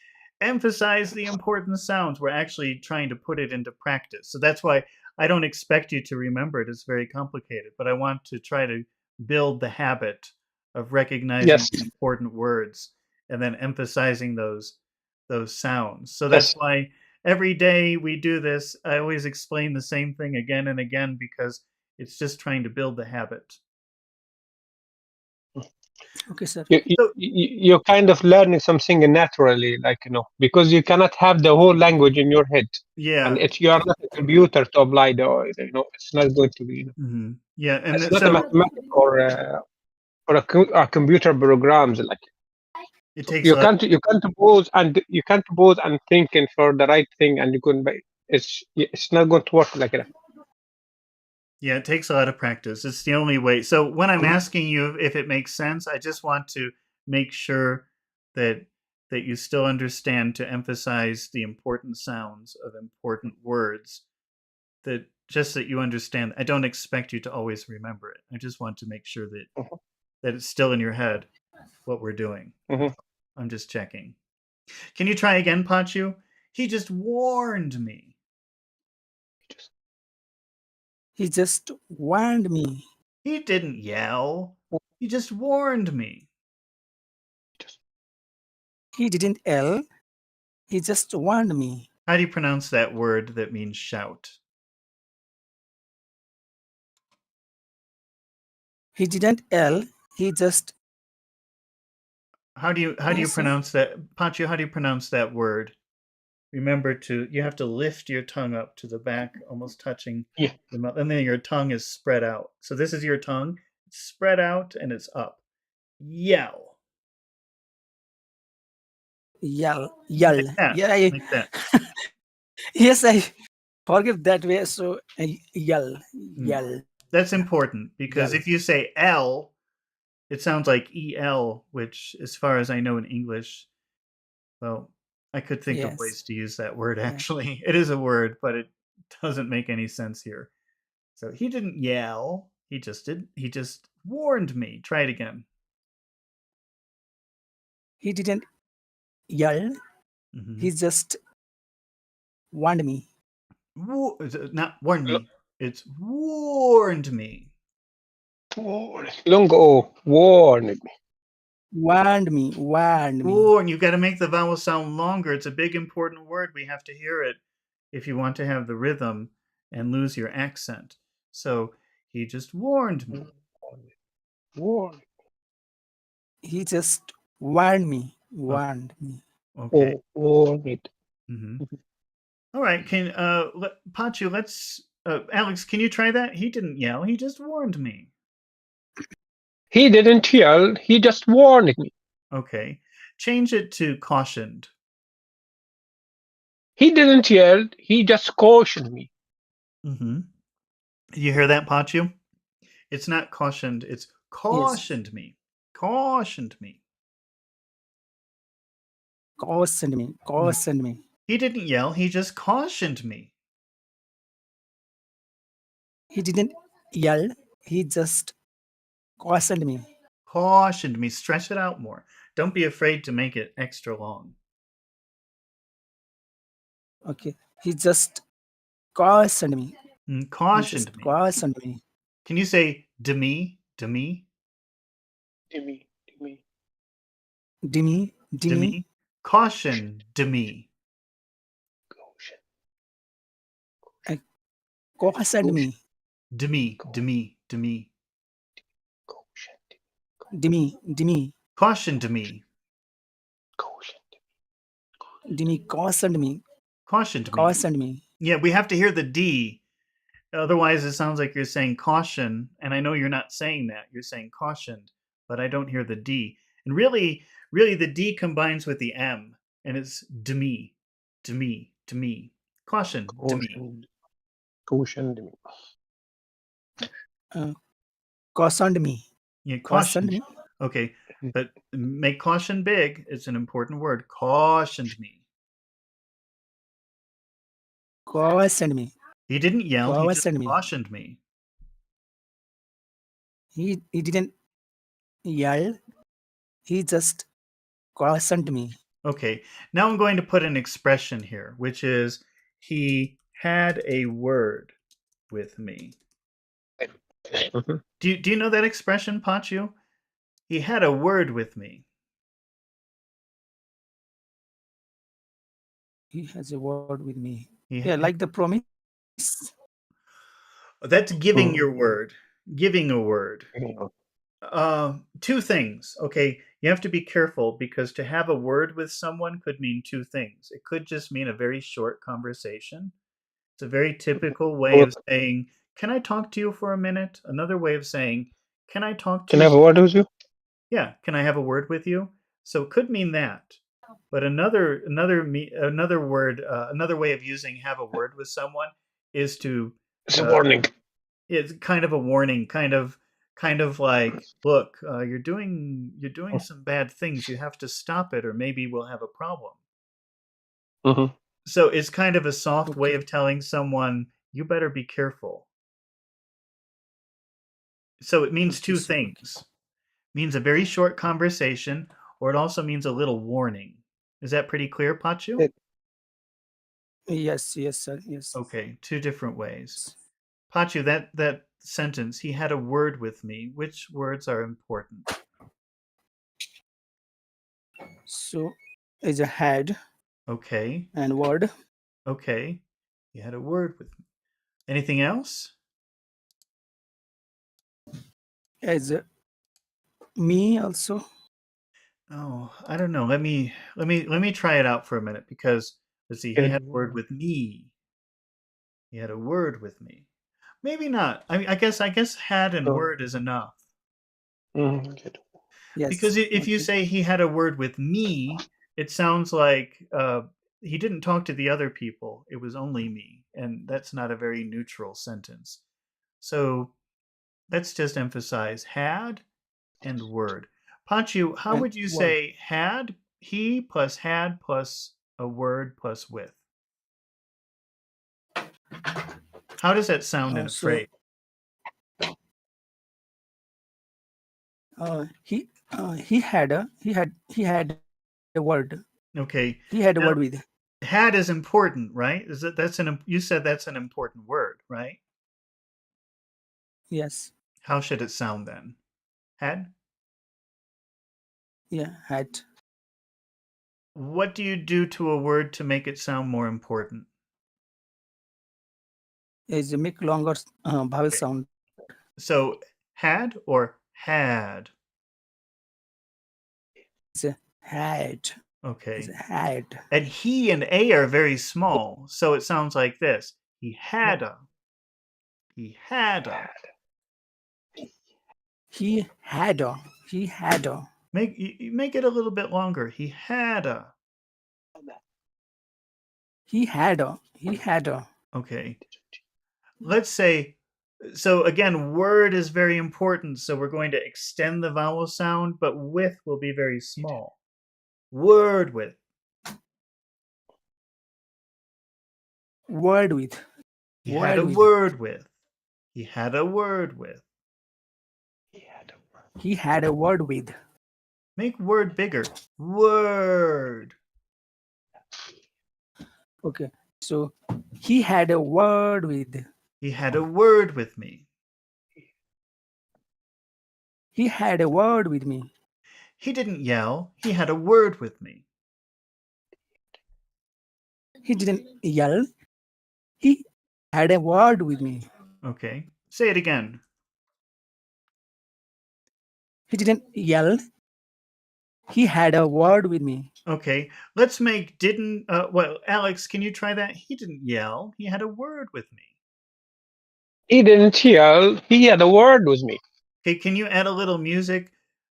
emphasize the important sounds. We're actually trying to put it into practice. So that's why I don't expect you to remember it. It's very complicated, but I want to try to build the habit of recognizing Yes, the important words and then emphasizing those sounds. So that's yes. why every day we do this. I always explain the same thing again and again because it's just trying to build the habit. Okay, sir. So You're kind of learning something naturally, like, because you cannot have the whole language in your head, yeah, and you are not a computer to apply it's not going to be, yeah, and it's not a so mathematic or a computer programs, like, it so takes a lot. you can't pause and thinking for the right thing, and you couldn't, it's not going to work like that. Yeah, it takes a lot of practice. It's the only way. So when I'm Mhm. asking you if it makes sense, I just want to make sure that you still understand to emphasize the important sounds of important words. That just that you understand. I don't expect you to always remember it. I just want to make sure that Mhm. it's still in your head what we're doing. Mhm. I'm just checking. Can you try again, Pachu? He just warned me. He just warned me. He didn't yell. He just warned me. He didn't yell. He just warned me. How do you pronounce that word that means shout? He didn't yell. He just. How do you Yes, sir. pronounce that, Pachu? How do you pronounce that word? Remember you have to lift your tongue up to the back, almost touching Yeah. the mouth, and then your tongue is spread out. So this is your tongue, it's spread out and it's up. Yell. Yell. Like that. Yeah. Like that. Yes, I forgive that way. So yell. That's important because Yell. if you say L, it sounds like EL, which, as far as I know in English, well, I could think of Yes. ways to use that word, Yeah. actually. It is a word, but it doesn't make any sense here. So he didn't yell. He just warned me. Try it again. He didn't yell. Mm-hmm. He just warned me. Not warned me. It's warned me. Long O, warn. Warned me. Warned me. Warn. You've got to make the vowel sound longer. It's a big, important word. We have to hear it if you want to have the rhythm and lose your accent. So he just warned me. Warn. He just warned me. Warned me. Okay. Warn it. Mm-hmm. All right. Can Pachu? Let's Alex. Can you try that? He didn't yell. He just warned me. He didn't yell. He just warned me. Okay. Change it to cautioned. He didn't yell. He just cautioned me. Mm-hmm. You hear that, Pachu? It's not cautioned. It's cautioned me. Cautioned me. Cautioned me. Cautioned me. He didn't yell. He just cautioned me. He didn't yell. He just cautioned me. Cautioned me. Stretch it out more. Don't be afraid to make it extra long. Okay. He just cautioned me. Cautioned me. Cautioned me. Can you say de me? De me? Dimmy. Dimmy. De me? Caution de me. Cautioned me. De me. De me. De me. Dimmy. Caution to me. Dimmy cautioned me. Caution to me. Cautioned me. Yeah, we have to hear the D. Otherwise, it sounds like you're saying caution, and I know you're not saying that. You're saying cautioned, but I don't hear the D. And really, the D combines with the M, and it's de me, de me, de me. Caution, de me. Cautioned me. Cautioned me. Yeah, Cautioned caution. me. Okay, but make caution big. It's an important word. Cautioned me. Cautioned me. He didn't yell. He just Cautioned me. cautioned me. He didn't yell. He just cautioned me. Okay, now I'm going to put an expression here, which is he had a word with me. Mhm. Do you know that expression, Pachu? He had a word with me. He has a word with me. He, Yeah, like the promise. that's giving Mhm. your word. Giving a word. Two things. Okay, you have to be careful because to have a word with someone could mean two things. It could just mean a very short conversation. It's a very typical way Or of saying, "Can I talk to you for a minute?" Another way of saying, "Can I talk to can I you?" have a word with you? Yeah, "Can I have a word with you?" So it could mean that. But another word, another way of using "have a word with someone" is to It's a uh, warning. it's kind of a warning, kind of like, look, you're doing some bad things. You have to stop it, or maybe we'll have a problem. Mhm. So it's kind of a soft way Okay. of telling someone you better be careful. So it means Okay. two So okay. things. It means a very short conversation, or it also means a little warning. Is that pretty clear, Pachu? It- Yes. Yes, sir. Yes. Okay, two different ways. Pachu, that sentence, he had a word with me. Which words are important? So is a had Okay, and word okay. He had a word with me. Anything else? as a me also. Oh, I don't know. Let me try it out for a minute because let's see. He it- had a word with me. He had a word with me. Maybe not. I guess had and so, word is enough. good. Yes. Because if you Okay. say he had a word with me, it sounds like he didn't talk to the other people. It was only me, and that's not a very neutral sentence. So let's just emphasize had and word. Pachu, how And would you word. say had plus a word plus with? How does that sound in a So phrase? he had a word. Okay, He had a now word with. had is important, right? Is that you said that's an important word, right? Yes. How should it sound then? Had? Yeah. Had What do you do to a word to make it sound more important? is a make longer vowel Okay. sound. So had or had? It's a had. It's Okay. a had. And he and a are very small, so it sounds like this. He had a. He had a. He had a. He had a. You make it a little bit longer. He had a. He had a. He had a. Okay. Let's say so again, word is very important, so we're going to extend the vowel sound, but with will be very small. Word with. Word with. He had Word a with. word with. He had a word with. He had a word with. Make word bigger. Word. Okay. So he had a word with. He had a word with me. He had a word with me. He didn't yell. He had a word with me. He didn't yell. He had a word with me. Okay. Say it again. He didn't yell. He had a word with me. Okay. Let's make didn't well, Alex, can you try that? He didn't yell. He had a word with me. He didn't yell. He had a word with me. Okay, can you add a little music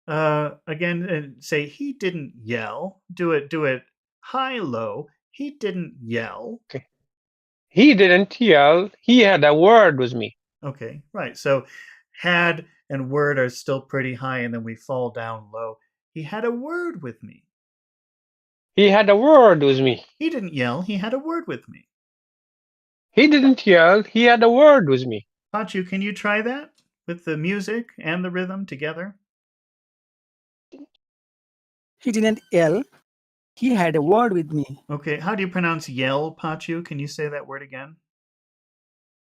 again and say he didn't yell? Do it high low. He didn't yell. Okay. He didn't yell. He had a word with me. Okay, right. So had and word are still pretty high, and then we fall down low. He had a word with me. He had a word with me. He didn't yell. He had a word with me. He didn't yell. He had a word with me. Pachu, can you try that with the music and the rhythm together? He didn't yell. He had a word with me. Okay, how do you pronounce yell, Pachu? Can you say that word again?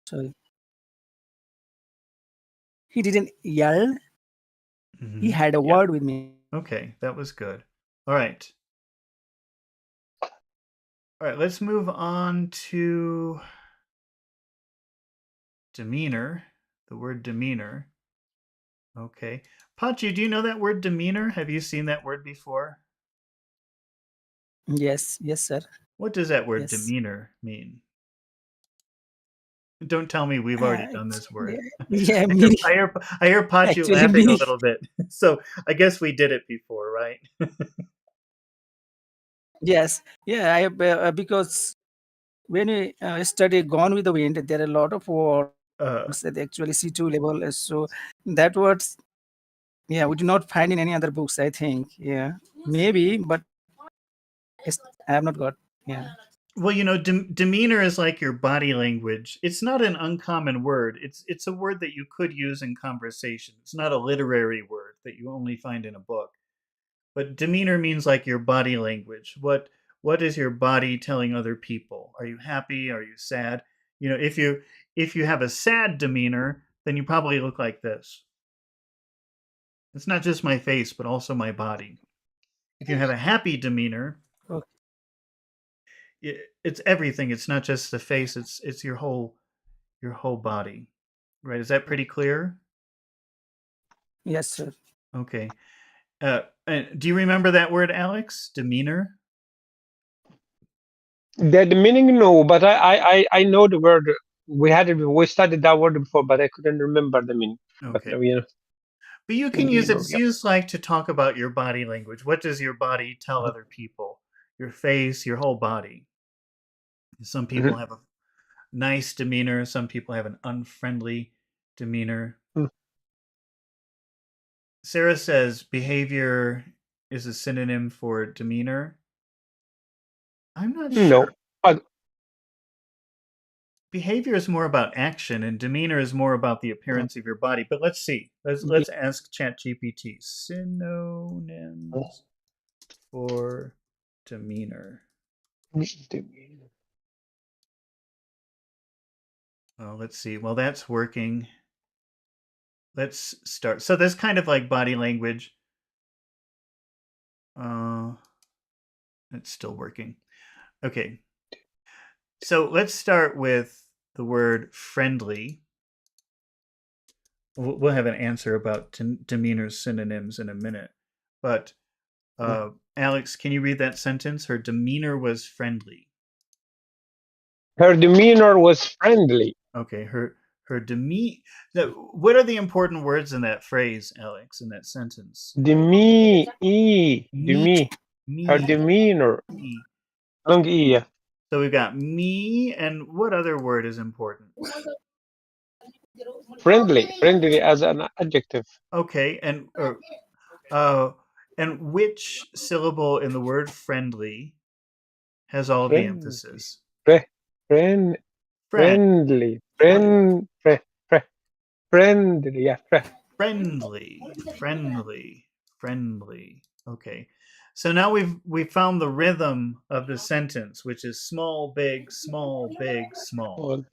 Sorry. He didn't yell. He had a Yeah. word with me. Okay, that was good. All right. All right, let's move on to demeanor. The word demeanor. Okay. Pachu, do you know that word demeanor? Have you seen that word before? Yes, yes, sir. What does that word Yes. demeanor mean? Don't tell me we've already done It's, this word. yeah, I meaning, hear Pachu actually laughing a meaning, little bit. So I guess we did it before, right? yes, yeah. Because when we study Gone with the Wind, there are a lot of words Uh, at actually C2 level. So that words, yeah, we do not find in any other books, I think. Yeah, maybe, but I have not got. Yeah. well, demeanor is like your body language. It's not an uncommon word. It's a word that you could use in conversation. It's not a literary word that you only find in a book. But demeanor means like your body language. What is your body telling other people? Are you happy? Are you sad? If you have a sad demeanor, then you probably look like this. It's not just my face, but also my body. If you have a happy demeanor, Okay. it's everything. It's not just the face. It's your whole body. Right? Is that pretty clear? Yes, sir. Okay. And do you remember that word, Alex? Demeanor. The meaning, no, but I know the word. We studied that word before, but I couldn't remember the meaning. But Okay. But you can use it. demeanor, It's yeah. used like to talk about your body language. What does your body tell other people? Your face, your whole body. Some people Mhm. have a nice demeanor. Some people have an unfriendly demeanor. Mm. Sarah says behavior is a synonym for demeanor. I'm not No, sure. but Behavior is more about action, and demeanor is more about the appearance of your body. But let's see. Let's ask ChatGPT synonyms for demeanor. demeanor. Oh, let's see. Well, that's working. Let's start. So that's kind of like body language. It's still working. Okay. So let's start with the word friendly. We'll have an answer about demeanor synonyms in a minute. But Alex, can you read that sentence? Her demeanor was friendly. Her demeanor was friendly. Okay, her demeanor. What are the important words in that phrase, Alex? In that sentence? Demi, Me, demi. Her me, demeanor. me. Long E, yeah. So we've got me, and what other word is important? Friendly as an adjective. Okay, and which syllable in the word friendly has all the Friendly. emphasis? Friend, Friend. friendly. Okay. Friendly, yeah. Friendly, friendly, friendly. Okay. So now we've found the rhythm of the sentence, which is small, big, small, big, small. All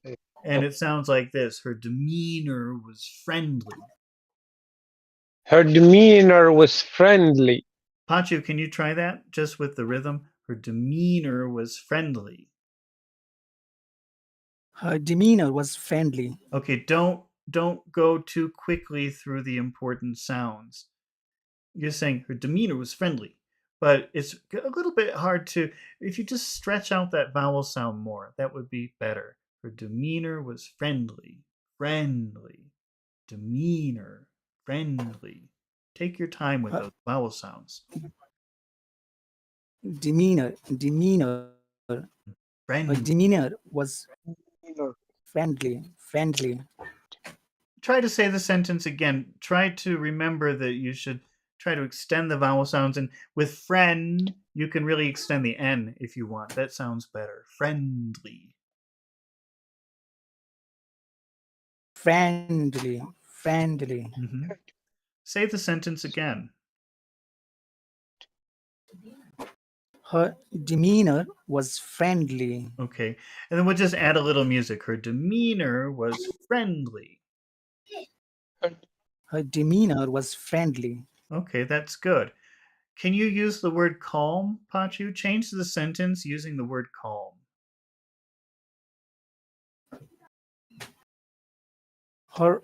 And it sounds like this. Her demeanor was friendly. Her demeanor was friendly. Pachu, can you try that just with the rhythm? Her demeanor was friendly. Her demeanor was friendly. Okay, don't go too quickly through the important sounds. You're saying her demeanor was friendly, but it's a little bit hard to. If you just stretch out that vowel sound more, that would be better. Her demeanor was friendly, friendly, demeanor, friendly. Take your time with Her those vowel sounds. demeanor. Her Friend. demeanor was Demeanor. friendly. Try to say the sentence again. Try to remember that you should try to extend the vowel sounds. And with friend, you can really extend the N if you want. That sounds better. Friendly. Friendly. Mm-hmm. Say the sentence again. Her demeanor was friendly. Okay. And then we'll just add a little music. Her demeanor was friendly. Her demeanor was friendly. Okay, that's good. Can you use the word calm, Pachu? Change the sentence using the word calm. Her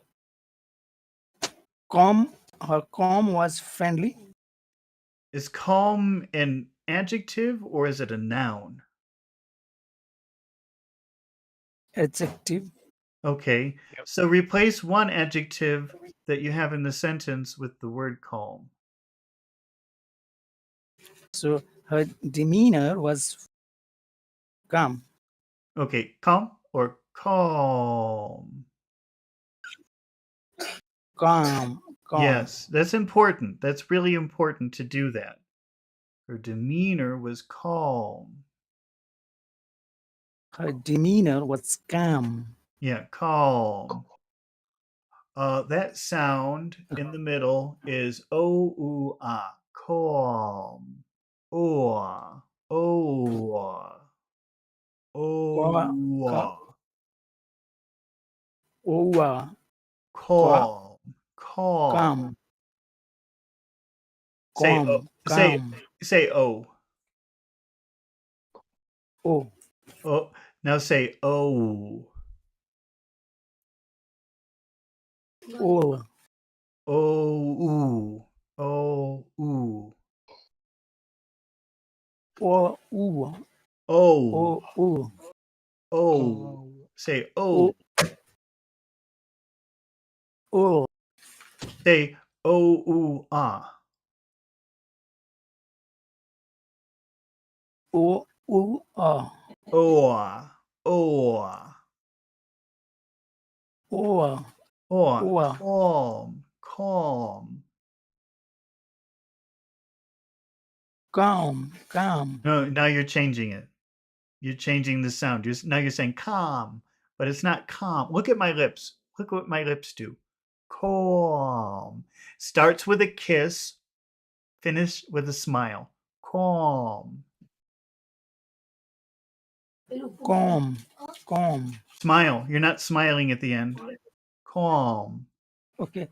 calm was friendly. Is calm an adjective or is it a noun? Adjective. Okay, so replace one adjective that you have in the sentence with the word calm. So her demeanor was calm. Okay, calm or calm? Calm. Yes, that's important. That's really important to do that. Her demeanor was calm. Her demeanor was calm. Yeah, calm. That sound in the middle is o u ah, calm. O ah, o ah, o ah, Over. calm, calm. Calm. Say o, Calm. Calm. say o. Oh. Oh, now say o. Oh. O u, o u, Oh. Ooh. o, Oh. Ooh. o. Say o. Oh. Say o u ah. Oh. Ooh. Oh. O-ah, o-ah, Oh. o-ah, Oh. calm, calm. Calm. Calm. No, now you're changing it. You're changing the sound. Now you're saying calm, but it's not calm. Look at my lips. Look what my lips do. Calm. Starts with a kiss, finish with a smile. Calm. Calm. Calm. Smile. You're not smiling at the end. Calm. Okay.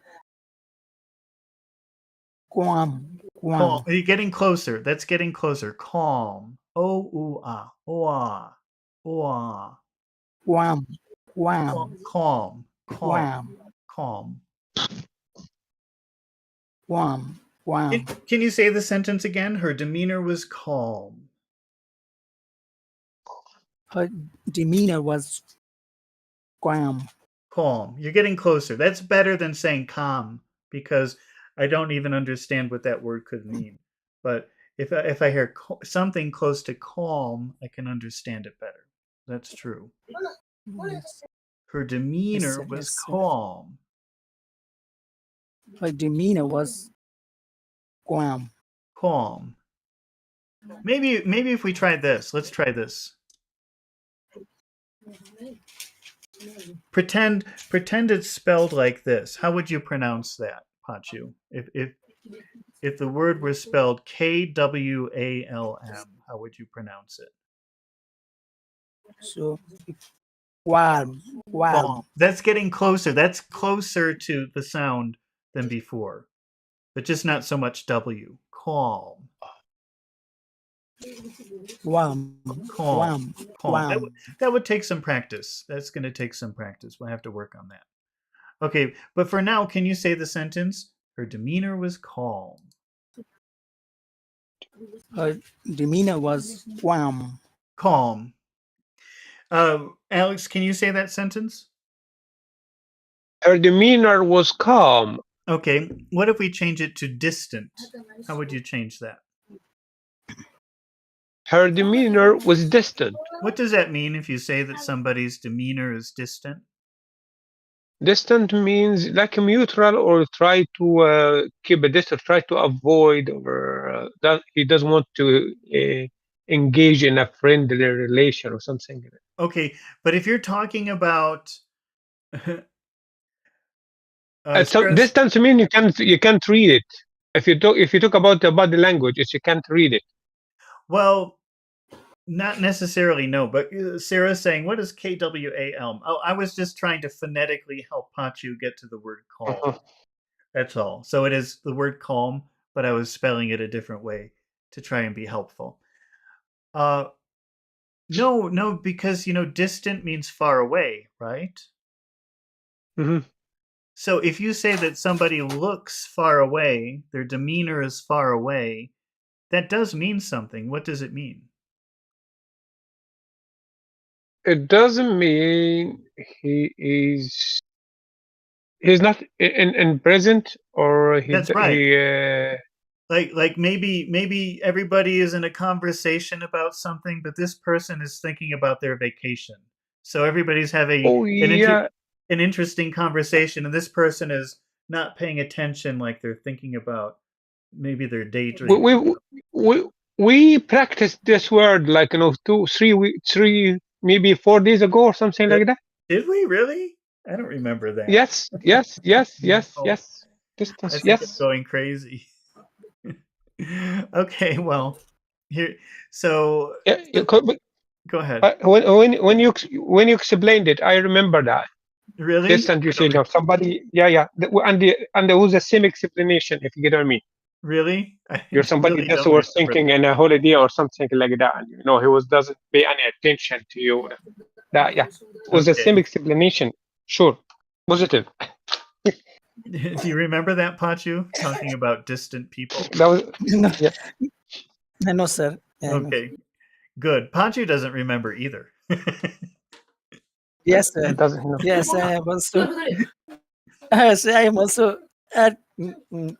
Calm. Calm. Calm. You're getting closer. That's getting closer. Calm. O-u-ah. O-ah. O-ah. Calm. Calm. Calm. Calm. Calm. Calm. Calm. Calm. Can you say the sentence again? Her demeanor was calm. Her demeanor was calm. Calm. You're getting closer. That's better than saying calm because I don't even understand what that word could mean. But if I hear something close to calm, I can understand it better. That's true. Yes. Her demeanor Yes, was yes. calm. Her demeanor was calm. Calm. Maybe if we tried this. Let's try this. Pretend it's spelled like this. How would you pronounce that, Pachu? If the word were spelled Kwalm, how would you pronounce it? So calm. Calm. That's getting closer. That's closer to the sound than before, but just not so much W. Calm. Calm. Calm. Calm. Calm. That would take some practice. That's going to take some practice. We'll have to work on that. Okay, but for now, can you say the sentence? Her demeanor was calm. Her demeanor was calm. Calm. Alex, can you say that sentence? Her demeanor was calm. Okay, what if we change it to distant? How would you change that? Her demeanor was distant. What does that mean if you say that somebody's demeanor is distant? Distant means like a neutral or try to keep a distance, try to avoid, or that he doesn't want to engage in a friendly relation or something. Okay, but if you're talking about So distance means you can't read it. If you talk about the body language, you can't read it. Well, not necessarily, no. But Sarah's saying, what is KWAL? Oh, I was just trying to phonetically help Pachu get to the word calm. Mhm. That's all. So it is the word calm, but I was spelling it a different way to try and be helpful. No, because distant means far away, right? Mhm. So if you say that somebody looks far away, their demeanor is far away, that does mean something. What does it mean? It doesn't mean he's not in present, or That's right. he. Like maybe everybody is in a conversation about something, but this person is thinking about their vacation. So everybody's having Oh yeah, an interesting conversation, and this person is not paying attention, like they're thinking about maybe their we daydreaming. we we, we practiced this word like 3 maybe 4 days ago or something like that. Did we really? I don't remember that. Yes, yes, yes, yes, Oh, yes. I Distance, think I'm yes. going crazy. Okay, well, here. So Yeah, go ahead. when you explained it, I remember that. Really? Distant I don't usage of somebody, yeah. And there was the same explanation, if you get what I mean. really. I You're somebody really just don't was remember thinking that. in a holiday or something like that, and he doesn't pay any attention to you. That, yeah, it was the same Okay. explanation. Sure, positive. Do you remember that, Pachu, talking about distant people? That was No, yeah. no, sir. No. Okay, good. Pachu doesn't remember either. Yes, sir. It doesn't know. Yes, I am also. Yes, I am also at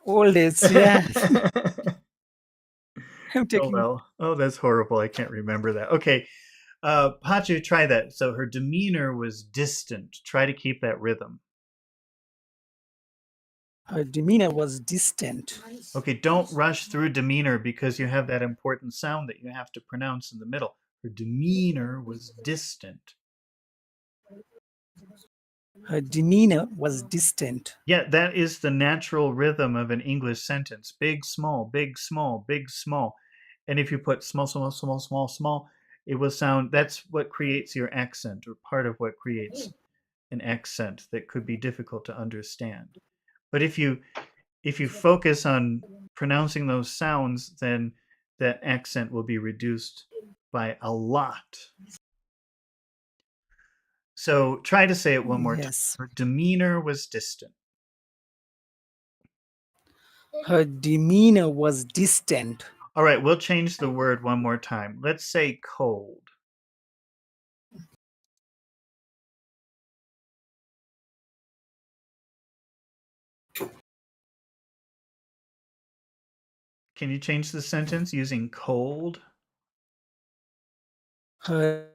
old age. Yeah, I'm Oh taking. well. Oh, that's horrible. I can't remember that. Okay. Pachu, try that. So her demeanor was distant. Try to keep that rhythm. Her demeanor was distant. Okay, don't rush through demeanor because you have that important sound that you have to pronounce in the middle. Her demeanor was distant. Her demeanor was distant. Yeah, that is the natural rhythm of an English sentence. Big, small, big, small, big, small. And if you put small, small, small, small, small, it will sound, that's what creates your accent, or part of what creates an accent that could be difficult to understand. But if you focus on pronouncing those sounds, then that accent will be reduced by a lot. So try to say it one more time. Yes. Her demeanor was distant. Her demeanor was distant. All right, we'll change the word one more time. Let's say cold. Can you change the sentence using cold? Her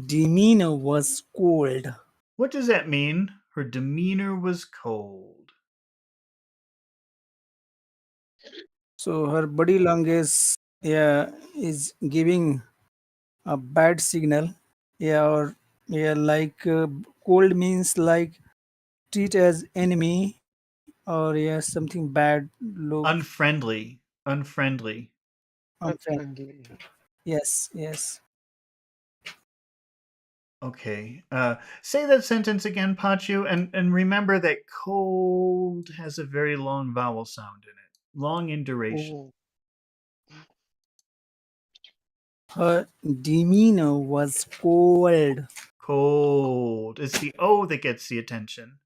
demeanor was cold. What does that mean? Her demeanor was cold. So her body language, yeah, is giving a bad signal. Yeah, or yeah, like cold means like treat as enemy, or yeah, something bad. Look, Unfriendly. Unfriendly. unfriendly. Unfriendly. Yes, yes. Okay. Say that sentence again, Pachu, and remember that cold has a very long vowel sound in it, long in duration. Oh. Her demeanor was cold. Cold. It's the O that gets the attention.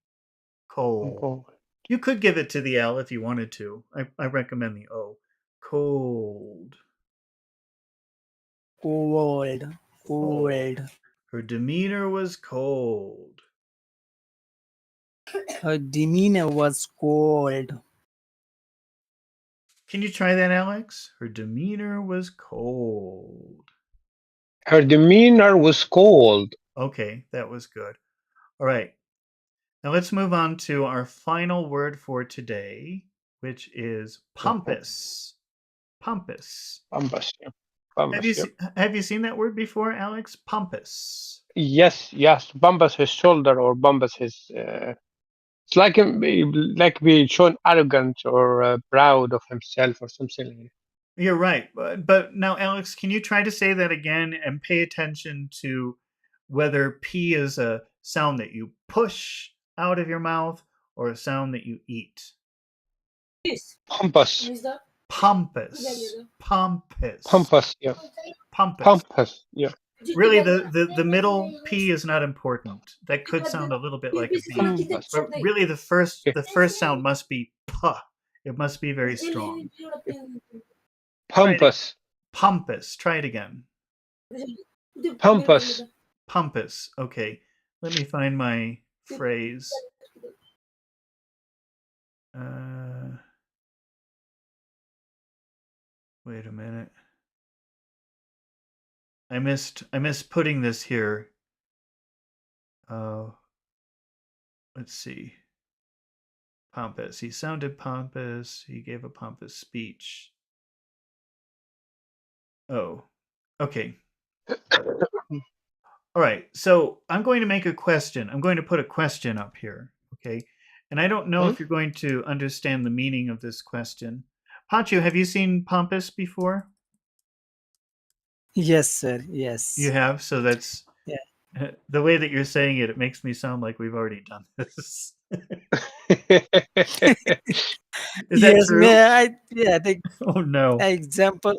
Cold. Oh. You could give it to the L if you wanted to. I recommend the O. Cold. Cold. Cold. Her demeanor was cold. Her demeanor was cold. Can you try that, Alex? Her demeanor was cold. Her demeanor was cold. Okay, that was good. All right. Now let's move on to our final word for today, which is pompous. Pompous. Pompous. Yeah. Have Pompous, you yeah. have you seen that word before, Alex? Pompous. Yes. Bombas his shoulder, or bombas his. It's like being shown arrogant or proud of himself or something like that. You're right. But now, Alex, can you try to say that again and pay attention to whether P is a sound that you push out of your mouth or a sound that you eat? Pompous. Pompous. Pompous. Pompous. Yeah. Pompous. Pompous. Yeah. Really, the middle P is not important. That could sound a little bit like a B. But really, the first sound must be P. It must be very strong. Pompous. Pompous. Try it again. Pompous. Pompous. Okay. Let me find my phrase. Wait a minute. I missed putting this here. Let's see. Pompous. He sounded pompous. He gave a pompous speech. Oh, okay. All right. So I'm going to make a question. I'm going to put a question up here. Okay. And I don't know if you're going to understand the meaning of this question. Pancho, have you seen pompous before? Yes, sir. Yes. You have? So that's the way that you're saying it, it makes me sound like we've already done this. Is that true? I think Oh no. example.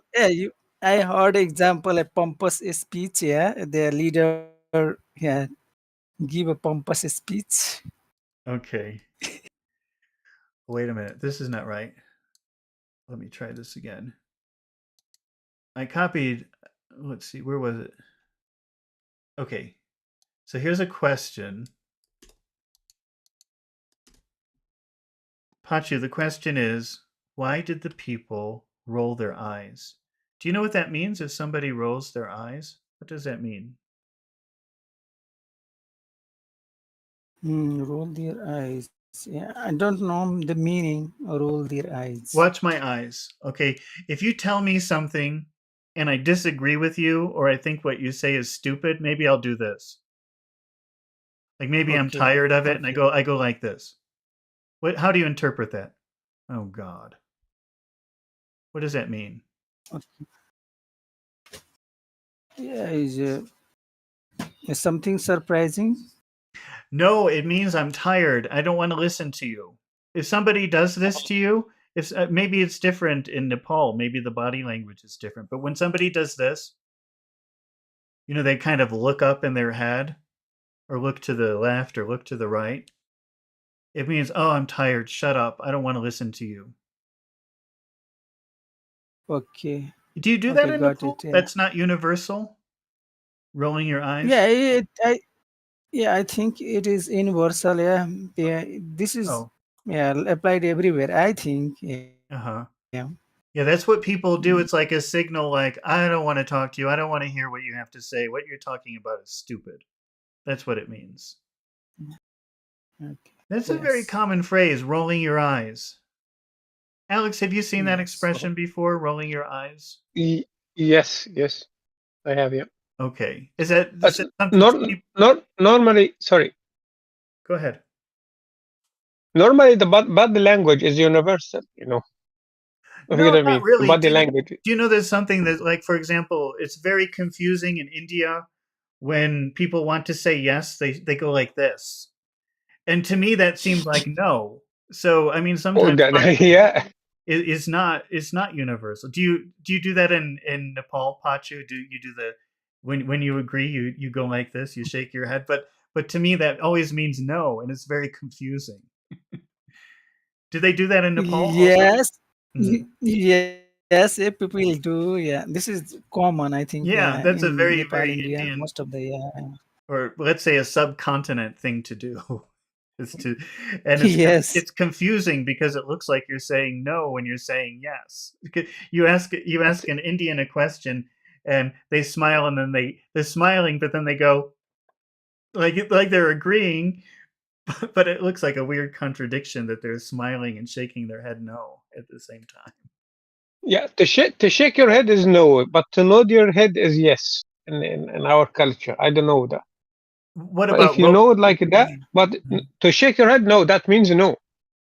I heard example a pompous speech. Yeah, the leader. Yeah, give a pompous speech. Okay. Wait a minute. This is not right. Let me try this again. I copied. Let's see. Where was it? Okay. So here's a question. Pachu, the question is, why did the people roll their eyes? Do you know what that means if somebody rolls their eyes? What does that mean? Roll their eyes. Yeah, I don't know the meaning. Roll their eyes. Watch my eyes. Okay. If you tell me something and I disagree with you or I think what you say is stupid, maybe I'll do this. Like maybe I'm tired of it and I go like this. How do you interpret that? Oh God. What does that mean? Yeah, is something surprising? No, it means I'm tired. I don't want to listen to you. If somebody does this to you, if maybe it's different in Nepal, maybe the body language is different. But when somebody does this, you know, they kind of look up in their head or look to the left or look to the right. It means, oh, I'm tired. Shut up. I don't want to listen to you. Okay. Do you do that in Nepal? That's not universal? Rolling your eyes? Yeah, I think it is universal. Yeah, this is applied everywhere. I think. Yeah, that's what people do. It's like a signal, like I don't want to talk to you. I don't want to hear what you have to say. What you're talking about is stupid. That's what it means. Okay. That's a very common phrase, rolling your eyes. Alex, have you seen that expression before, rolling your eyes? Yes, I have. Yeah. Okay. Is that something? Normally, sorry. Go ahead. Normally, the body language is universal. You know. No, not really. Body language. Do you know there's something that, like, for example, it's very confusing in India when people want to say yes, they go like this, and to me that seems like no. So I mean, sometimes it's not universal. Do you do that in Nepal, Pachu? Do you do the when you agree you go like this, you shake your head, but to me that always means no, and it's very confusing. Do they do that in Nepal? Yes. Yes, people do. Yeah, this is common, I think. Yeah, that's a very Nepal, very India, Indian, most of the or let's say a subcontinent thing to do. It's confusing because it looks like you're saying no when you're saying yes. You ask an Indian a question and they smile and then they're smiling, but then they go like they're agreeing, but it looks like a weird contradiction that they're smiling and shaking their head no at the same time. Yeah, to shake your head is no, but to nod your head is yes in our culture. I don't know that. What about if you know it like that? But to shake your head, no, that means no.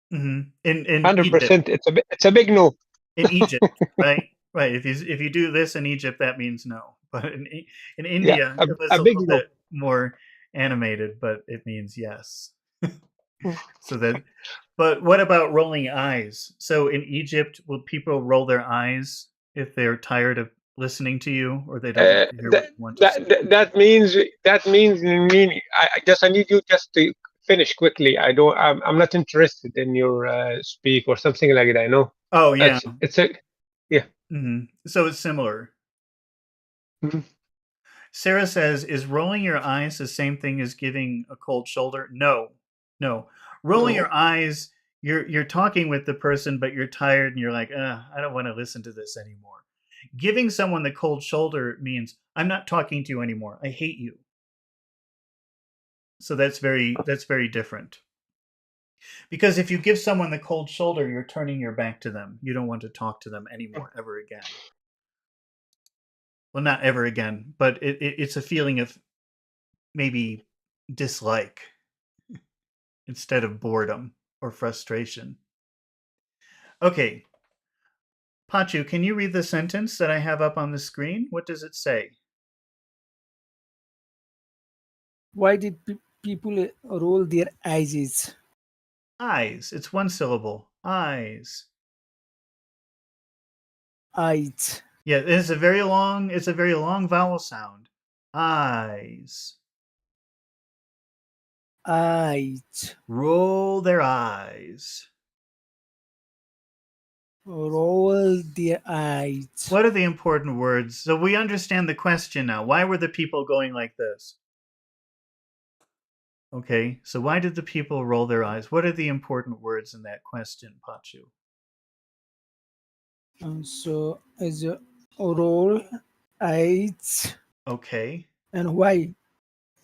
In 100%, it's a big no. In Egypt, right? Right. If you do this in Egypt, that means no. But in Yeah, India, it was a a big little no. bit more animated, but it means yes. So that. But what about rolling eyes? So in Egypt, will people roll their eyes if they're tired of listening to you, or they don't want to hear what That, you want to say? that means meaning. I need you just to finish quickly. I'm not interested in your speak or something like that. No, Oh yeah. it's a yeah. So it's similar. Mhm. Sarah says, "Is rolling your eyes the same thing as giving a cold shoulder?" No, no. Rolling No. your eyes, you're talking with the person, but you're tired and you're like, I don't want to listen to this anymore. Giving someone the cold shoulder means I'm not talking to you anymore. I hate you. So that's very different. Because if you give someone the cold shoulder, you're turning your back to them. You don't want to talk to them anymore ever again. Well, not ever again, but it's a feeling of maybe dislike instead of boredom or frustration. Okay, Pachu, can you read the sentence that I have up on the screen? What does it say? Why did people roll their eyes? Eyes. It's one syllable. Eyes. Eyes. Yeah, it's a very long vowel sound. Eyes. Eyes. Roll their eyes. Roll their eyes. What are the important words? So we understand the question now. Why were the people going like this? Okay, so why did the people roll their eyes? What are the important words in that question, Pachu? So as a roll eyes. Okay. And why?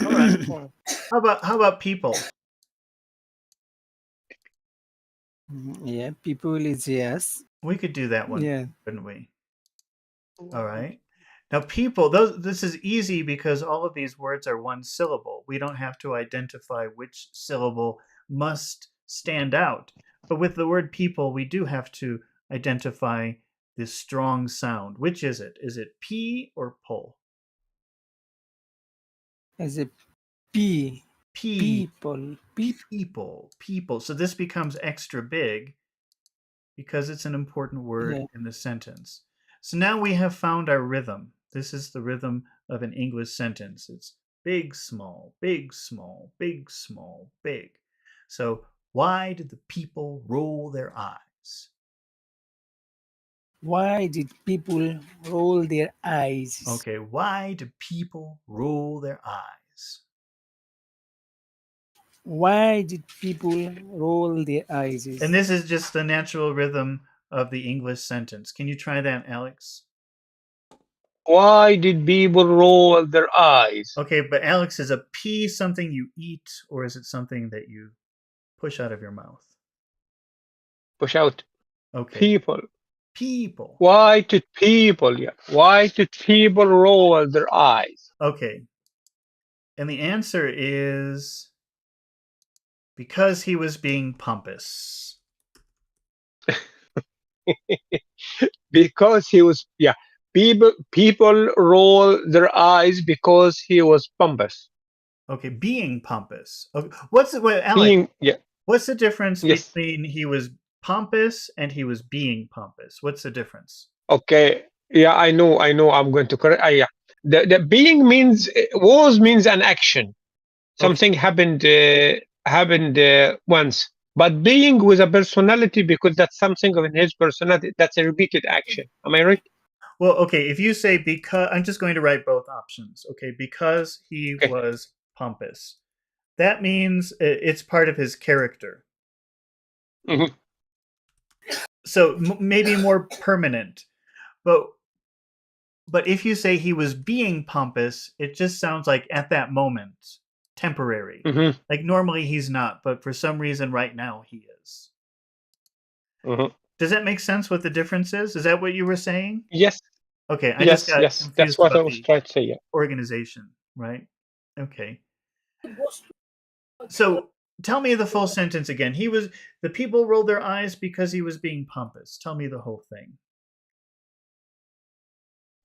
All right. How about people? Yeah, people is yes. We could do that one, Yeah. couldn't we? All right. Now people, this is easy because all of these words are one syllable. We don't have to identify which syllable must stand out. But with the word people, we do have to identify this strong sound. Which is it? Is it P or pull? As a P. P. People. People. So this becomes extra big because it's an important word Yeah. in the sentence. So now we have found our rhythm. This is the rhythm of an English sentence. It's big, small, big, small, big, small, big. So why did the people roll their eyes? Why did people roll their eyes? Okay, why do people roll their eyes? Why did people roll their eyes? And this is just the natural rhythm of the English sentence. Can you try that, Alex? Why did people roll their eyes? Okay, but Alex, is a P something you eat or is it something that you push out of your mouth? Push out. Okay. People. People. Why did people? Yeah. Why did people roll their eyes? Okay. And the answer is because he was being pompous. Because he was. Yeah. People roll their eyes because he was pompous. Okay, being pompous. Okay. Wait, Alex, Yeah. what's the difference Yes. between he was pompous and he was being pompous? What's the difference? Okay. Yeah, I know. I'm going to correct. Yeah. The being means means an action. Okay. Something happened once. But being with a personality because that's something of his personality. That's a repeated action. Am I right? Well, okay, if you say because, I'm just going to write both options. Okay, because he Okay. was pompous. That means it's part of his character. Mhm. So maybe more permanent. But if you say he was being pompous, it just sounds like at that moment, temporary. Mhm. Like normally he's not, but for some reason right now he is. Mhm. Does that make sense what the difference is? Is that what you were saying? Yes. Okay, I just got Yes. That's confused what I about was the trying to say. Yeah. organization, right? Okay. So tell me the full sentence again. The people rolled their eyes because he was being pompous. Tell me the whole thing.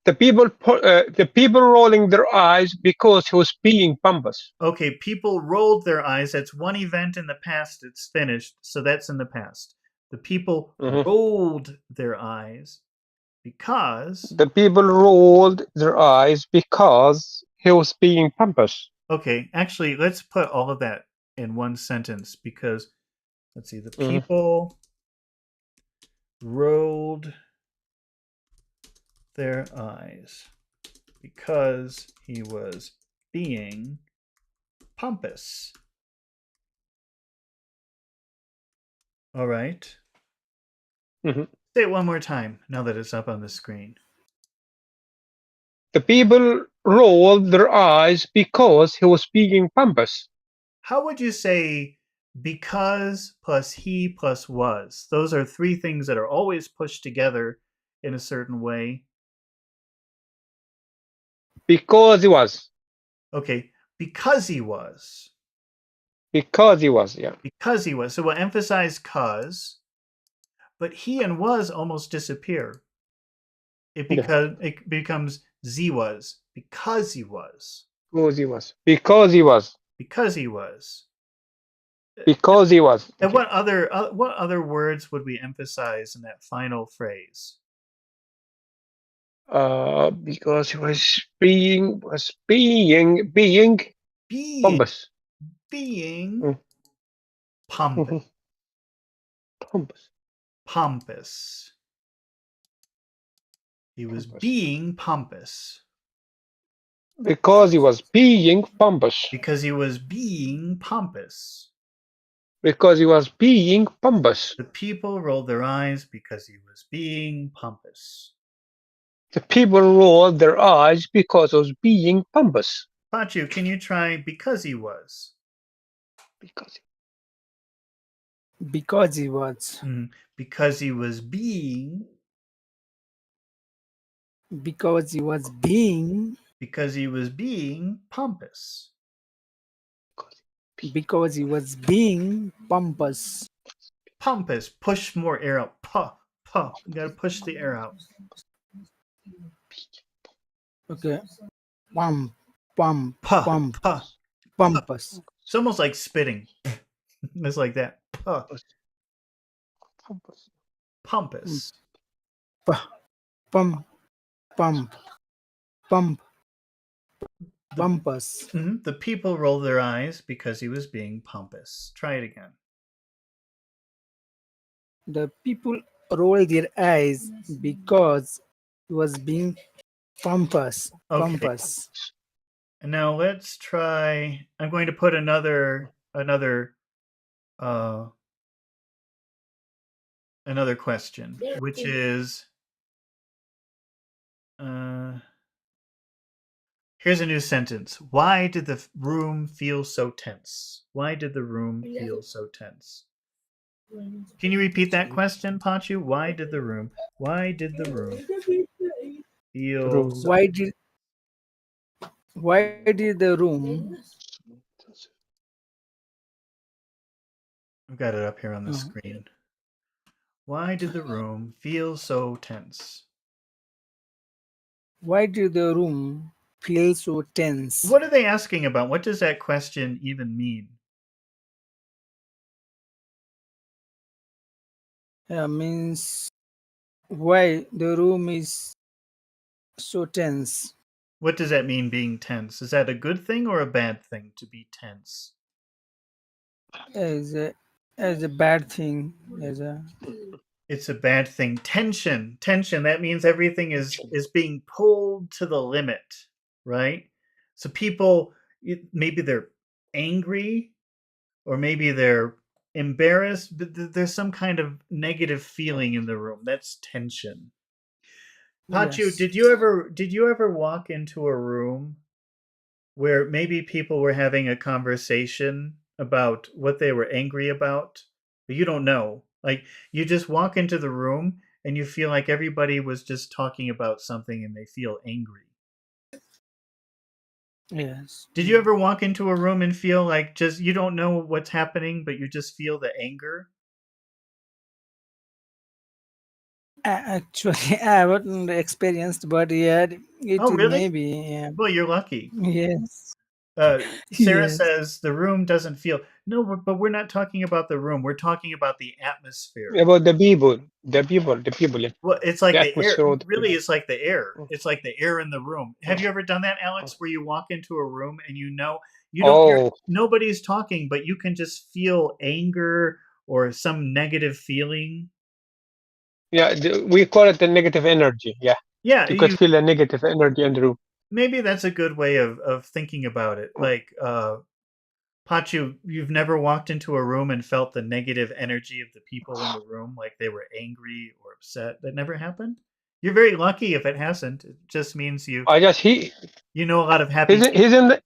The people rolling their eyes because he was being pompous. Okay, people rolled their eyes. That's one event in the past. It's finished, so that's in the past. The people rolled their eyes because. The people rolled their eyes because he was being pompous. Okay, actually, let's put all of that in one sentence because, let's see, the people rolled their eyes because he was being pompous. All right. Say it one more time now that it's up on the screen. The people rolled their eyes because he was being pompous. How would you say because plus he plus was? Those are three things that are always pushed together in a certain way. Because he was. Okay, because he was. Because he was, yeah. Because he was. So we'll emphasize cause, but he and was almost disappear. It becomes z was because he was. Because he was. Because he was. Because he was. Because he was. And what other words would we emphasize in that final phrase? Because he was being pompous. Being pompous. Pompous. He was being pompous. Because he was being pompous. Because he was being pompous. Because he was being pompous. The people rolled their eyes because he was being pompous. The people rolled their eyes because he was being pompous. Pachu, can you try because he was? Because he was. Because he was being. Because he was being. Because he was being pompous. Because he was being pompous. Pompous. Push more air out. You gotta push the air out. Okay. Pompous. It's almost like spitting. It's like that. Pompous. Pompous. The people rolled their eyes because he was being pompous. Try it again. The people rolled their eyes because he was being pompous. Okay. And now let's try. I'm going to put another question, which is here's a new sentence. Why did the room feel so tense? Why did the room feel so tense? Can you repeat that question, Pachu? Why did the room feel so Why did the room? I've got it up here on the screen. Why did the room feel so tense? Why did the room feel so tense? What are they asking about? What does that question even mean? Means why the room is so tense. What does that mean, being tense? Is that a good thing or a bad thing to be tense? As a bad thing. It's a bad thing. Tension. That means everything is being pulled to the limit, right? So people, maybe they're angry or maybe they're embarrassed, but there's some kind of negative feeling in the room. That's tension. Pachu, Yes. did you ever walk into a room where maybe people were having a conversation about what they were angry about, but you don't know? Like, you just walk into the room and you feel like everybody was just talking about something and they feel angry. Yes. Did you ever walk into a room and feel like just you don't know what's happening, but you just feel the anger? Actually, I haven't experienced, but yeah, Oh, it really? may be. Yeah. Well, you're lucky. Yes. Sarah Yes. says the room doesn't feel. No, but we're not talking about the room. We're talking about the atmosphere. About the people, yeah. Well, it's like The the air. atmosphere of the Really, people. it's like the air. Mm. It's like the air in the room. Have you ever done that, Alex, where you walk into a room and you don't hear Oh, nobody's talking, but you can just feel anger or some negative feeling? yeah, we call it the negative energy. Yeah, Yeah, you could feel a negative energy in the room. maybe that's a good way of thinking about it. Like, Pachu, you've never walked into a room and felt the negative energy of the people in the room, like they were angry or upset. That never happened? You're very lucky if it hasn't. It just means I just you know a lot of happy people. he's in the,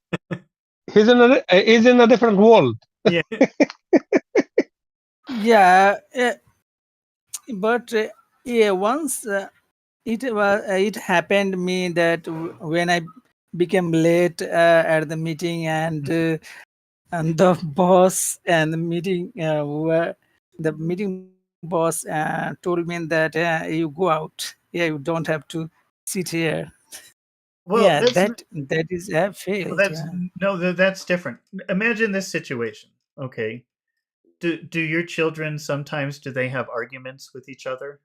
he's in a different world. Yeah. Yeah. But yeah, once it happened me that when I became late at the meeting, and the boss and the meeting were the meeting boss told me that you go out. Yeah, you don't have to sit here. Well, Yeah, that is I failed. that's Yeah. no, that's different. Imagine this situation. Okay. Do your children sometimes do they have arguments with each other?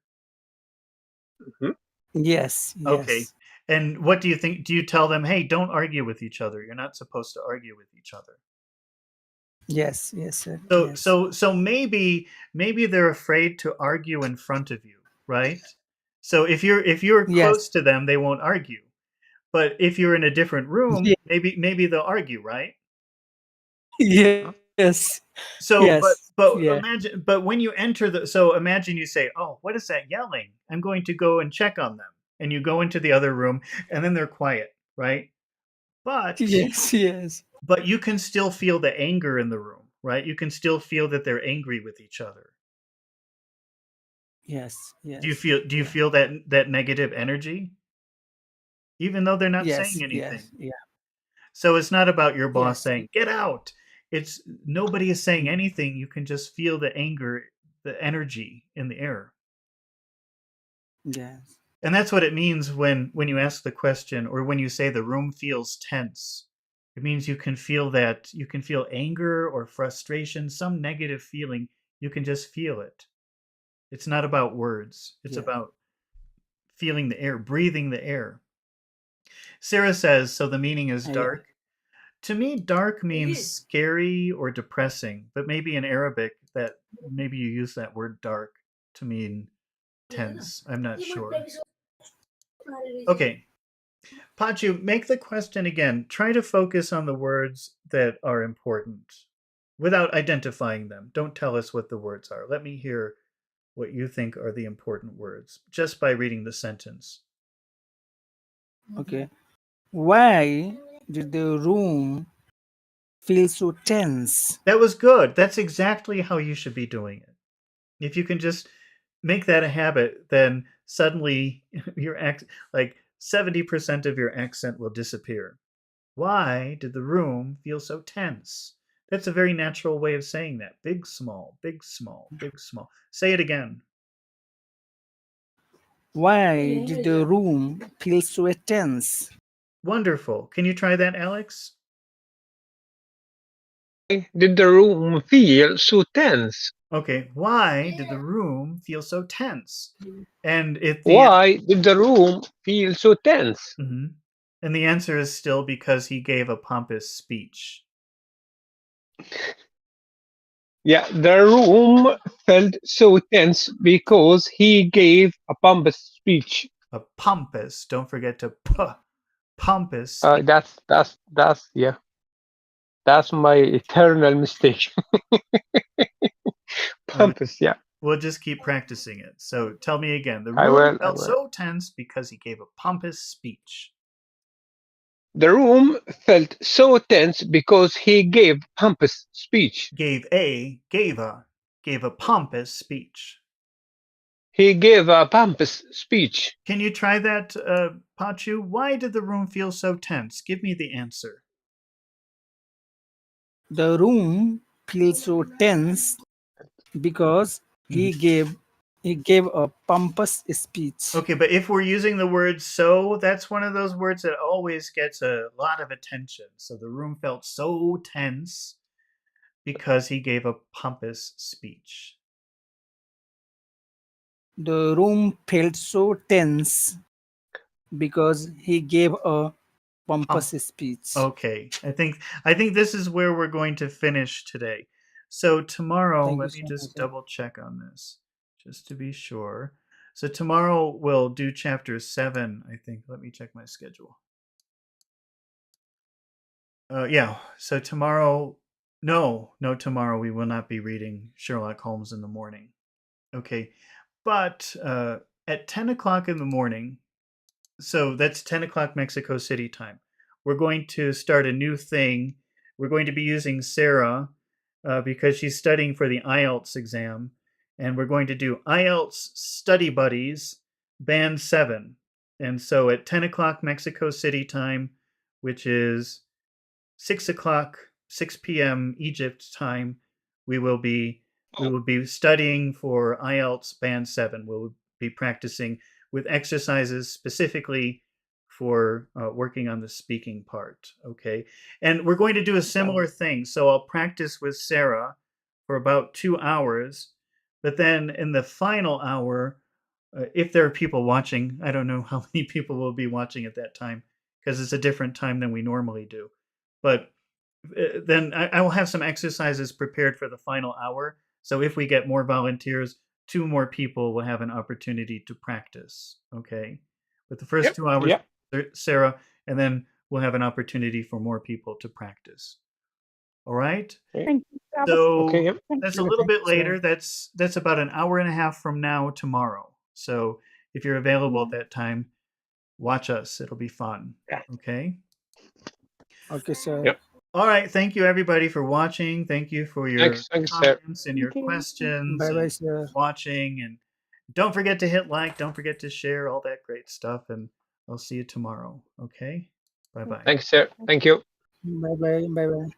Mhm. Yes. Okay. Yes. And what do you think? Do you tell them, "Hey, don't argue with each other. You're not supposed to argue with each other." Yes. Yes, sir. So Yes. so so maybe they're afraid to argue in front of you, right? So if you're Yes. close to them, they won't argue. But if you're in a different room, Ye- maybe they'll argue, right? Yes. So Yes. but Yeah. imagine but when you enter the so imagine you say, "Oh, what is that yelling? I'm going to go and check on them." And you go into the other room and then they're quiet, right? But Yes. Yes. but you can still feel the anger in the room, right? You can still feel that they're angry with each other. Yes. Do you Yes. feel do you Yeah. feel that negative energy? Even though they're not saying Yes. Yes. anything. Yeah. So it's not about your boss Yes. saying, "Get out." It's nobody is saying Mm. anything. You can just feel the anger, the energy in the air. Yes. And that's what it means when you ask the question or when you say the room feels tense. It means you can feel anger or frustration, some negative feeling. You can just feel it. It's not about words. It's Yeah. about feeling the air, breathing the air. Sarah says, so the meaning is Yeah. dark. To me, dark means scary or depressing, but maybe in Arabic that maybe you use that word dark to mean tense. I'm not sure. Okay. Pachu, make the question again. Try to focus on the words that are important without identifying them. Don't tell us what the words are. Let me hear what you think are the important words just by reading the sentence. Okay. Why did the room feel so tense? That was good. That's exactly how you should be doing it. If you can just make that a habit, then suddenly your like 70% of your accent will disappear. Why did the room feel so tense? That's a very natural way of saying that. Big, small, big, small, big, small. Say it again. Why did the room feel so tense? Wonderful. Can you try that, Alex? Did the room feel so tense? Okay. Why did the room feel so tense? And if the Why did the room feel so tense? Mhm. And the answer is still because he gave a pompous speech. Yeah, the room felt so tense because he gave a pompous speech. A pompous, don't forget to pompous speech. That's yeah. That's my eternal mistake. Pompous, yeah. We'll just keep practicing it. So tell me again. The I room will. I felt will. so tense because he gave a pompous speech. The room felt so tense because he gave pompous speech. Gave a pompous speech. He gave a pompous speech. Can you try that, Pachu? Why did the room feel so tense? Give me the answer. The room feels so tense because he Mhm. gave He gave a pompous speech. Okay, but if we're using the word so, that's one of those words that always gets a lot of attention. So the room felt so tense because he gave a pompous speech. The room felt so tense because he gave a pompous speech. Okay, I think this is where we're going to finish today. So tomorrow, Thank you let me so just much, sir. double check on this, just to be sure. So tomorrow we'll do chapter 7, I think. Let me check my schedule. Yeah, so tomorrow, no, tomorrow we will not be reading Sherlock Holmes in the morning. Okay, but at 10 o'clock in the morning, so that's 10 o'clock Mexico City time, we're going to start a new thing. We're going to be using Sarah because she's studying for the IELTS exam, and we're going to do IELTS Study Buddies Band 7. And so at 10 o'clock Mexico City time, which is 6 o'clock, 6 p.m. Egypt time, we will be studying for IELTS Band 7. We'll be practicing with exercises specifically for working on the speaking part. Okay, and we're going to do a similar thing. So I'll practice with Sarah for about 2 hours, but then in the final hour, if there are people watching, I don't know how many people will be watching at that time because it's a different time than we normally do. But then I will have some exercises prepared for the final hour. So if we get more volunteers, 2 more people will have an opportunity to practice. Okay. But the first 2 hours, Sarah, and then we'll have an opportunity for more people to practice. All right. Thank you, sir. So Okay, yep. that's a Thank little you, bit sir. later. That's about an hour and a half from now tomorrow. So if you're available at that time, watch us. It'll be fun. Yeah. Okay. Okay, sir. Yep. All right. Thank you, everybody, for watching. Thank you for your Thanks, sir. comments and your Thank you. questions Bye bye, and sir. watching. And don't forget to hit like. Don't forget to share all that great stuff. And I'll see you tomorrow. Okay. Bye bye. Thanks, sir. Thank you. Bye bye. Bye bye.